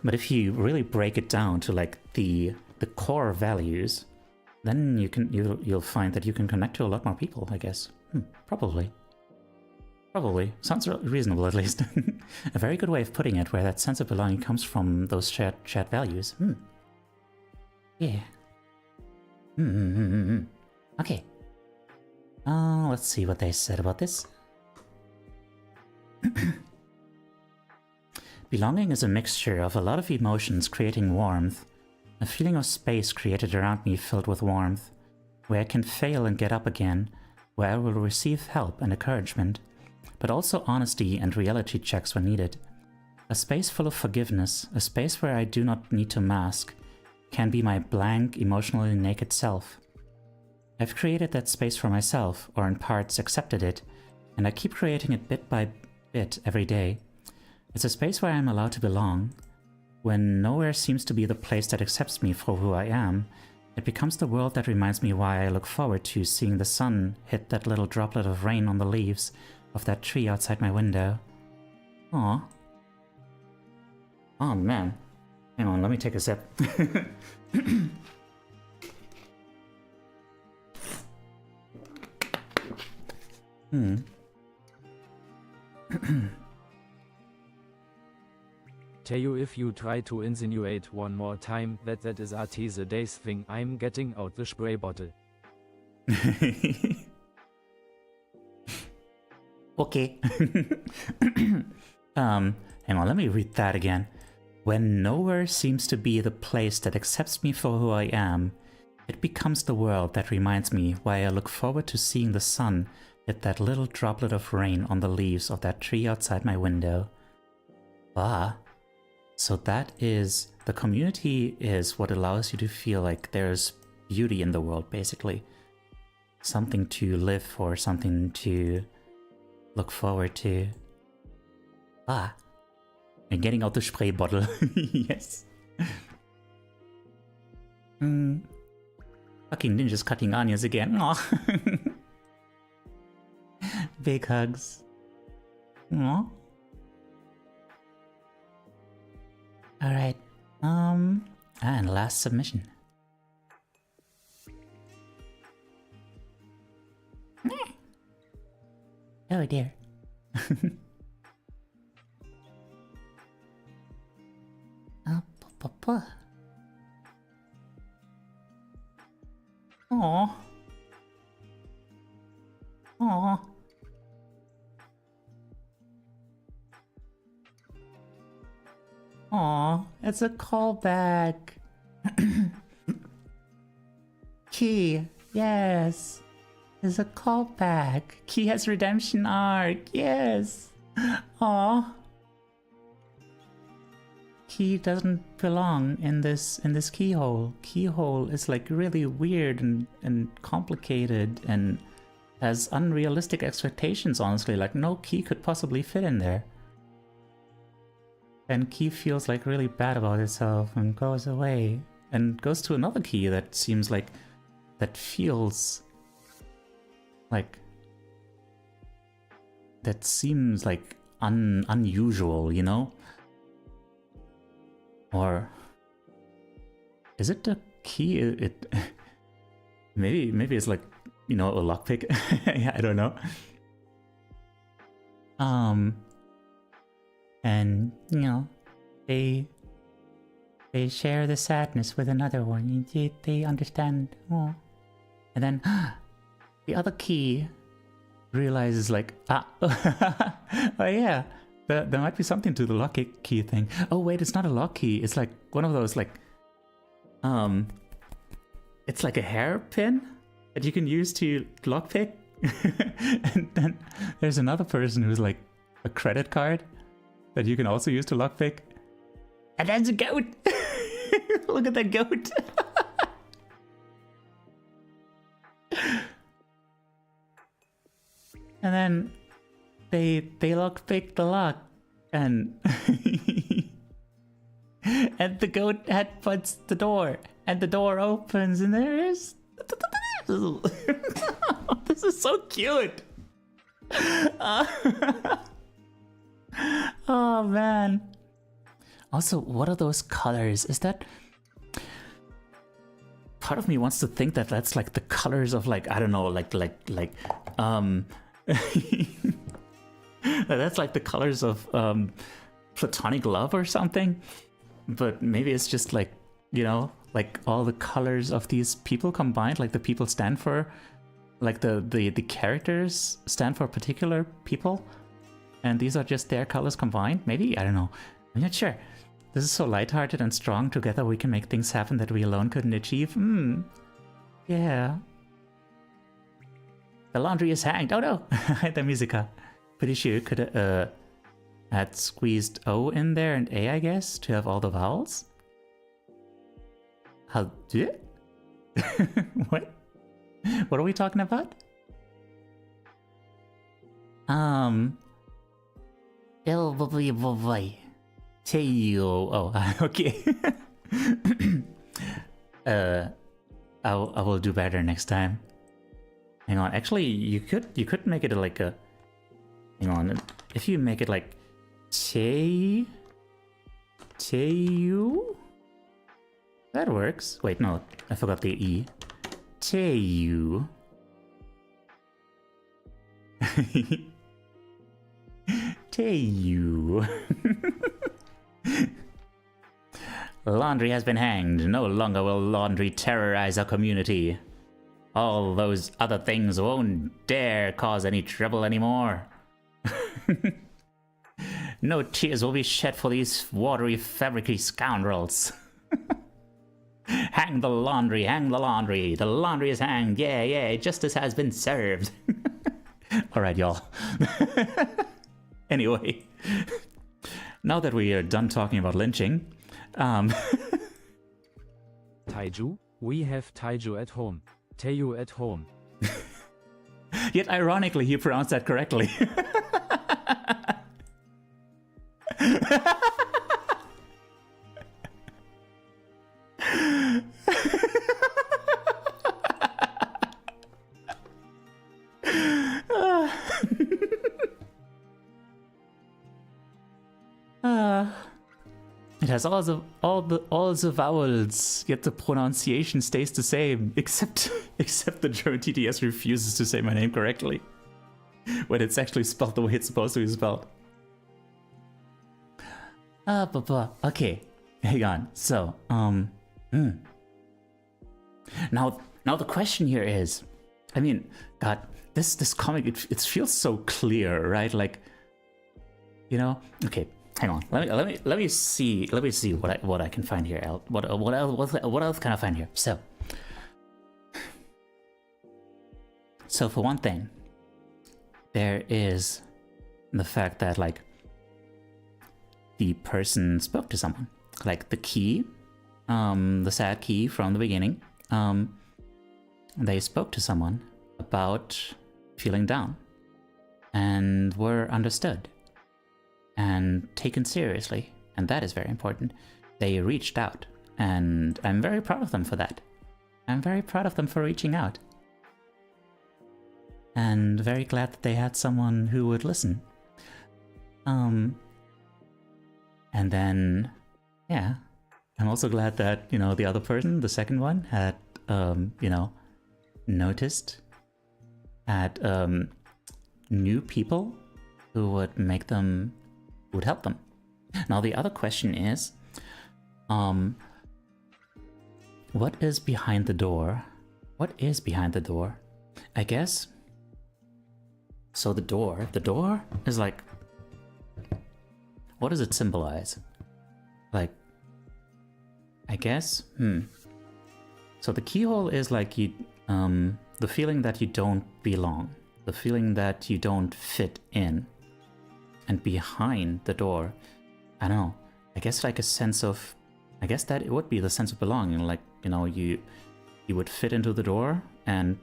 But if you really break it down to like the core values, then you'll find that you can connect to a lot more people, I guess. Probably. Sounds reasonable, at least. A very good way of putting it, where that sense of belonging comes from those shared values. Yeah. Okay. Let's see what they said about this. Belonging is a mixture of a lot of emotions creating warmth. A feeling of space created around me filled with warmth, where I can fail and get up again, where I will receive help and encouragement, but also honesty and reality checks when needed. A space full of forgiveness, a space where I do not need to mask, can be my blank, emotionally naked self. I've created that space for myself, or in parts accepted it, and I keep creating it bit by bit every day. It's a space where I'm allowed to belong. When nowhere seems to be the place that accepts me for who I am, it becomes the world that reminds me why I look forward to seeing the sun hit that little droplet of rain on the leaves of that tree outside my window. Aw. Oh man. Hang on, let me take a sip. Tell you if you try to insinuate one more time that is a the days thing, I'm getting out the spray bottle. Okay. Hang on, let me read that again. When nowhere seems to be the place that accepts me for who I am, it becomes the world that reminds me why I look forward to seeing the sun hit that little droplet of rain on the leaves of that tree outside my window. Ah. So that is, the community is what allows you to feel like there's beauty in the world, basically. Something to live for, something to look forward to. Ah, and getting out the spray bottle. Yes. Fucking ninjas cutting onions again. Aw. Big hugs. Aw. Alright. And last submission. Oh dear. Aww. Aww. Aww, it's a callback. Key, yes. It's a callback. Key has redemption arc, yes. Aww. Key doesn't belong in this keyhole. Keyhole is like really weird and complicated and has unrealistic expectations, honestly. Like no key could possibly fit in there. And Key feels like really bad about itself and goes away and goes to another Key that seems like, that feels like, that seems like unusual, you know? Or is it the Key? Maybe it's like, you know, a lockpick. Yeah, I don't know. And, you know, they share the sadness with another one. They understand. Oh. And then the other Key realizes like, oh yeah, there might be something to the lock key thing. Oh wait, it's not a lock key. It's like one of those like, it's like a hairpin that you can use to lockpick. And then there's another person who's like a credit card that you can also use to lockpick. And there's a goat! Look at that goat! And then they lockpick the lock and and the goat headbutts the door and the door opens and there is this is so cute. Oh man. Also, what are those colors? Is that... Part of me wants to think that that's like the colors of like, I don't know, that's like the colors of platonic love or something. But maybe it's just like, you know, like all the colors of these people combined, like the people stand for, like the characters stand for particular people. And these are just their colors combined? Maybe? I don't know. I'm not sure. This is so lighthearted and strong. Together we can make things happen that we alone couldn't achieve. Yeah. The laundry is hanged. Oh no! The musica. Pretty sure you could add squeezed O in there and A, I guess, to have all the vowels. How do it? What? What are we talking about? Oh, okay. I will do better next time. Hang on, actually, you could make it like a. Hang on, if you make it like Cheu, that works. Wait, no, I forgot the E. Cheu. Cheu. Laundry has been hanged. No longer will laundry terrorize our community. All those other things won't dare cause any trouble anymore. No tears will be shed for these watery, fabricy scoundrels. Hang the laundry, hang the laundry. The laundry is hanged. Yeah, yeah, justice has been served. Alright, y'all. Anyway. now that we are done talking about lynching, Taiju? We have Taiju at home. Teiyu at home. Yet ironically, he pronounced that correctly. It has all the vowels, yet the pronunciation stays the same, except the German TTS refuses to say my name correctly when it's actually spelled the way it's supposed to be spelled. Okay, hang on. So, now the question here is, I mean, God, this comic it feels so clear, right? Like, you know, okay. Hang on. Let me see what I can find here. What else can I find here? So for one thing, there is the fact that like the person spoke to someone, like the key, the sad key from the beginning. They spoke to someone about feeling down and were understood and taken seriously, and that is very important. They reached out, and I'm very proud of them for that. I'm very proud of them for reaching out, and very glad that they had someone who would listen. And then, yeah, I'm also glad that, you know, the other person, the second one, had, you know, noticed, had new people who would make them, would help them. Now the other question is, what is behind the door? What is behind the door? I guess. So the door is like, what does it symbolize? Like, I guess, So the keyhole is like you, the feeling that you don't belong, the feeling that you don't fit in. And behind the door, I don't know, I guess like a sense of, I guess that it would be the sense of belonging, like, you know, you would fit into the door and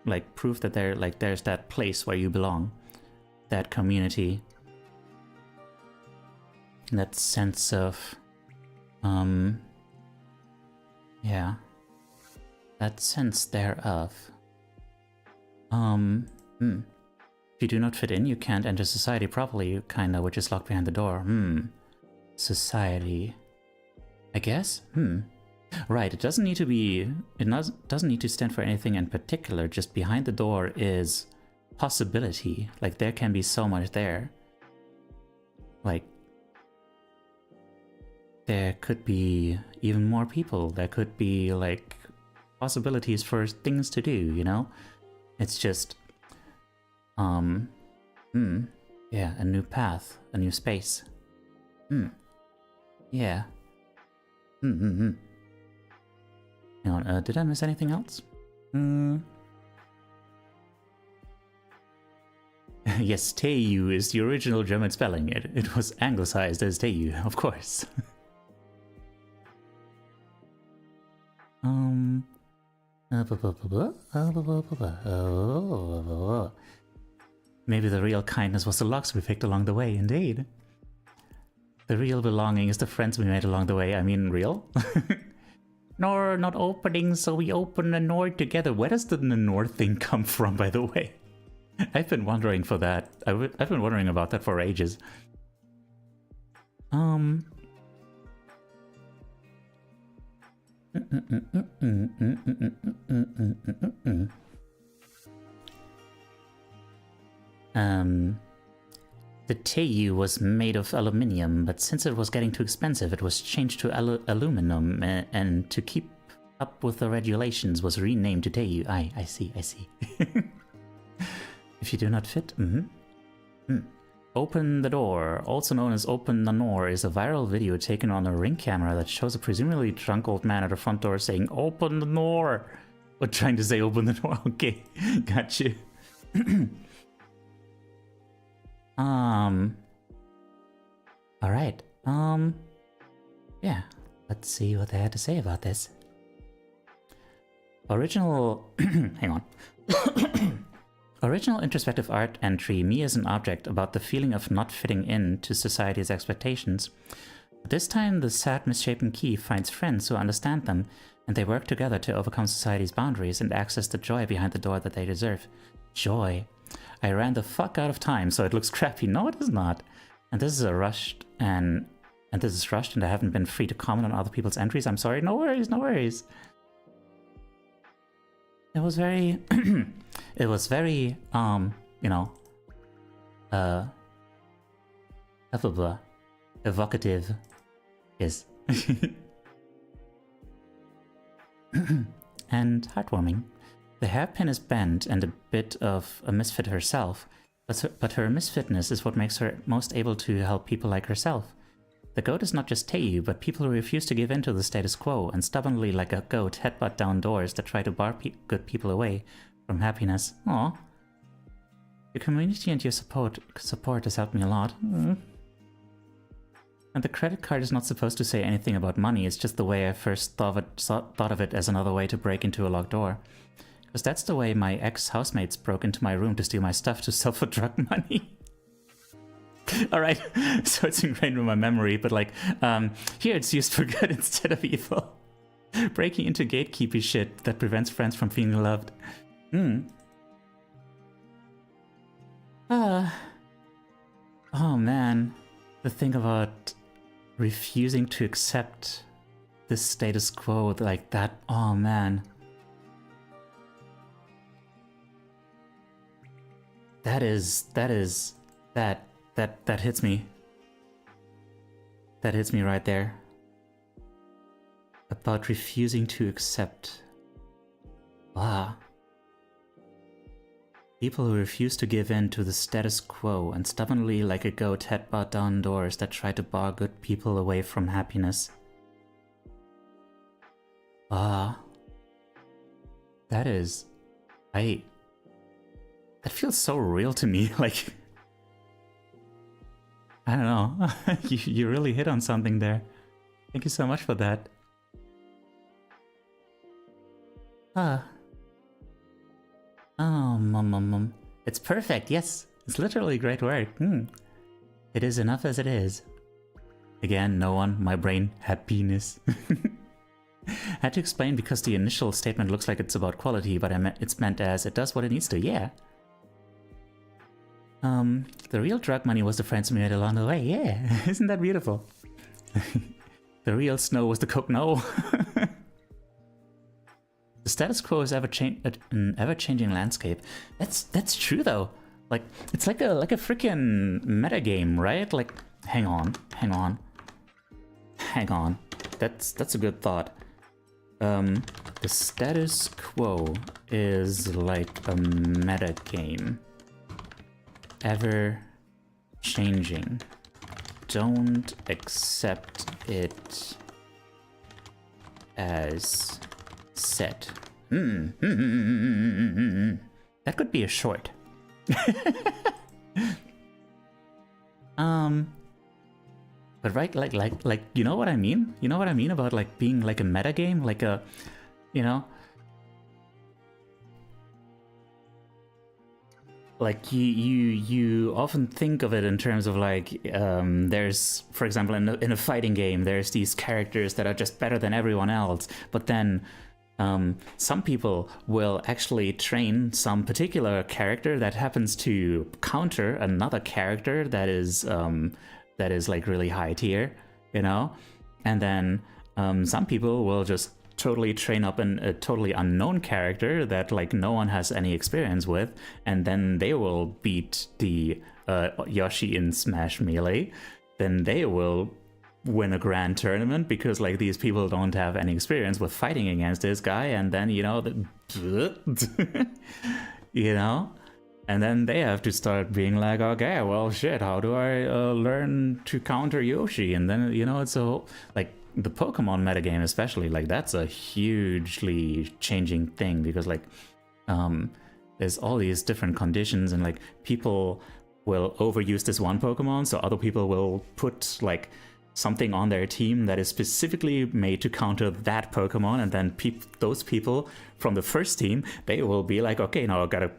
like prove that there's that place where you belong, that community, that sense of, yeah, that sense thereof. If you do not fit in, you can't enter society properly, kinda, which is locked behind the door. Society. I guess? Right, it doesn't need to be, doesn't need to stand for anything in particular, just behind the door is possibility. Like, there can be so much there. Like, there could be even more people, there could be, like, possibilities for things to do, you know? It's just, yeah, a new path, a new space. Yeah. Hang on, did I miss anything else? Yes, Teiyu is the original German spelling. It was anglicized as Teiyu, of course. Maybe the real kindness was the locks we picked along the way, indeed. The real belonging is the friends we made along the way. I mean, real? Nor not opening, so we open the door together. Where does the Nor thing come from, by the way? I've been wondering for that. I've been wondering about that for ages. The Teiyu was made of aluminium, but since it was getting too expensive, it was changed to aluminum, and to keep up with the regulations was renamed to Teiyu. I see. If you do not fit, Open the Door, also known as Open the Door, is a viral video taken on a Ring camera that shows a presumably drunk old man at a front door saying, "Open the door!" Or trying to say, "Open the door." Okay, got you. Alright. Yeah, let's see what they had to say about this. Original... hang on. Original introspective art entry, me as an object, about the feeling of not fitting in to society's expectations. But this time the sad misshapen key finds friends who understand them, and they work together to overcome society's boundaries and access the joy behind the door that they deserve. Joy. I ran the fuck out of time, so it looks crappy. No, it is not. And this is rushed, and I haven't been free to comment on other people's entries. I'm sorry. No worries, no worries. It was very, it was very, you know, evocative. Yes. And heartwarming. The hairpin is bent and a bit of a misfit herself, but her misfitness is what makes her most able to help people like herself. The goat is not just Teiyu, but people who refuse to give in to the status quo and stubbornly like a goat headbutt down doors that try to bar good people away from happiness. Aww. Your community and your support has helped me a lot. And the credit card is not supposed to say anything about money, it's just the way I first thought of it as another way to break into a locked door. Because that's the way my ex-housemates broke into my room to steal my stuff to sell for drug money. Alright, so it's ingrained in my memory, but like, here it's used for good instead of evil. Breaking into gatekeepy shit that prevents friends from feeling loved. Oh man, the thing about refusing to accept this status quo like that, oh man. That hits me. That hits me right there. About refusing to accept. Wow. People who refuse to give in to the status quo and stubbornly like a goat headbutt down doors that try to bar good people away from happiness. That is... That feels so real to me, like... I don't know, you really hit on something there. Thank you so much for that. It's perfect, yes. It's literally great work. It is enough as it is. Again, no one, my brain, happiness. Had to explain because the initial statement looks like it's about quality, but it's meant as it does what it needs to, yeah. The real drug money was the friends we made along the way, yeah. Isn't that beautiful? The real snow was the coke, no. The status quo is an ever-changing landscape. That's true though. Like, it's like a freaking metagame, right? Like, hang on. That's a good thought. The status quo is like a metagame. Ever changing. Don't accept it as set. That could be a short. But right, like, you know what I mean? You know what I mean about like being like a metagame, like a, you know. Like you often think of it in terms of like there's, for example, in a fighting game, there's these characters that are just better than everyone else, but then some people will actually train some particular character that happens to counter another character that is like really high tier, you know, and then some people will just totally train up a totally unknown character that like no one has any experience with, and then they will beat the Yoshi in Smash Melee. Then they will win a grand tournament because like these people don't have any experience with fighting against this guy, and then you know you know, and then they have to start being like, okay, well shit, how do I learn to counter Yoshi? And then you know, it's a like the Pokemon metagame especially, like that's a hugely changing thing because like there's all these different conditions, and like people will overuse this one Pokemon, so other people will put like something on their team that is specifically made to counter that Pokemon, and then those people from the first team, they will be like, okay, now I gotta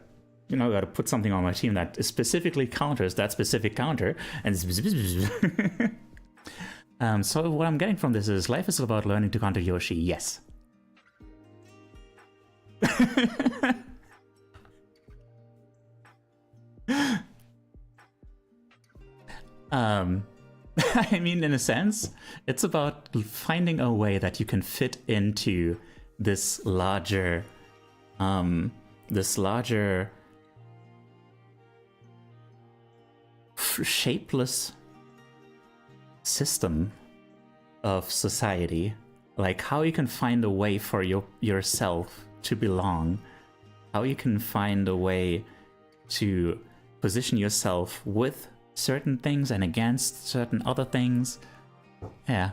put something on my team that specifically counters that specific counter, and so what I'm getting from this is life is about learning to counter Yoshi. Yes. I mean, in a sense, it's about finding a way that you can fit into this larger shapeless system of society. Like how you can find a way for yourself to belong, how you can find a way to position yourself with certain things and against certain other things. Yeah.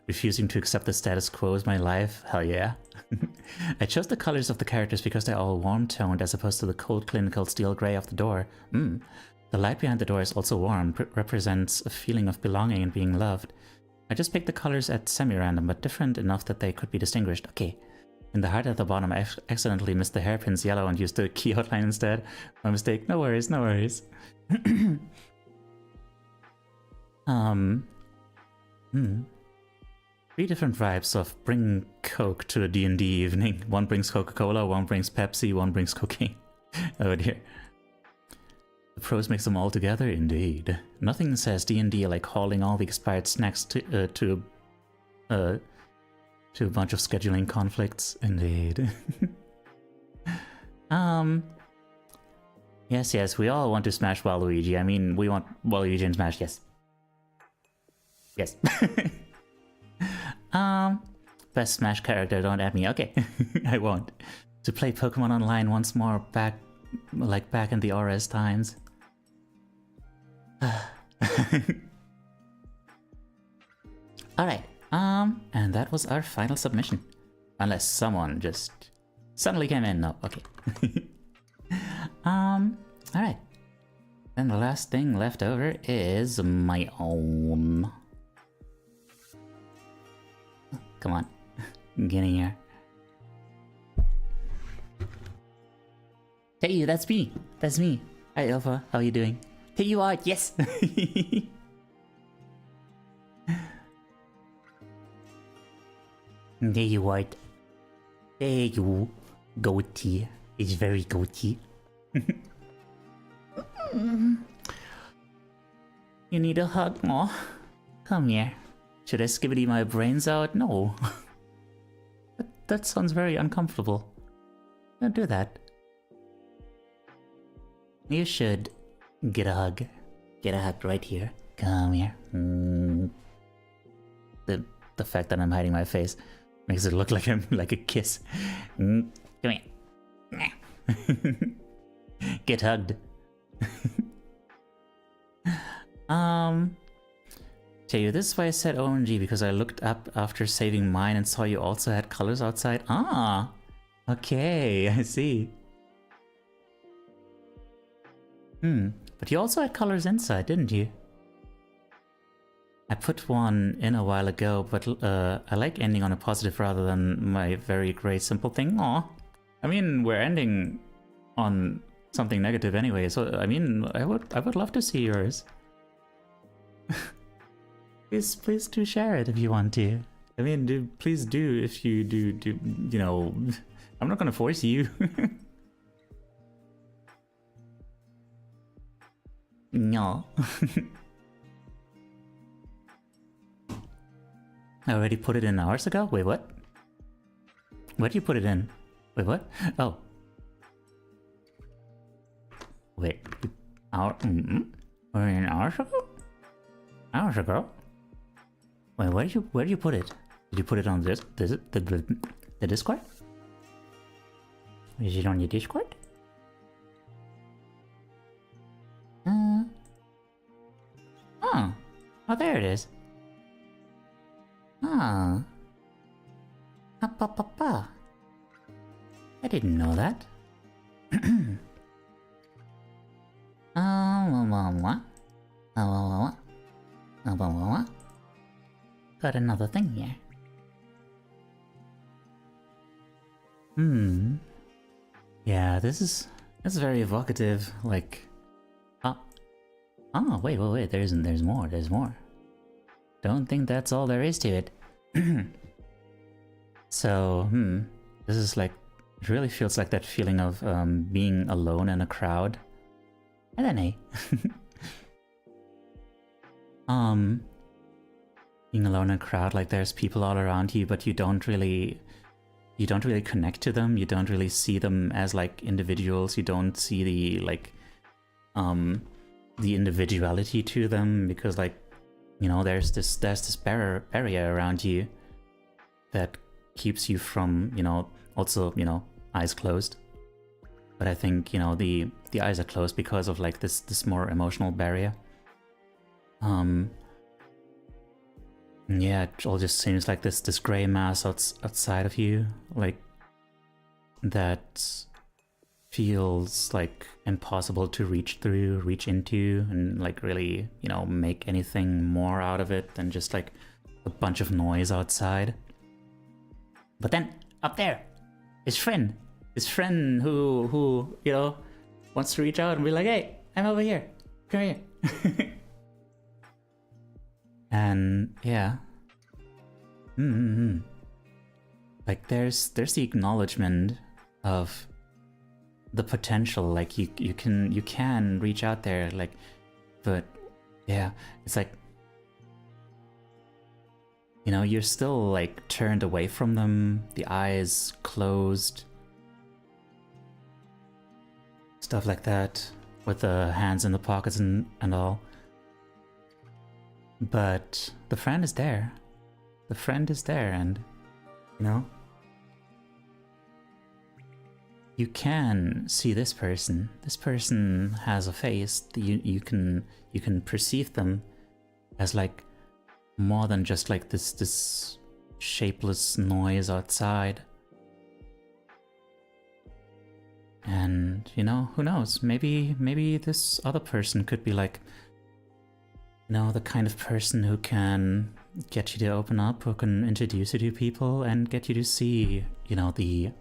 Refusing to accept the status quo is my life. Hell yeah. I chose the colors of the characters because they're all warm-toned as opposed to the cold, clinical steel gray of the door. The light behind the door is also warm, represents a feeling of belonging and being loved. I just picked the colors at semi-random, but different enough that they could be distinguished. Okay. In the heart at the bottom, I accidentally missed the hairpins yellow and used the key outline instead. My mistake. No worries, no worries. 3 different vibes of bringing Coke to a D&D evening. One brings Coca-Cola, one brings Pepsi, one brings cocaine. Oh dear. The pros mix them all together, indeed. Nothing says D&D like hauling all the expired snacks to a bunch of scheduling conflicts, indeed. Yes, we all want to smash Waluigi. I mean, we want Waluigi and Smash, yes. Yes. Best Smash character, don't add me. Okay, I won't. To play Pokemon Online once more, back in the RS times. Alright, and that was our final submission. Unless someone just suddenly came in. No, okay. Alright. Then the last thing left over is my own. Come on, get in here. Hey, that's me. That's me. Hi, Alpha. How are you doing? Hey, you are. Yes. There you are. There you goatee. It's very goatee. You need a hug? Aw. Come here. Should I skibidi my brains out? No. That sounds very uncomfortable. Don't do that. You should get a hug. Get a hug right here. Come here. The fact that I'm hiding my face makes it look like I'm like a kiss. Come here. Get hugged. Tell you, this is why I said OMG, because I looked up after saving mine and saw you also had colors outside. Ah, okay, I see. But you also had colors inside, didn't you? I put one in a while ago, but I like ending on a positive rather than my very great simple thing. Aw. I mean, we're ending on something negative anyway, so I mean, I would love to see yours. Please do share it if you want to. I mean, please do if you do, you know, I'm not gonna force you. No. I already put it in hours ago? Wait, what? Where did you put it in? Wait, what? Oh. Wait, hour, or in hours ago? Hours ago? Wait, where did you put it? Did you put it on the Discord? Is it on your Discord? Oh, there it is. I didn't know that. Got another thing here. Yeah, this is very evocative. Like, wait. There's more. Don't think that's all there is to it. So, this is like, it really feels like that feeling of being alone in a crowd. I don't know. Being alone in a crowd, like there's people all around you, but you don't really connect to them. You don't really see them as like individuals. You don't see the like the individuality to them, because like, you know, there's this barrier around you that keeps you from, you know, also, you know, eyes closed. But I think, you know, the eyes are closed because of like this more emotional barrier. Yeah, it all just seems like this gray mass outside of you, like that feels like impossible to reach into, and like really, you know, make anything more out of it than just like a bunch of noise outside. But then up there, his friend who you know wants to reach out and be like, hey, I'm over here, come here. And yeah, like there's the acknowledgement of the potential. Like you can reach out there, like, but yeah, it's like, you know, you're still like turned away from them, the eyes closed, stuff like that, with the hands in the pockets and all. But the friend is there. The friend is there, and, you know, you can see this person. This person has a face. You can perceive them as like more than just like this shapeless noise outside. And, you know, who knows? Maybe this other person could be like, you know, the kind of person who can get you to open up, who can introduce you to people and get you to see, you know, the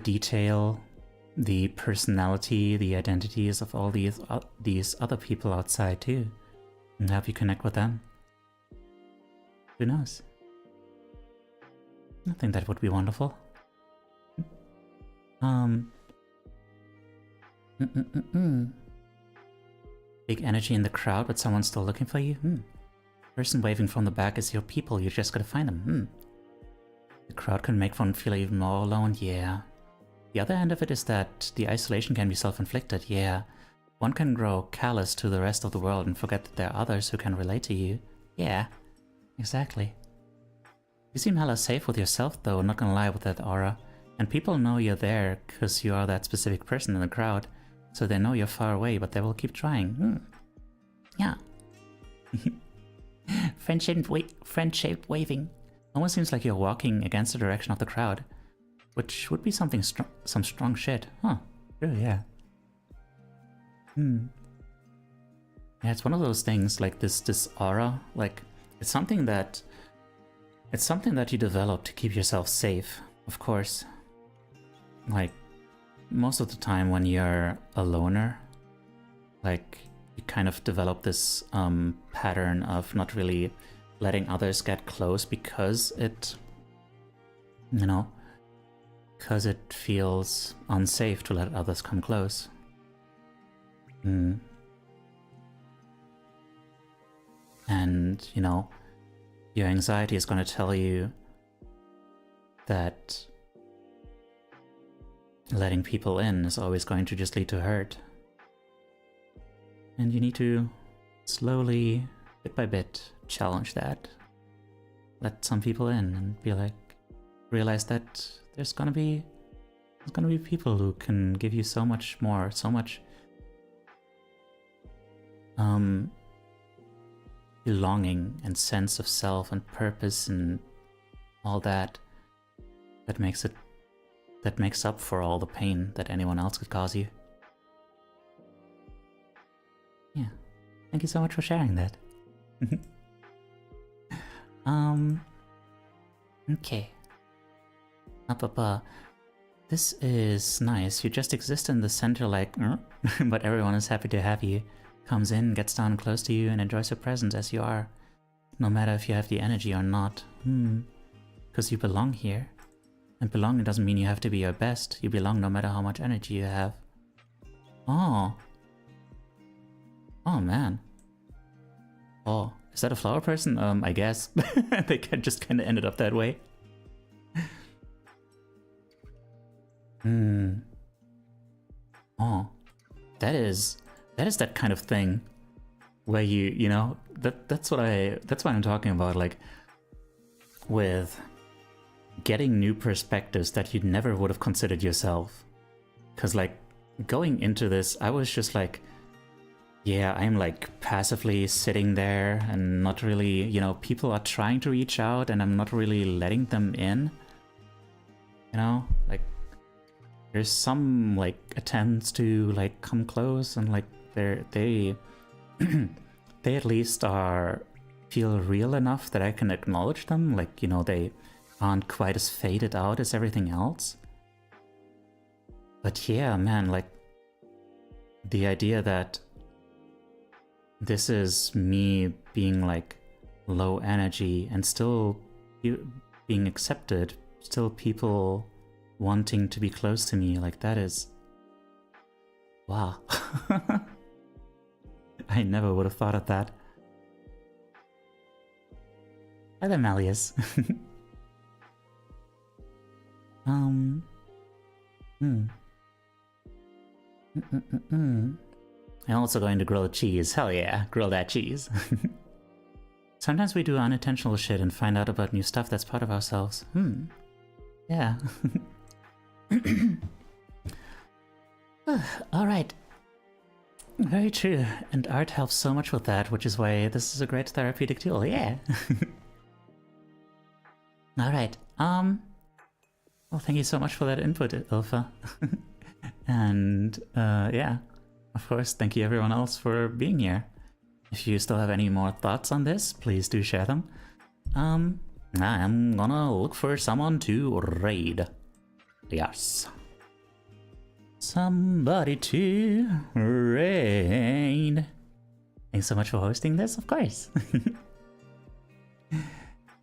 detail, the personality, the identities of all these other people outside too, and help you connect with them. Who knows? I think that would be wonderful. Big energy in the crowd, but someone's still looking for you? Person waving from the back is your people, you just gotta find them. The crowd can make one feel even more alone, yeah. The other end of it is that the isolation can be self-inflicted, yeah. One can grow callous to the rest of the world and forget that there are others who can relate to you. Yeah, exactly. You seem hella safe with yourself though, not gonna lie, with that aura. And people know you're there because you are that specific person in the crowd. So they know you're far away, but they will keep trying. Yeah. Friend-shaped waving. Almost seems like you're walking against the direction of the crowd. Which would be some strong shit. Huh. Really, yeah. Yeah, it's one of those things, like this aura, like, it's something that you develop to keep yourself safe, of course. Like, most of the time when you're a loner, like, you kind of develop this pattern of not really letting others get close because it, you know, because it feels unsafe to let others come close. And, you know, your anxiety is going to tell you that letting people in is always going to just lead to hurt. And you need to slowly, bit by bit, challenge that. Let some people in and be like, realize that there's gonna be people who can give you so much more, so much belonging and sense of self and purpose and all that makes up for all the pain that anyone else could cause you. Yeah. Thank you so much for sharing that. Okay. This is nice. You just exist in the center like, but everyone is happy to have you. Comes in, gets down close to you, and enjoys your presence as you are. No matter if you have the energy or not. Because you belong here. And belonging doesn't mean you have to be your best. You belong no matter how much energy you have. Oh. Oh, man. Oh, is that a flower person? I guess. They just kind of ended up that way. Oh. That is that kind of thing where you know, that's what I'm talking about, like with getting new perspectives that you never would have considered yourself. Cause like going into this, I was just like, yeah, I'm like passively sitting there and not really, you know, people are trying to reach out and I'm not really letting them in. You know, like there's some like attempts to like come close and like they they at least feel real enough that I can acknowledge them. Like, you know, they aren't quite as faded out as everything else. But yeah, man, like the idea that this is me being like low energy and still being accepted, still people wanting to be close to me, like that is... wow. I never would have thought of that. Hi there, Malleus. I'm also going to grill cheese. Hell yeah, grill that cheese. Sometimes we do unintentional shit and find out about new stuff that's part of ourselves. Yeah. Alright. Very true. And art helps so much with that, which is why this is a great therapeutic tool. Yeah. Alright. Well, thank you so much for that input, Ilfa. And, yeah. Of course, thank you everyone else for being here. If you still have any more thoughts on this, please do share them. I'm gonna look for someone to raid. Yes. Somebody to raid. Thanks so much for hosting this, of course.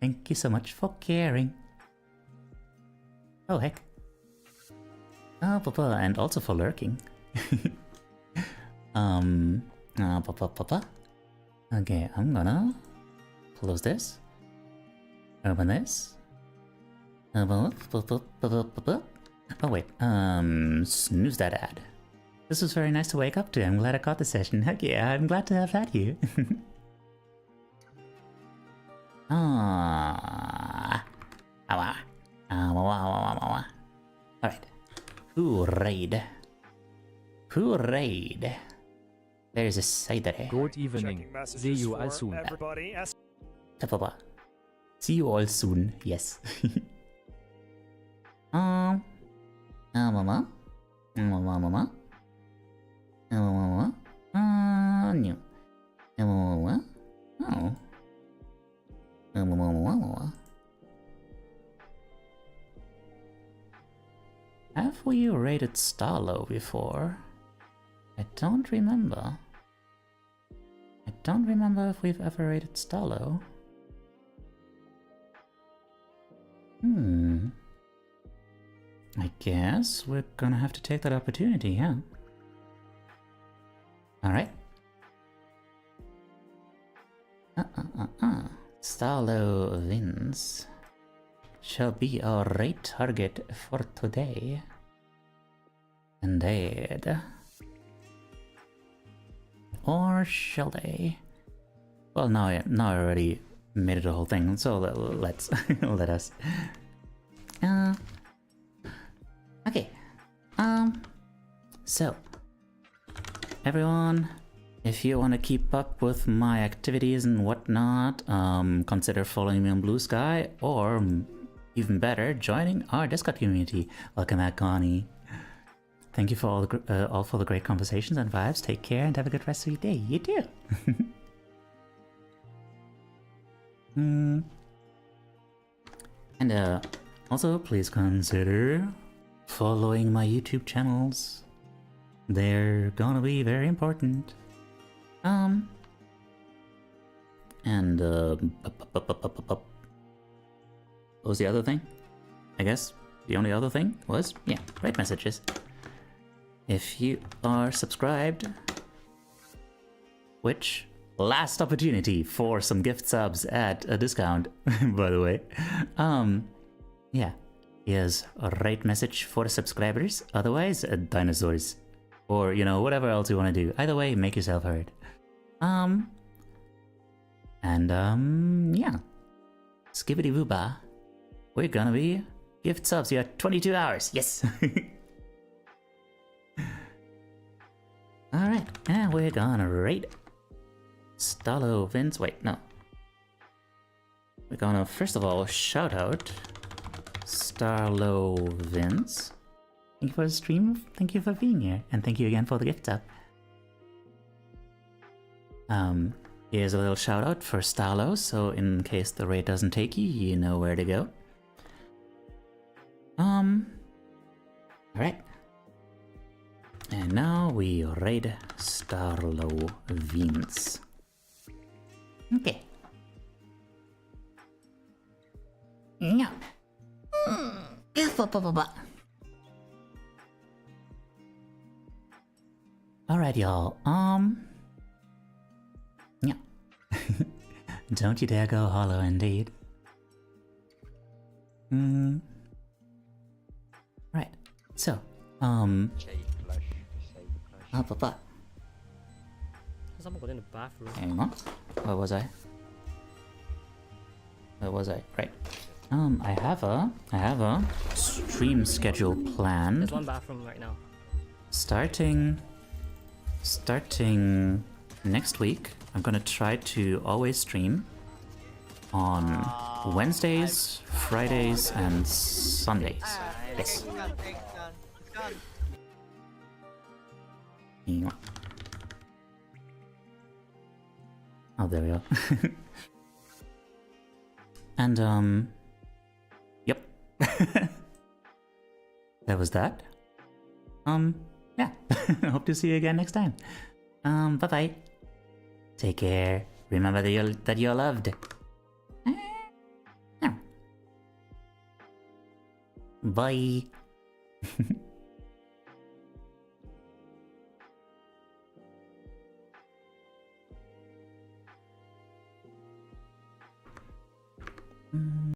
Thank you so much for caring. Oh, heck. Oh, papa, and also for lurking. Okay, I'm gonna close this. Open this. Oh wait, snooze that ad. This was very nice to wake up to. I'm glad I caught the session. Heck yeah, I'm glad to have had you. Alright. Who raid? Who raid? There's a side there. Good evening. See you all soon. See you all soon. Yes. Mama. Mama. No. Oh. Have we raided Starlow before? I don't remember. I don't remember if we've ever raided Starlow. I guess we're gonna have to take that opportunity, yeah. Alright. Starlow wins. Shall be our raid target for today. Indeed. Or shall they? Well, now I already made it a whole thing, so let's let us. Okay. So everyone, if you want to keep up with my activities and whatnot, consider following me on Blue Sky, or even better, joining our Discord community. Welcome back, Connie. Thank you for all for the great conversations and vibes. Take care and have a good rest of your day. You too. And also, please consider following my YouTube channels. They're gonna be very important. And what was the other thing? I guess the only other thing was, yeah, write messages. If you are subscribed, which last opportunity for some gift subs at a discount, by the way. Yeah, here's a right message for subscribers. Otherwise, dinosaurs, or you know, whatever else you want to do. Either way, make yourself heard. Yeah, skibbity booba. We're gonna be gift subs. You got 22 hours. Yes. All right, and we're gonna rate Stalo Vince. Wait, no. We're gonna first of all shout out Starlo Vince. Thank you for the stream. Thank you for being here, and thank you again for the gift sub. Here's a little shout out for Starlo, so in case the raid doesn't take you, you know where to go. Alright. And now we raid Starlo Vince. Okay. Yeah. Alright, y'all. Yeah. Don't you dare go hollow, indeed. Right. So, Someone got in the bathroom. hang on. Where was I? Right. I have a stream schedule planned. There's one bathroom right now. Starting next week, I'm gonna try to always stream on Wednesdays, Fridays, and Sundays. Yes. Oh, there we go. And yep. That was that. Yeah. Hope to see you again next time. Bye bye. Take care. Remember that you're loved. Bye.